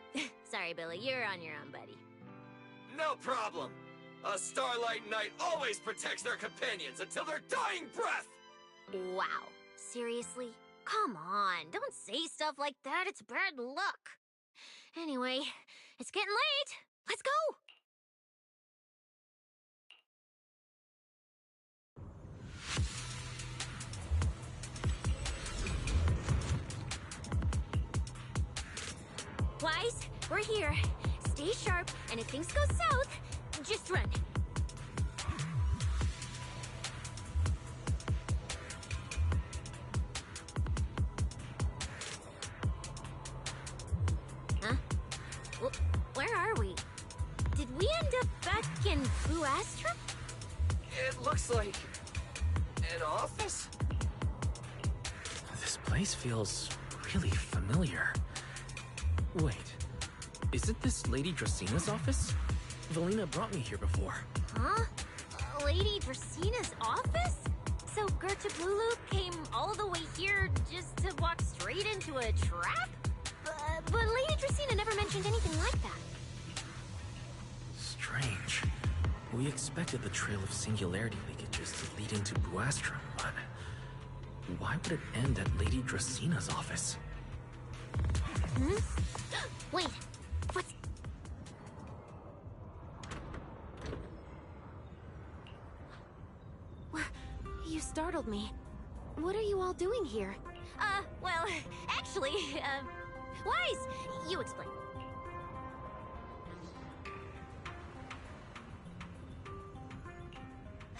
sorry, Billy, you're on your own, buddy.
No problem. A Starlight Knight always protects their companions until their dying breath!
Wow, seriously? Come on, don't say stuff like that, it's bad luck. Anyway, it's getting late. Let's go! Wise, we're here. Stay sharp, and if things go south, just run. Huh? Where are we? Did we end up back in Buastrum?
It looks like... an office?
This place feels really familiar. Wait, isn't this Lady Dracina's office? Valina brought me here before.
Huh? Lady Dracina's office? So Gerta Blulu came all the way here just to walk straight into a trap? But Lady Dracina never mentioned anything like that.
Strange. We expected the trail of singularity leakages to lead into Buastrum, but why would it end at Lady Dracina's office?
Hmm? Wait, what's... You startled me. What are you all doing here? Well, actually, Wise, you explain.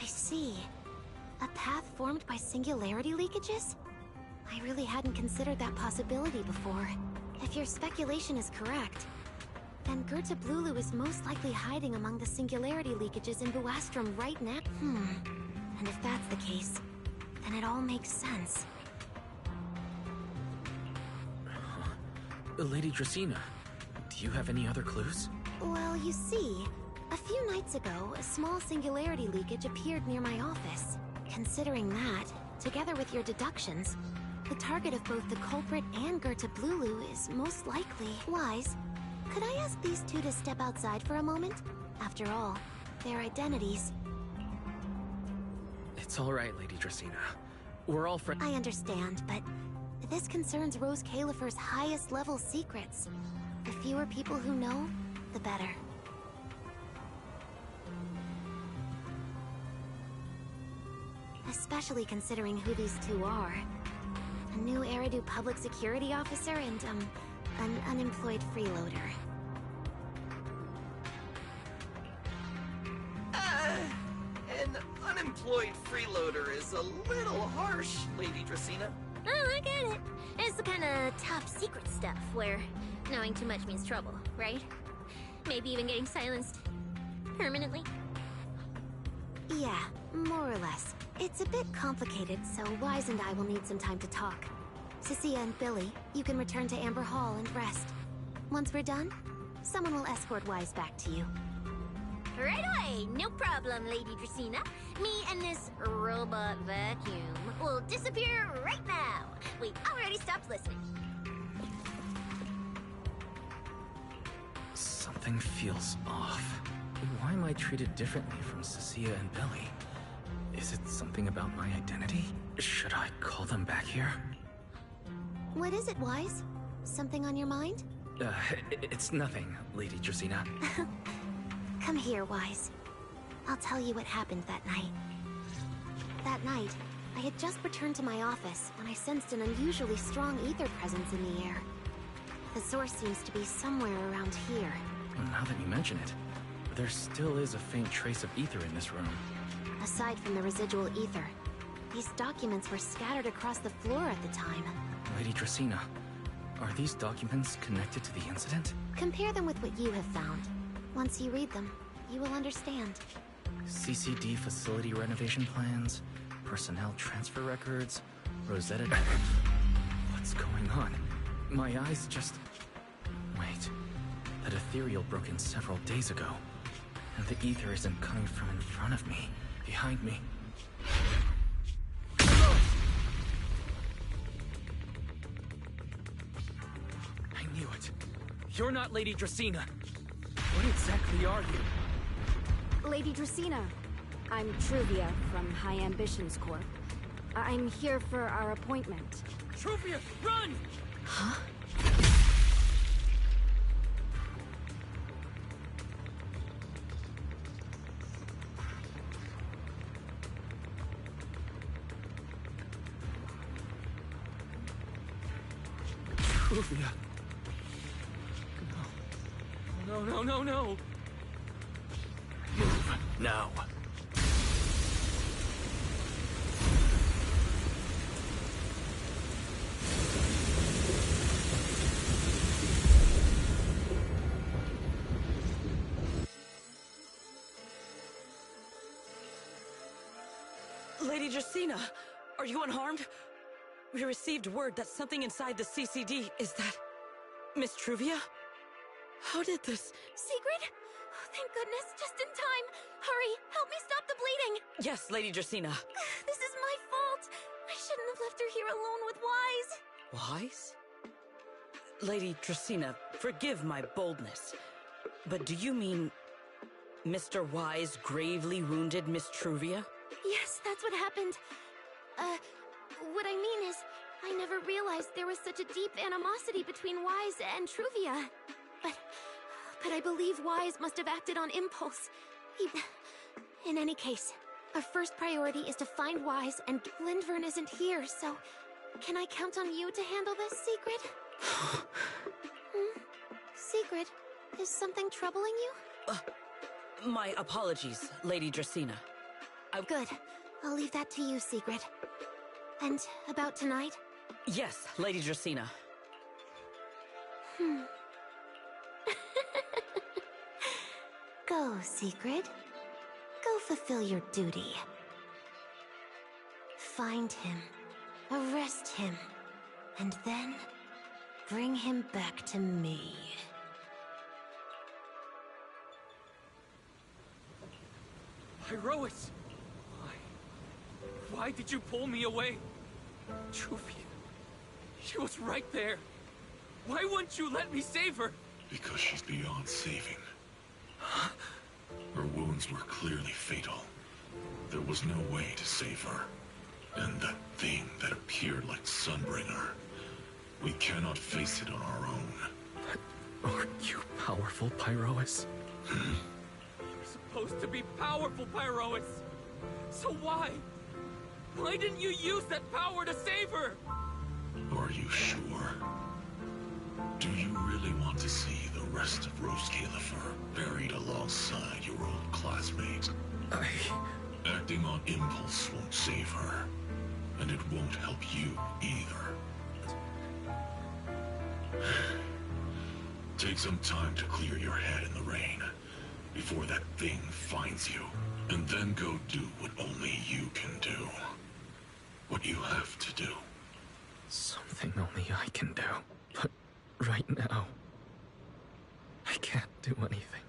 I see. A path formed by singularity leakages? I really hadn't considered that possibility before. If your speculation is correct, then Gerta Blulu is most likely hiding among the singularity leakages in Buastrum right now. And if that's the case, then it all makes sense.
Lady Dracina, do you have any other clues?
Well, you see, a few nights ago, a small singularity leakage appeared near my office. Considering that, together with your deductions, the target of both the culprit and Gerta Blulu is most likely Wise. Could I ask these two to step outside for a moment? After all, their identities...
It's all right, Lady Dracina. We're all friends.
I understand, but this concerns Rose Califer's highest level secrets. The fewer people who know, the better. Especially considering who these two are. A new Eridu public security officer and, an unemployed freeloader.
An unemployed freeloader is a little harsh, Lady Dracina.
Oh, I get it. It's the kind of top secret stuff where knowing too much means trouble, right? Maybe even getting silenced permanently? Yeah, more or less. It's a bit complicated, so Wise and I will need some time to talk. Cecilia and Billy, you can return to Amber Hall and rest. Once we're done, someone will escort Wise back to you. Right away! No problem, Lady Dracina. Me and this robot vacuum will disappear right now. We already stopped listening.
Something feels off. Why am I treated differently from Cecilia and Billy? Is it something about my identity? Should I call them back here?
What is it, Wise? Something on your mind?
It's nothing, Lady Dracina.
Come here, Wise. I'll tell you what happened that night. That night, I had just returned to my office when I sensed an unusually strong ether presence in the air. The source seems to be somewhere around here.
Now that you mention it, there still is a faint trace of ether in this room.
Aside from the residual ether, these documents were scattered across the floor at the time.
Lady Dracina, are these documents connected to the incident?
Compare them with what you have found. Once you read them, you will understand.
CCD facility renovation plans, personnel transfer records, Rosetta... What's going on? My eyes just... Wait. That ethereal broke in several days ago. And the ether isn't coming from in front of me, behind me. it. You're not Lady Dracaena. What exactly are you?
Lady Dracaena. I'm Truvia from High Ambitions Corp. I'm here for our appointment.
Truvia, run!
Huh?
Truvia. No. No. Move now.
Lady Dracaena, are you unharmed? We received word that something inside the CCD is that... Miss Truvia? How did this...
Secret? Oh, thank goodness, just in time. Hurry, help me stop the bleeding.
Yes, Lady Dracaena.
This is my fault. I shouldn't have left her here alone with Wise.
Wise? Lady Dracaena, forgive my boldness, but do you mean Mr. Wise gravely wounded Miss Truvia?
Yes, that's what happened. What I mean is, I never realized there was such a deep animosity between Wise and Truvia. But I believe Wise must have acted on impulse. In any case, our first priority is to find Wise, and Lindvern isn't here, so... Can I count on you to handle this, Secret? Secret, is something troubling you?
My apologies, Lady Dracaena.
Good. I'll leave that to you, Secret. And about tonight?
Yes, Lady Dracaena.
Go, Secret. Go fulfill your duty. Find him, arrest him, and then bring him back to me.
Pyrois! Why did you pull me away? Truvia, she was right there. Why wouldn't you let me save her?
Because she's beyond saving. Her wounds were clearly fatal. There was no way to save her. And that thing that appeared like Sunbringer, we cannot face it on our own.
But aren't you powerful, Pyrois? You're supposed to be powerful, Pyrois. So why? Why didn't you use that power to save her?
Are you sure? Do you really want to see the rest of Rose Califer buried alongside your old classmate? Acting on impulse won't save her, and it won't help you either. Take some time to clear your head in the rain, before that thing finds you, and then go do what only you can do. What you have to do.
Something only I can do. But right now, I can't do anything.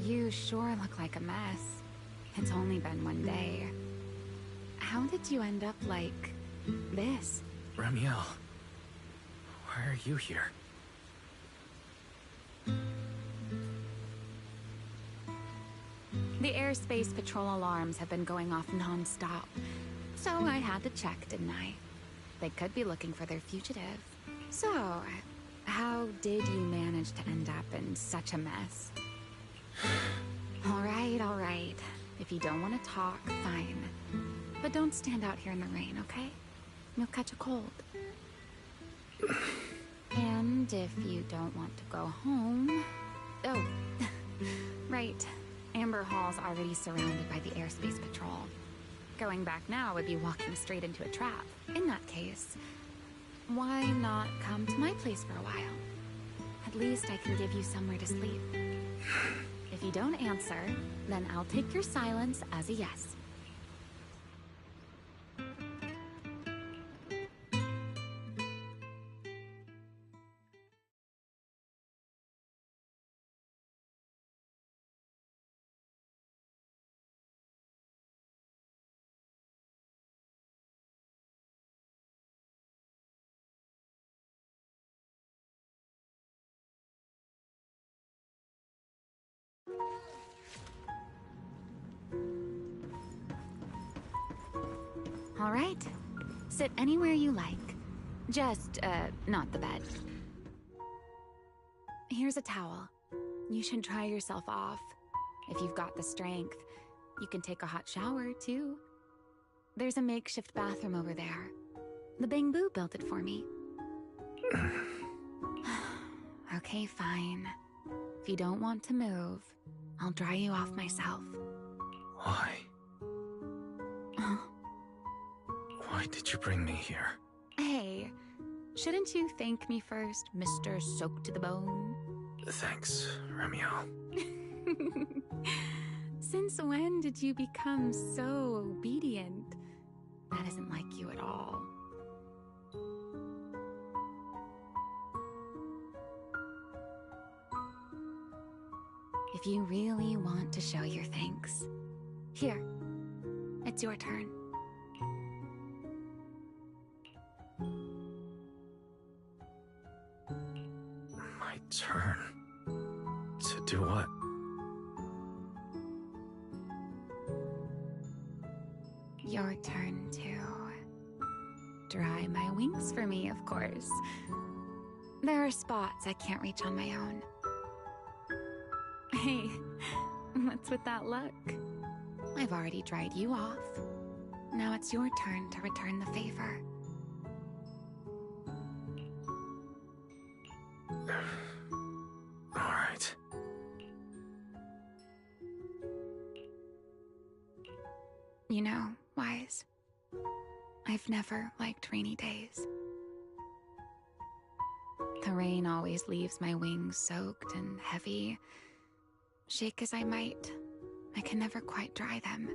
You sure look like a mess. It's only been one day. How did you end up like this?
Ramiel, why are you here?
The airspace patrol alarms have been going off non-stop. So I had to check, didn't I? They could be looking for their fugitive. So, how did you manage to end up in such a mess? All right. If you don't want to talk, fine. But don't stand out here in the rain, okay? You'll catch a cold. And if you don't want to go home... Oh, right. Amber Hall's already surrounded by the airspace patrol. Going back now would be walking straight into a trap. In that case, why not come to my place for a while? At least I can give you somewhere to sleep. If you don't answer, then I'll take your silence as a yes. All right. Sit anywhere you like. Just, not the bed. Here's a towel. You should dry yourself off. If you've got the strength, you can take a hot shower, too. There's a makeshift bathroom over there. The Bamboo built it for me. Okay, fine. If you don't want to move, I'll dry you off myself.
Why? Why did you bring me here?
Hey, shouldn't you thank me first, Mr. Soaked to the Bone?
Thanks, Romeo.
Since when did you become so obedient? That isn't like you at all. If you really want to show your thanks, here, it's your turn.
My turn? To do what?
Your turn to dry my wings for me, of course. There are spots I can't reach on my own. Hey, what's with that look? I've already dried you off. Now it's your turn to return the favor.
All right.
You know, Wise, I've never liked rainy days. The rain always leaves my wings soaked and heavy. Shake as I might, I can never quite dry them.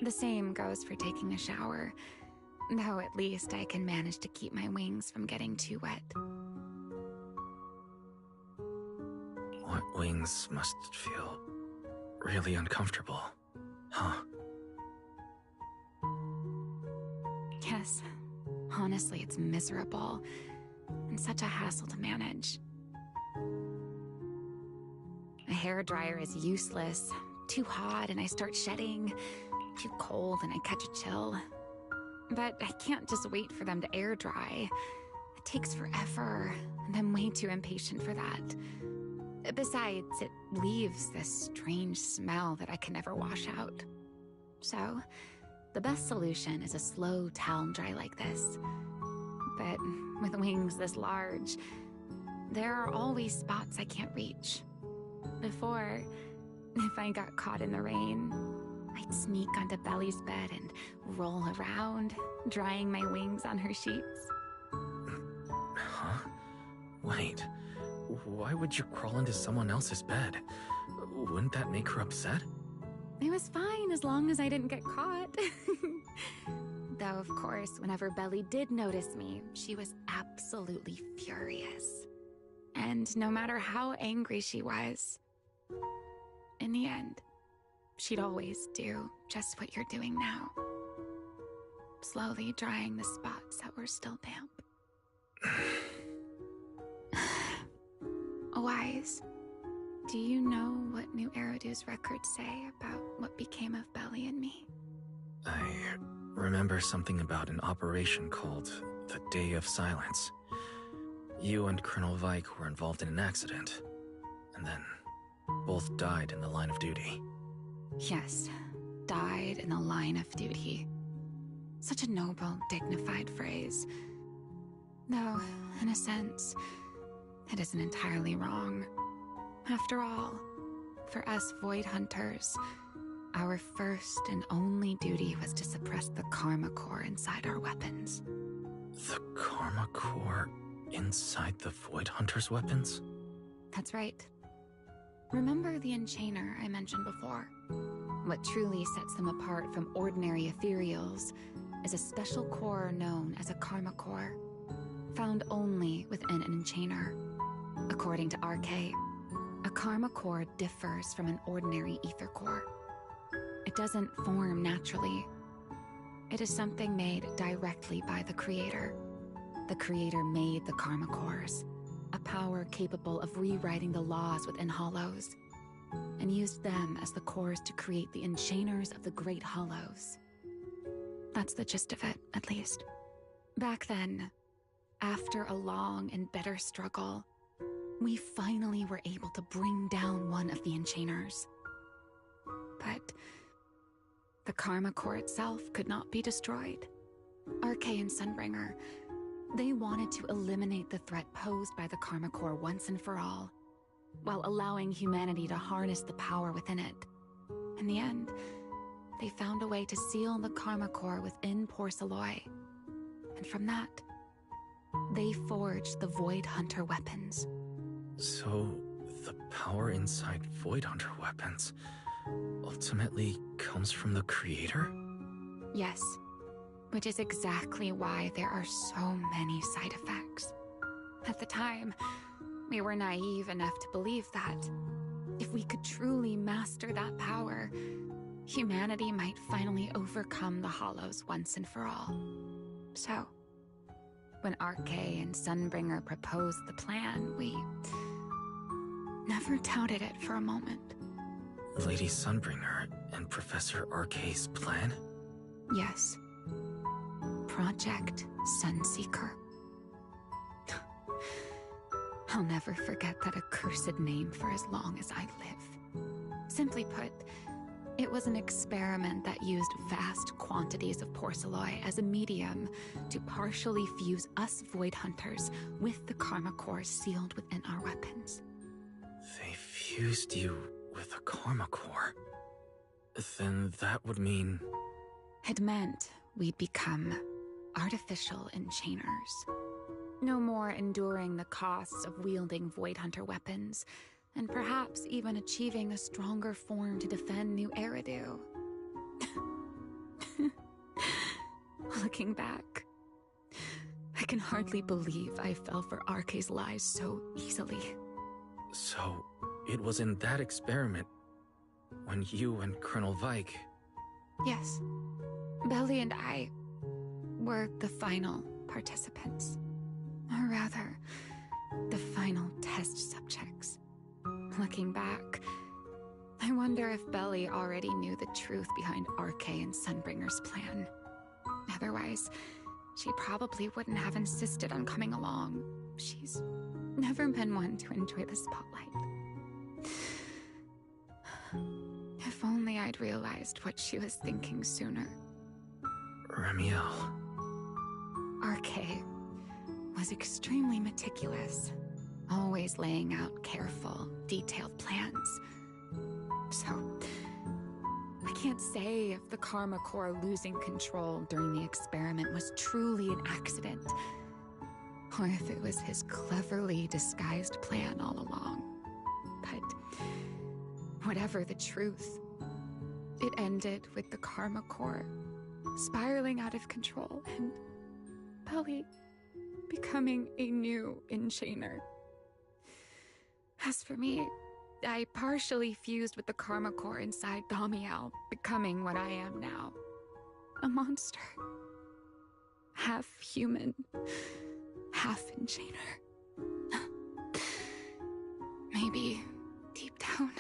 The same goes for taking a shower, though at least I can manage to keep my wings from getting too wet.
Wet wings must feel really uncomfortable, huh?
Yes, honestly, it's miserable and such a hassle to manage. A hairdryer is useless. Too hot and I start shedding. Too cold and I catch a chill. But I can't just wait for them to air dry. It takes forever, and I'm way too impatient for that. Besides, it leaves this strange smell that I can never wash out. So, the best solution is a slow towel dry like this. But with wings this large, there are always spots I can't reach. Before, if I got caught in the rain, I'd sneak onto Belly's bed and roll around, drying my wings on her sheets.
Huh? Wait, why would you crawl into someone else's bed? Wouldn't that make her upset?
It was fine as long as I didn't get caught. Though, of course, whenever Belly did notice me, she was absolutely furious. And no matter how angry she was, in the end, she'd always do just what you're doing now. Slowly drying the spots that were still damp. Wise, do you know what New Eridu's records say about what became of Belly and me?
I remember something about an operation called the Day of Silence. You and Colonel Vike were involved in an accident, and then both died in the line of duty.
Yes, died in the line of duty. Such a noble, dignified phrase. Though, in a sense, it isn't entirely wrong. After all, for us Void Hunters, our first and only duty was to suppress the Karma Core inside our weapons.
The Karma Core inside the Void Hunter's weapons?
That's right. Remember the Enchainer I mentioned before? What truly sets them apart from ordinary ethereals is a special core known as a Karma Core, found only within an Enchainer. According to RK, a Karma Core differs from an ordinary ether core. It doesn't form naturally. It is something made directly by the Creator. The Creator made the Karma Cores, a power capable of rewriting the laws within Hollows, and used them as the cores to create the Enchainers of the Great Hollows. That's the gist of it, at least. Back then, after a long and bitter struggle, we finally were able to bring down one of the Enchainers. But the Karma Core itself could not be destroyed. RK and Sunbringer, they wanted to eliminate the threat posed by the Karma Core once and for all, while allowing humanity to harness the power within it. In the end, they found a way to seal the Karma Core within Porceloy. And from that, they forged the Void Hunter weapons.
So, the power inside Void Hunter weapons ultimately comes from the creator?
Yes, which is exactly why there are so many side effects. At the time, we were naive enough to believe that if we could truly master that power, humanity might finally overcome the Hollows once and for all. So, when RK and Sunbringer proposed the plan, we never doubted it for a moment.
Lady Sunbringer and Professor RK's plan?
Yes. Project Sunseeker. I'll never forget that accursed name for as long as I live. Simply put, it was an experiment that used vast quantities of porceloy as a medium to partially fuse us Void Hunters with the Karma Core sealed within our weapons.
They fused you with a Karma Core. Then that would mean...
It meant we'd become artificial enchainers. No more enduring the costs of wielding Void Hunter weapons, and perhaps even achieving a stronger form to defend New Eridu. Looking back, I can hardly believe I fell for RK's lies so easily.
So, it was in that experiment when you and Colonel Vike...
Yes. Belly and I were the final participants. Or rather, the final test subjects. Looking back, I wonder if Belly already knew the truth behind RK and Sunbringer's plan. Otherwise, she probably wouldn't have insisted on coming along. She's never been one to enjoy the spotlight. If only I'd realized what she was thinking sooner.
Ramiel.
RK was extremely meticulous, always laying out careful, detailed plans. So, I can't say if the Karma Core losing control during the experiment was truly an accident, or if it was his cleverly disguised plan all along. But whatever the truth, it ended with the Karma Core spiraling out of control and Belly becoming a new Enchainer. As for me, I partially fused with the Karma Core inside Thaumiel, becoming what I am now. A monster. Half human, half Enchainer. Maybe, deep down,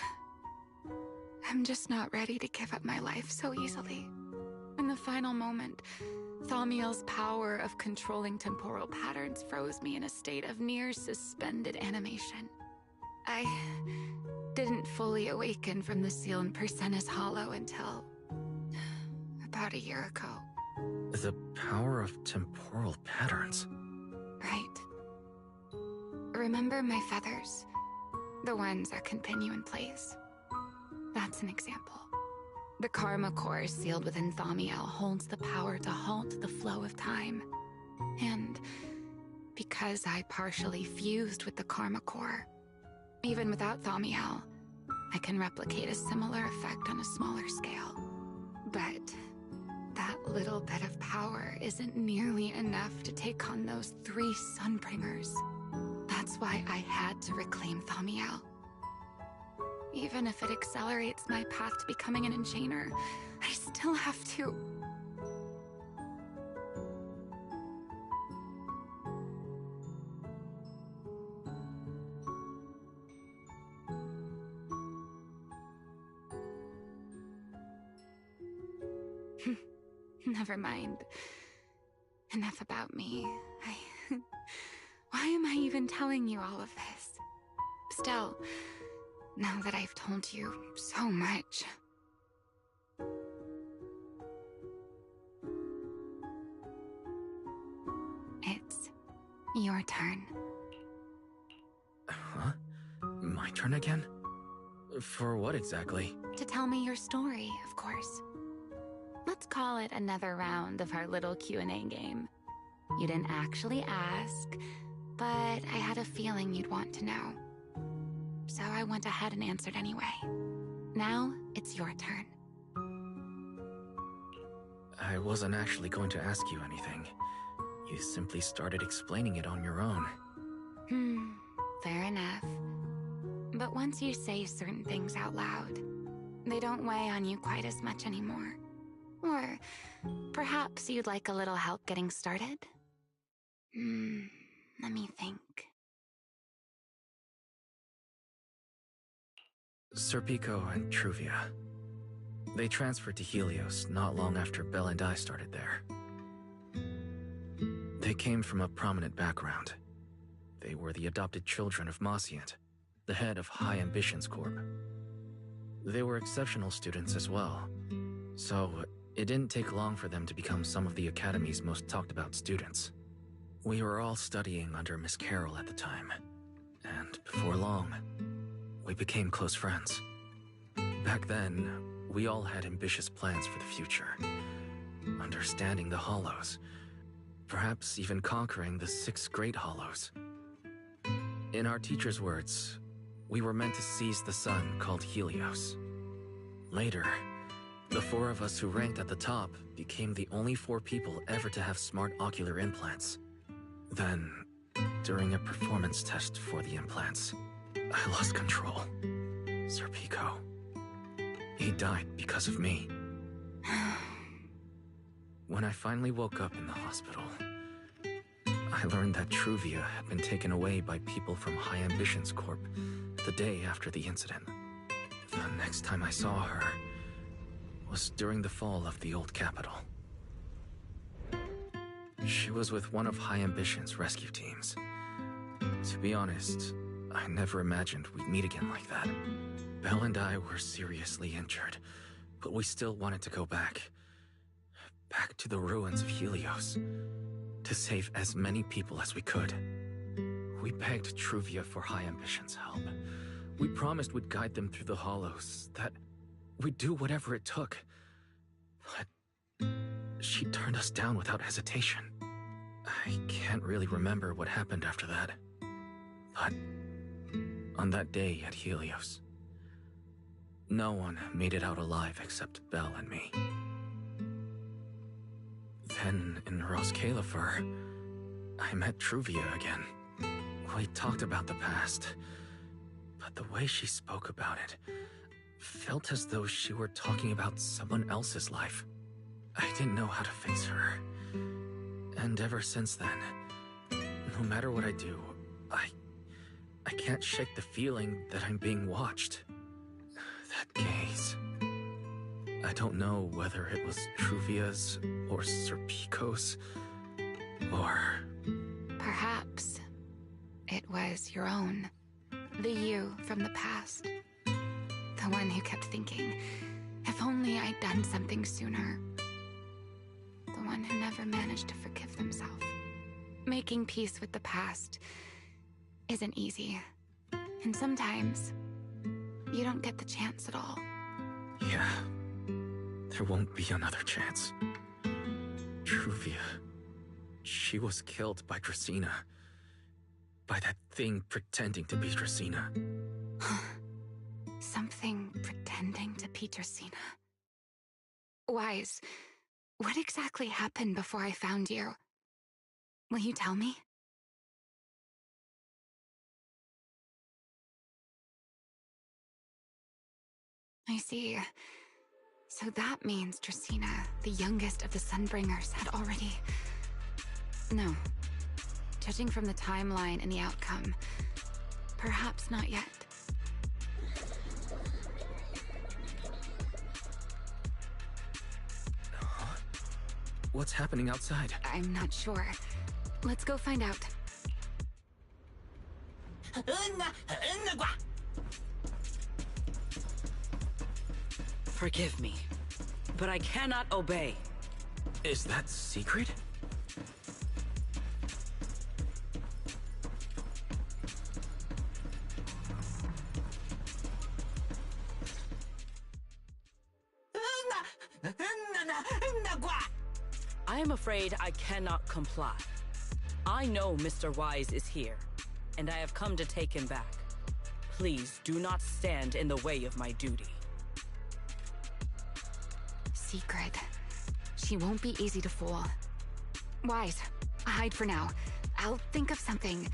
I'm just not ready to give up my life so easily. In the final moment, Thaumiel's power of controlling temporal patterns froze me in a state of near suspended animation. I didn't fully awaken from the seal in Persena's Hollow until about a year ago.
The power of temporal patterns.
Right. Remember my feathers? The ones that can pin you in place? That's an example. The Karma Core sealed within Thaumiel holds the power to halt the flow of time. And because I partially fused with the Karma Core, even without Thaumiel, I can replicate a similar effect on a smaller scale. But that little bit of power isn't nearly enough to take on those 3 Sunbringers. That's why I had to reclaim Thaumiel. Even if it accelerates my path to becoming an Enchainer, I still have to... Never mind. Enough about me. Why am I even telling you all of this? Still, now that I've told you so much... It's your turn.
Huh? My turn again? For what exactly?
To tell me your story, of course. Let's call it another round of our little Q&A game. You didn't actually ask, but I had a feeling you'd want to know. So I went ahead and answered anyway. Now, it's your turn.
I wasn't actually going to ask you anything. You simply started explaining it on your own.
Fair enough. But once you say certain things out loud, they don't weigh on you quite as much anymore. Or perhaps you'd like a little help getting started? Let me think.
Serpico and Truvia. They transferred to Helios not long after Belle and I started there. They came from a prominent background. They were the adopted children of Mosient, the head of High Ambitions Corp. They were exceptional students as well, so it didn't take long for them to become some of the Academy's most talked about students. We were all studying under Miss Carroll at the time, and before long, we became close friends. Back then, we all had ambitious plans for the future. Understanding the Hollows, perhaps even conquering the 6 Great Hollows. In our teacher's words, we were meant to seize the sun called Helios. Later, the 4 of us who ranked at the top became the only 4 people ever to have smart ocular implants. Then, during a performance test for the implants, I lost control. Serpico. He died because of me. When I finally woke up in the hospital, I learned that Truvia had been taken away by people from High Ambitions Corp the day after the incident. The next time I saw her was during the fall of the old capital. She was with one of High Ambition's rescue teams. To be honest, I never imagined we'd meet again like that. Belle and I were seriously injured, but we still wanted to go back. Back to the ruins of Helios, to save as many people as we could. We begged Truvia for High Ambition's help. We promised we'd guide them through the Hollows, that we'd do whatever it took. But she turned us down without hesitation. I can't really remember what happened after that. But on that day at Helios, no one made it out alive except Belle and me. Then, in Rose Califer, I met Truvia again. We talked about the past, but the way she spoke about it felt as though she were talking about someone else's life. I didn't know how to face her. And ever since then, no matter what I do, I can't shake the feeling that I'm being watched. That gaze. I don't know whether it was Truvia's or Serpico's, or...
Perhaps it was your own. The you from the past. The one who kept thinking, if only I'd done something sooner. The one who never managed to forgive themselves. Making peace with the past isn't easy. And sometimes, you don't get the chance at all.
Yeah. There won't be another chance. Truvia. She was killed by Dracena. By that thing pretending to be Dracena.
Something pretending to be Dracena. Wise, what exactly happened before I found you? Will you tell me? I see. So that means Dracena, the youngest of the Sunbringers, had already... No. Judging from the timeline and the outcome, perhaps not yet.
What's happening outside?
I'm not sure. Let's go find out.
Forgive me, but I cannot obey.
Is that secret?
I am afraid I cannot comply. I know Mr. Wise is here, and I have come to take him back. Please do not stand in the way of my duty.
Secret. She won't be easy to fool. Wise, hide for now. I'll think of something.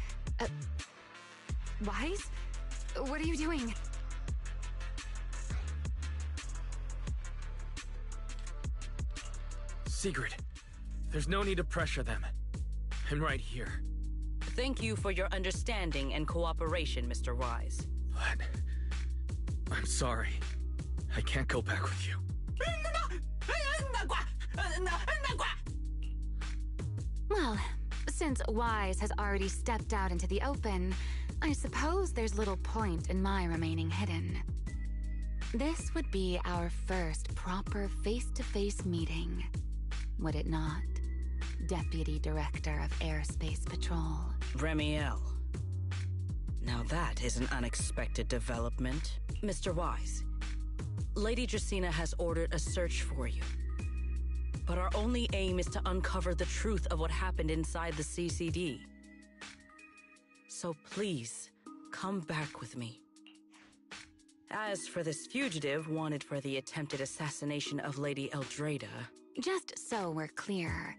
Wise? What are you doing?
Secret. There's no need to pressure them. I'm right here.
Thank you for your understanding and cooperation, Mr. Wise.
But... I'm sorry. I can't go back with you.
Well, since Wise has already stepped out into the open, I suppose there's little point in my remaining hidden. This would be our first proper face-to-face meeting, would it not? Deputy Director of Airspace Patrol.
Remiel. Now that is an unexpected development. Mr. Wise, Lady Dracaena has ordered a search for you. But our only aim is to uncover the truth of what happened inside the CCD. So please, come back with me. As for this fugitive wanted for the attempted assassination of Lady Eldrada...
Just so we're clear,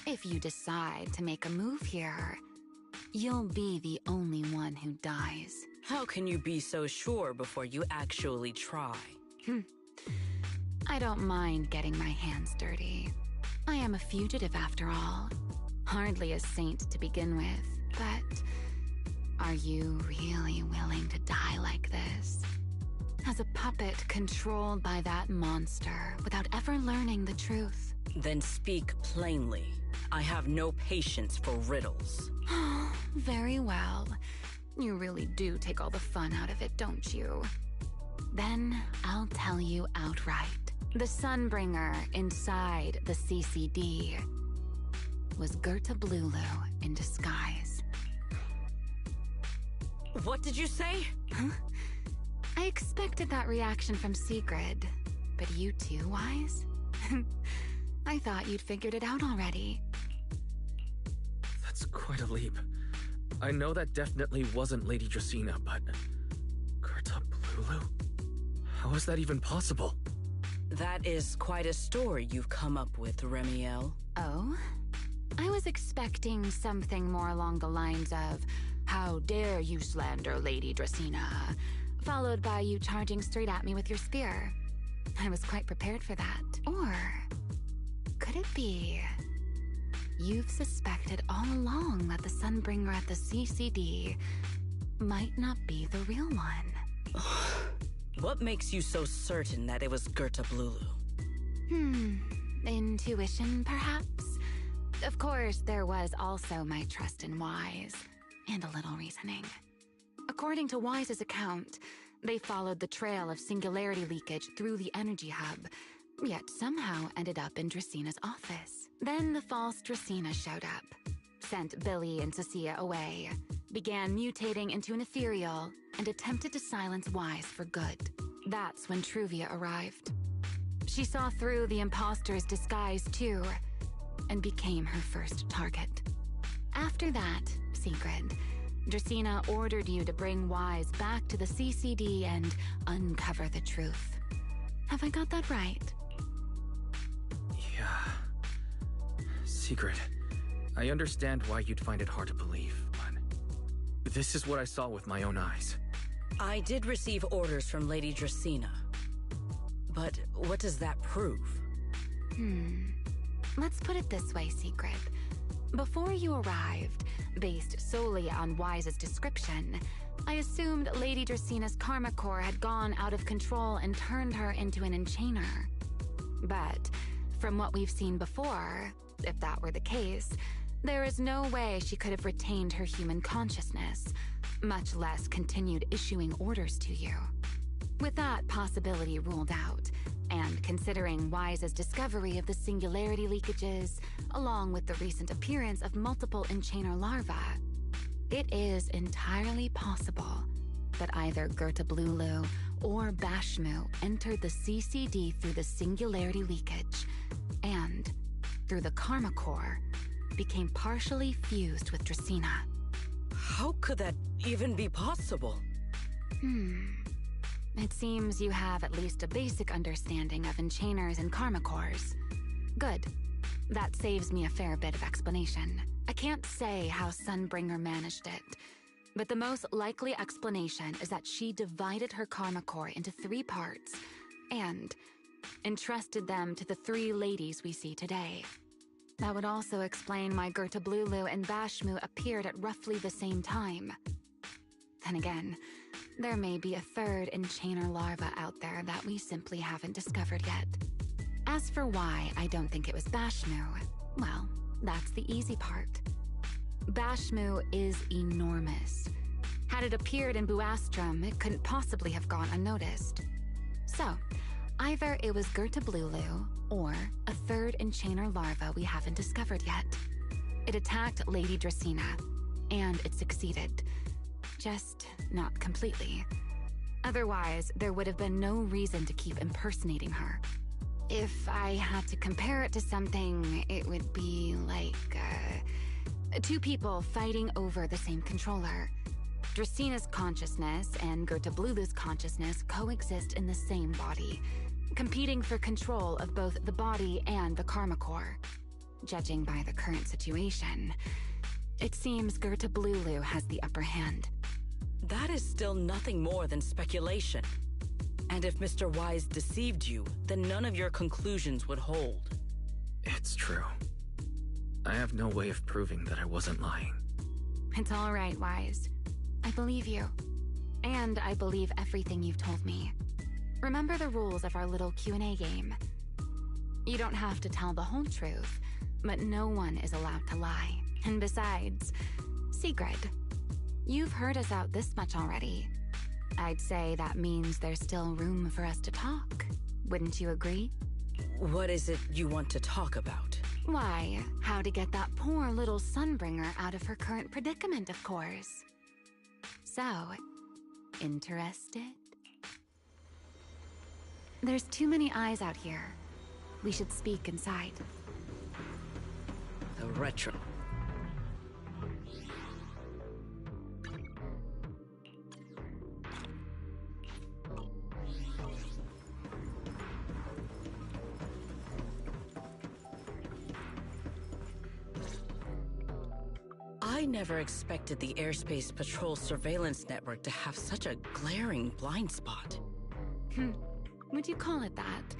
if you decide to make a move here, you'll be the only one who dies.
How can you be so sure before you actually try?
I don't mind getting my hands dirty. I am a fugitive after all. Hardly a saint to begin with, but are you really willing to die like this? As a puppet controlled by that monster without ever learning the truth?
Then speak plainly. I have no patience for riddles.
Very well. You really do take all the fun out of it, don't you? Then I'll tell you outright. The Sunbringer inside the CCD was Gerta Blulu in disguise.
What did you say?
Huh? I expected that reaction from Sigrid, but you too, Wise? I thought you'd figured it out already.
That's quite a leap. I know that definitely wasn't Lady Dracaena, but... Gerta Blulu? How is that even possible?
That is quite a story you've come up with, Remiel.
Oh? I was expecting something more along the lines of, how dare you slander Lady Dracaena, followed by you charging straight at me with your spear. I was quite prepared for that. Or could it be you've suspected all along that the Sunbringer at the CCD might not be the real one?
What makes you so certain that it was Gerta Blulu?
Intuition, perhaps? Of course, there was also my trust in Wise, and a little reasoning. According to Wise's account, they followed the trail of singularity leakage through the energy hub, yet somehow ended up in Dracaena's office. Then the false Dracaena showed up, sent Billy and Cecilia away, began mutating into an ethereal, and attempted to silence Wise for good. That's when Truvia arrived. She saw through the imposter's disguise too, and became her first target. After that, Sigrid, Dracaena ordered you to bring Wise back to the CCD and uncover the truth. Have I got that right?
Yeah. Sigrid, I understand why you'd find it hard to believe, but this is what I saw with my own eyes.
I did receive orders from Lady Dracaena. But what does that prove?
Let's put it this way, Sigrid. Before you arrived, based solely on Wise's description, I assumed Lady Dracaena's karma core had gone out of control and turned her into an enchainer. But From what we've seen before, if that were the case, there is no way she could have retained her human consciousness, much less continued issuing orders to you. With that possibility ruled out, and considering Wise's discovery of the singularity leakages, along with the recent appearance of multiple enchainer larvae, it is entirely possible that either Gertablulu or Bashmu entered the CCD through the singularity leakage, and, through the Karma Core, became partially fused with Dracena.
How could that even be possible?
It seems you have at least a basic understanding of enchainers and Karma Cores. Good. That saves me a fair bit of explanation. I can't say how Sunbringer managed it, but the most likely explanation is that she divided her Karma Core into 3 parts and entrusted them to the 3 ladies we see today. That would also explain why Gertablulu and Bashmu appeared at roughly the same time. Then again, there may be a 3rd enchainer larva out there that we simply haven't discovered yet. As for why I don't think it was Bashmu, well, that's the easy part. Bashmu is enormous. Had it appeared in Buastrum, it couldn't possibly have gone unnoticed. So, either it was Gertablulu or a 3rd enchainer larva we haven't discovered yet. It attacked Lady Dracena, and it succeeded. Just not completely. Otherwise, there would have been no reason to keep impersonating her. If I had to compare it to something, it would be like, 2 people fighting over the same controller. Dracena's consciousness and Gertablulu's consciousness coexist in the same body, competing for control of both the body and the Karma Core. Judging by the current situation, it seems Gertablulu has the upper hand.
That is still nothing more than speculation. And if Mr. Wise deceived you, then none of your conclusions would hold.
It's true. I have no way of proving that I wasn't lying.
It's all right, Wise. I believe you. And I believe everything you've told me. Remember the rules of our little Q&A game. You don't have to tell the whole truth, but no one is allowed to lie. And besides, Sigrid, you've heard us out this much already. I'd say that means there's still room for us to talk. Wouldn't you agree?
What is it you want to talk about?
Why, how to get that poor little Sunbringer out of her current predicament, of course. So, interested? There's too many eyes out here. We should speak inside.
The retro. I never expected the Airspace Patrol surveillance network to have such a glaring blind spot.
Would you call it that?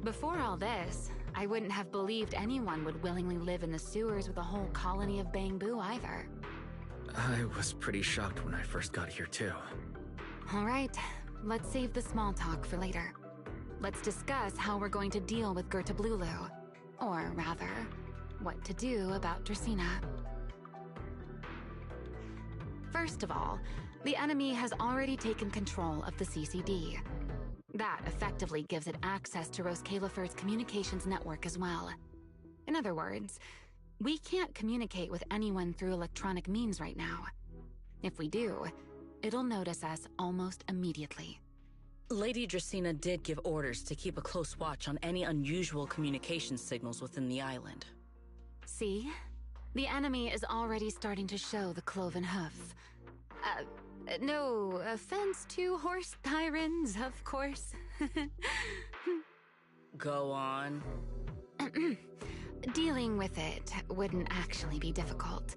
Before all this, I wouldn't have believed anyone would willingly live in the sewers with a whole colony of Bangbu either.
I was pretty shocked when I first got here too.
All right, let's save the small talk for later. Let's discuss how we're going to deal with Gertablulu. Or rather, what to do about Dracena. First of all, the enemy has already taken control of the CCD. That effectively gives it access to Rose Califer's communications network as well. In other words, we can't communicate with anyone through electronic means right now. If we do, it'll notice us almost immediately.
Lady Dracena did give orders to keep a close watch on any unusual communication signals within the island.
See? The enemy is already starting to show the cloven hoof. No offense to horse tyrants, of course.
Go on.
Dealing with it wouldn't actually be difficult.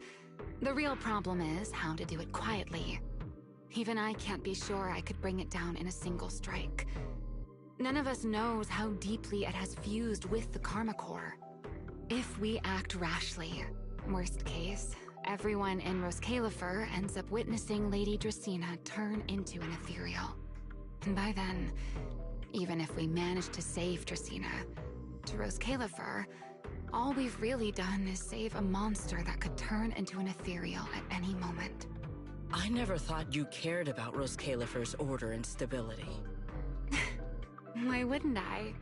The real problem is how to do it quietly. Even I can't be sure I could bring it down in a single strike. None of us knows how deeply it has fused with the Karma Core. If we act rashly, worst case, everyone in Rose Califer ends up witnessing Lady Dracena turn into an ethereal. And by then, even if we manage to save Dracena, to Rose Califer, all we've really done is save a monster that could turn into an ethereal at any moment.
I never thought you cared about Rose Califer's order and stability.
Why wouldn't I?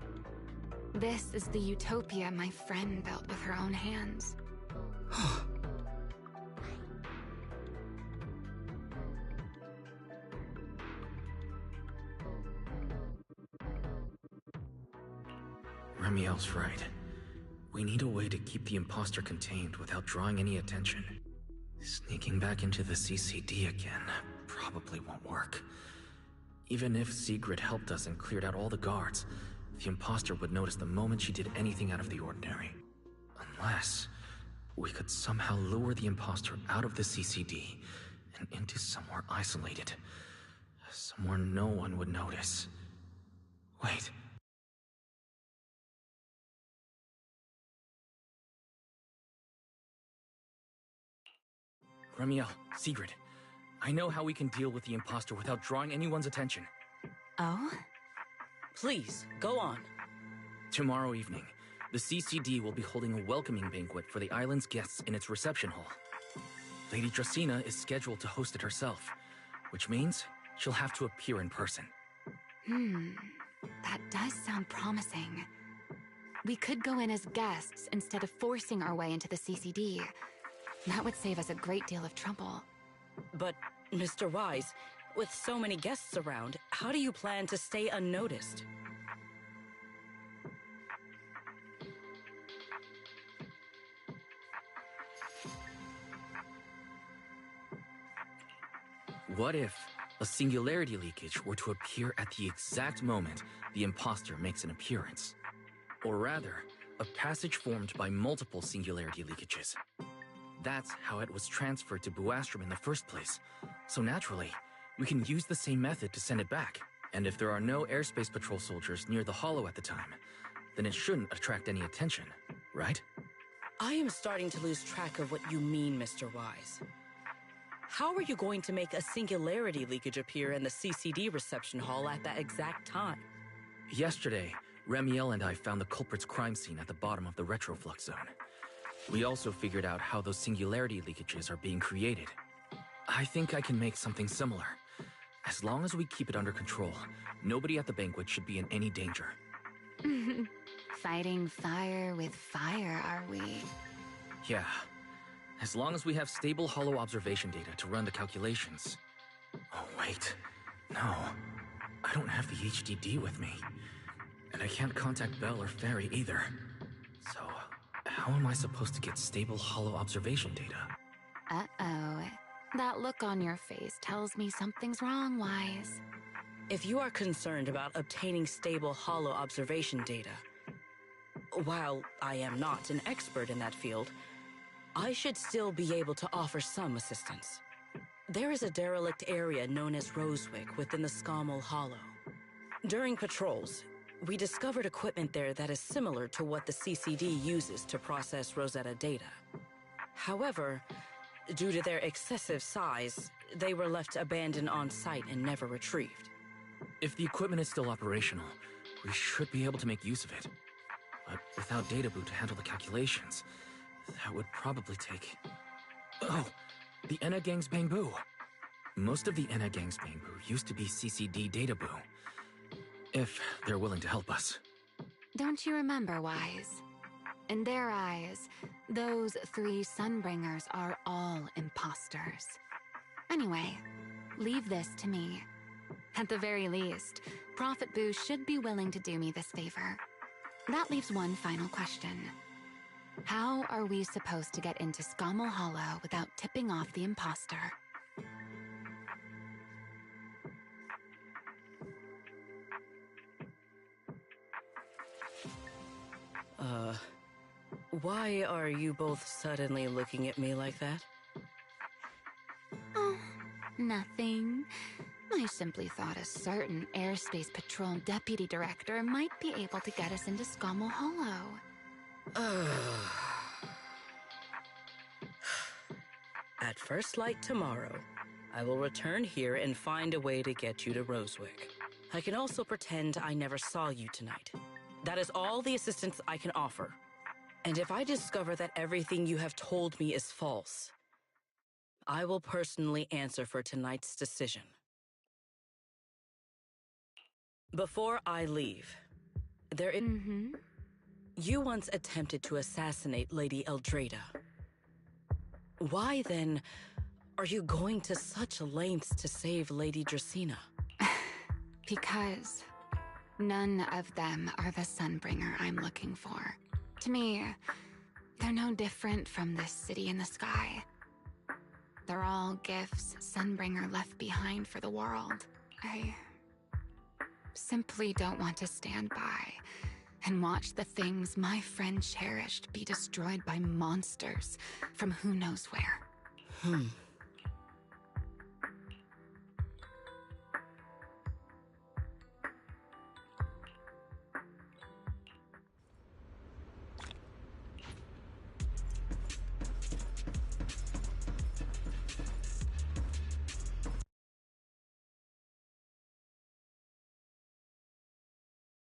This is the utopia my friend built with her own hands.
Remiel's right. We need a way to keep the imposter contained without drawing any attention. Sneaking back into the CCD again probably won't work. Even if Sigrid helped us and cleared out all the guards, the imposter would notice the moment she did anything out of the ordinary. Unless we could somehow lure the imposter out of the CCD and into somewhere isolated. Somewhere no one would notice. Wait. Remiel, Sigrid, I know how we can deal with the imposter without drawing anyone's attention.
Oh?
Please, go on.
Tomorrow evening, the CCD will be holding a welcoming banquet for the island's guests in its reception hall. Lady Dracaena is scheduled to host it herself, which means she'll have to appear in person.
That does sound promising. We could go in as guests instead of forcing our way into the CCD. That would save us a great deal of trouble.
But, Mr. Wise, with so many guests around, how do you plan to stay unnoticed?
What if a singularity leakage were to appear at the exact moment the imposter makes an appearance? Or rather, a passage formed by multiple singularity leakages. That's how it was transferred to Buastrom in the first place. So naturally, we can use the same method to send it back. And if there are no airspace patrol soldiers near the hollow at the time, then it shouldn't attract any attention, right?
I am starting to lose track of what you mean, Mr. Wise. How are you going to make a singularity leakage appear in the CCD reception hall at that exact time?
Yesterday, Remiel and I found the culprit's crime scene at the bottom of the retroflux zone. We also figured out how those singularity leakages are being created. I think I can make something similar. As long as we keep it under control, nobody at the banquet should be in any danger.
Fighting fire with fire, are we?
Yeah. As long as we have stable hollow observation data to run the calculations. Oh, wait. No. I don't have the HDD with me. And I can't contact Belle or Fairy either. So, how am I supposed to get stable hollow observation data?
Uh-oh. That look on your face tells me something's wrong, Wise.
If you are concerned about obtaining stable hollow observation data, while I am not an expert in that field, I should still be able to offer some assistance. There is a derelict area known as Rosewick within the Scommel Hollow. During patrols, we discovered equipment there that is similar to what the CCD uses to process Rosetta data. However, due to their excessive size, they were left abandoned on site and never retrieved.
If the equipment is still operational, we should be able to make use of it. But without data boot to handle the calculations, that would probably take... Oh! The Enna Gang's Bangbu! Most of the Enna Gang's Bangbu used to be CCD data boo. If they're willing to help us.
Don't you remember, Wise? In their eyes, those 3 Sunbringers are all imposters. Anyway, leave this to me. At the very least, Prophet Boo should be willing to do me this favor. That leaves one final question. How are we supposed to get into Scommel Hollow without tipping off the imposter?
Why are you both suddenly looking at me like that?
Oh, nothing. I simply thought a certain airspace patrol deputy director might be able to get us into Scommel Hollow.
At first light tomorrow, I will return here and find a way to get you to Rosewick. I can also pretend I never saw you tonight. That is all the assistance I can offer. And if I discover that everything you have told me is false, I will personally answer for tonight's decision. Before I leave, there is... You once attempted to assassinate Lady Eldrada. Why, then, are you going to such lengths to save Lady Dracena?
Because none of them are the Sunbringer I'm looking for. To me, they're no different from this city in the sky. They're all gifts Sunbringer left behind for the world. I simply don't want to stand by and watch the things my friend cherished be destroyed by monsters from who knows where.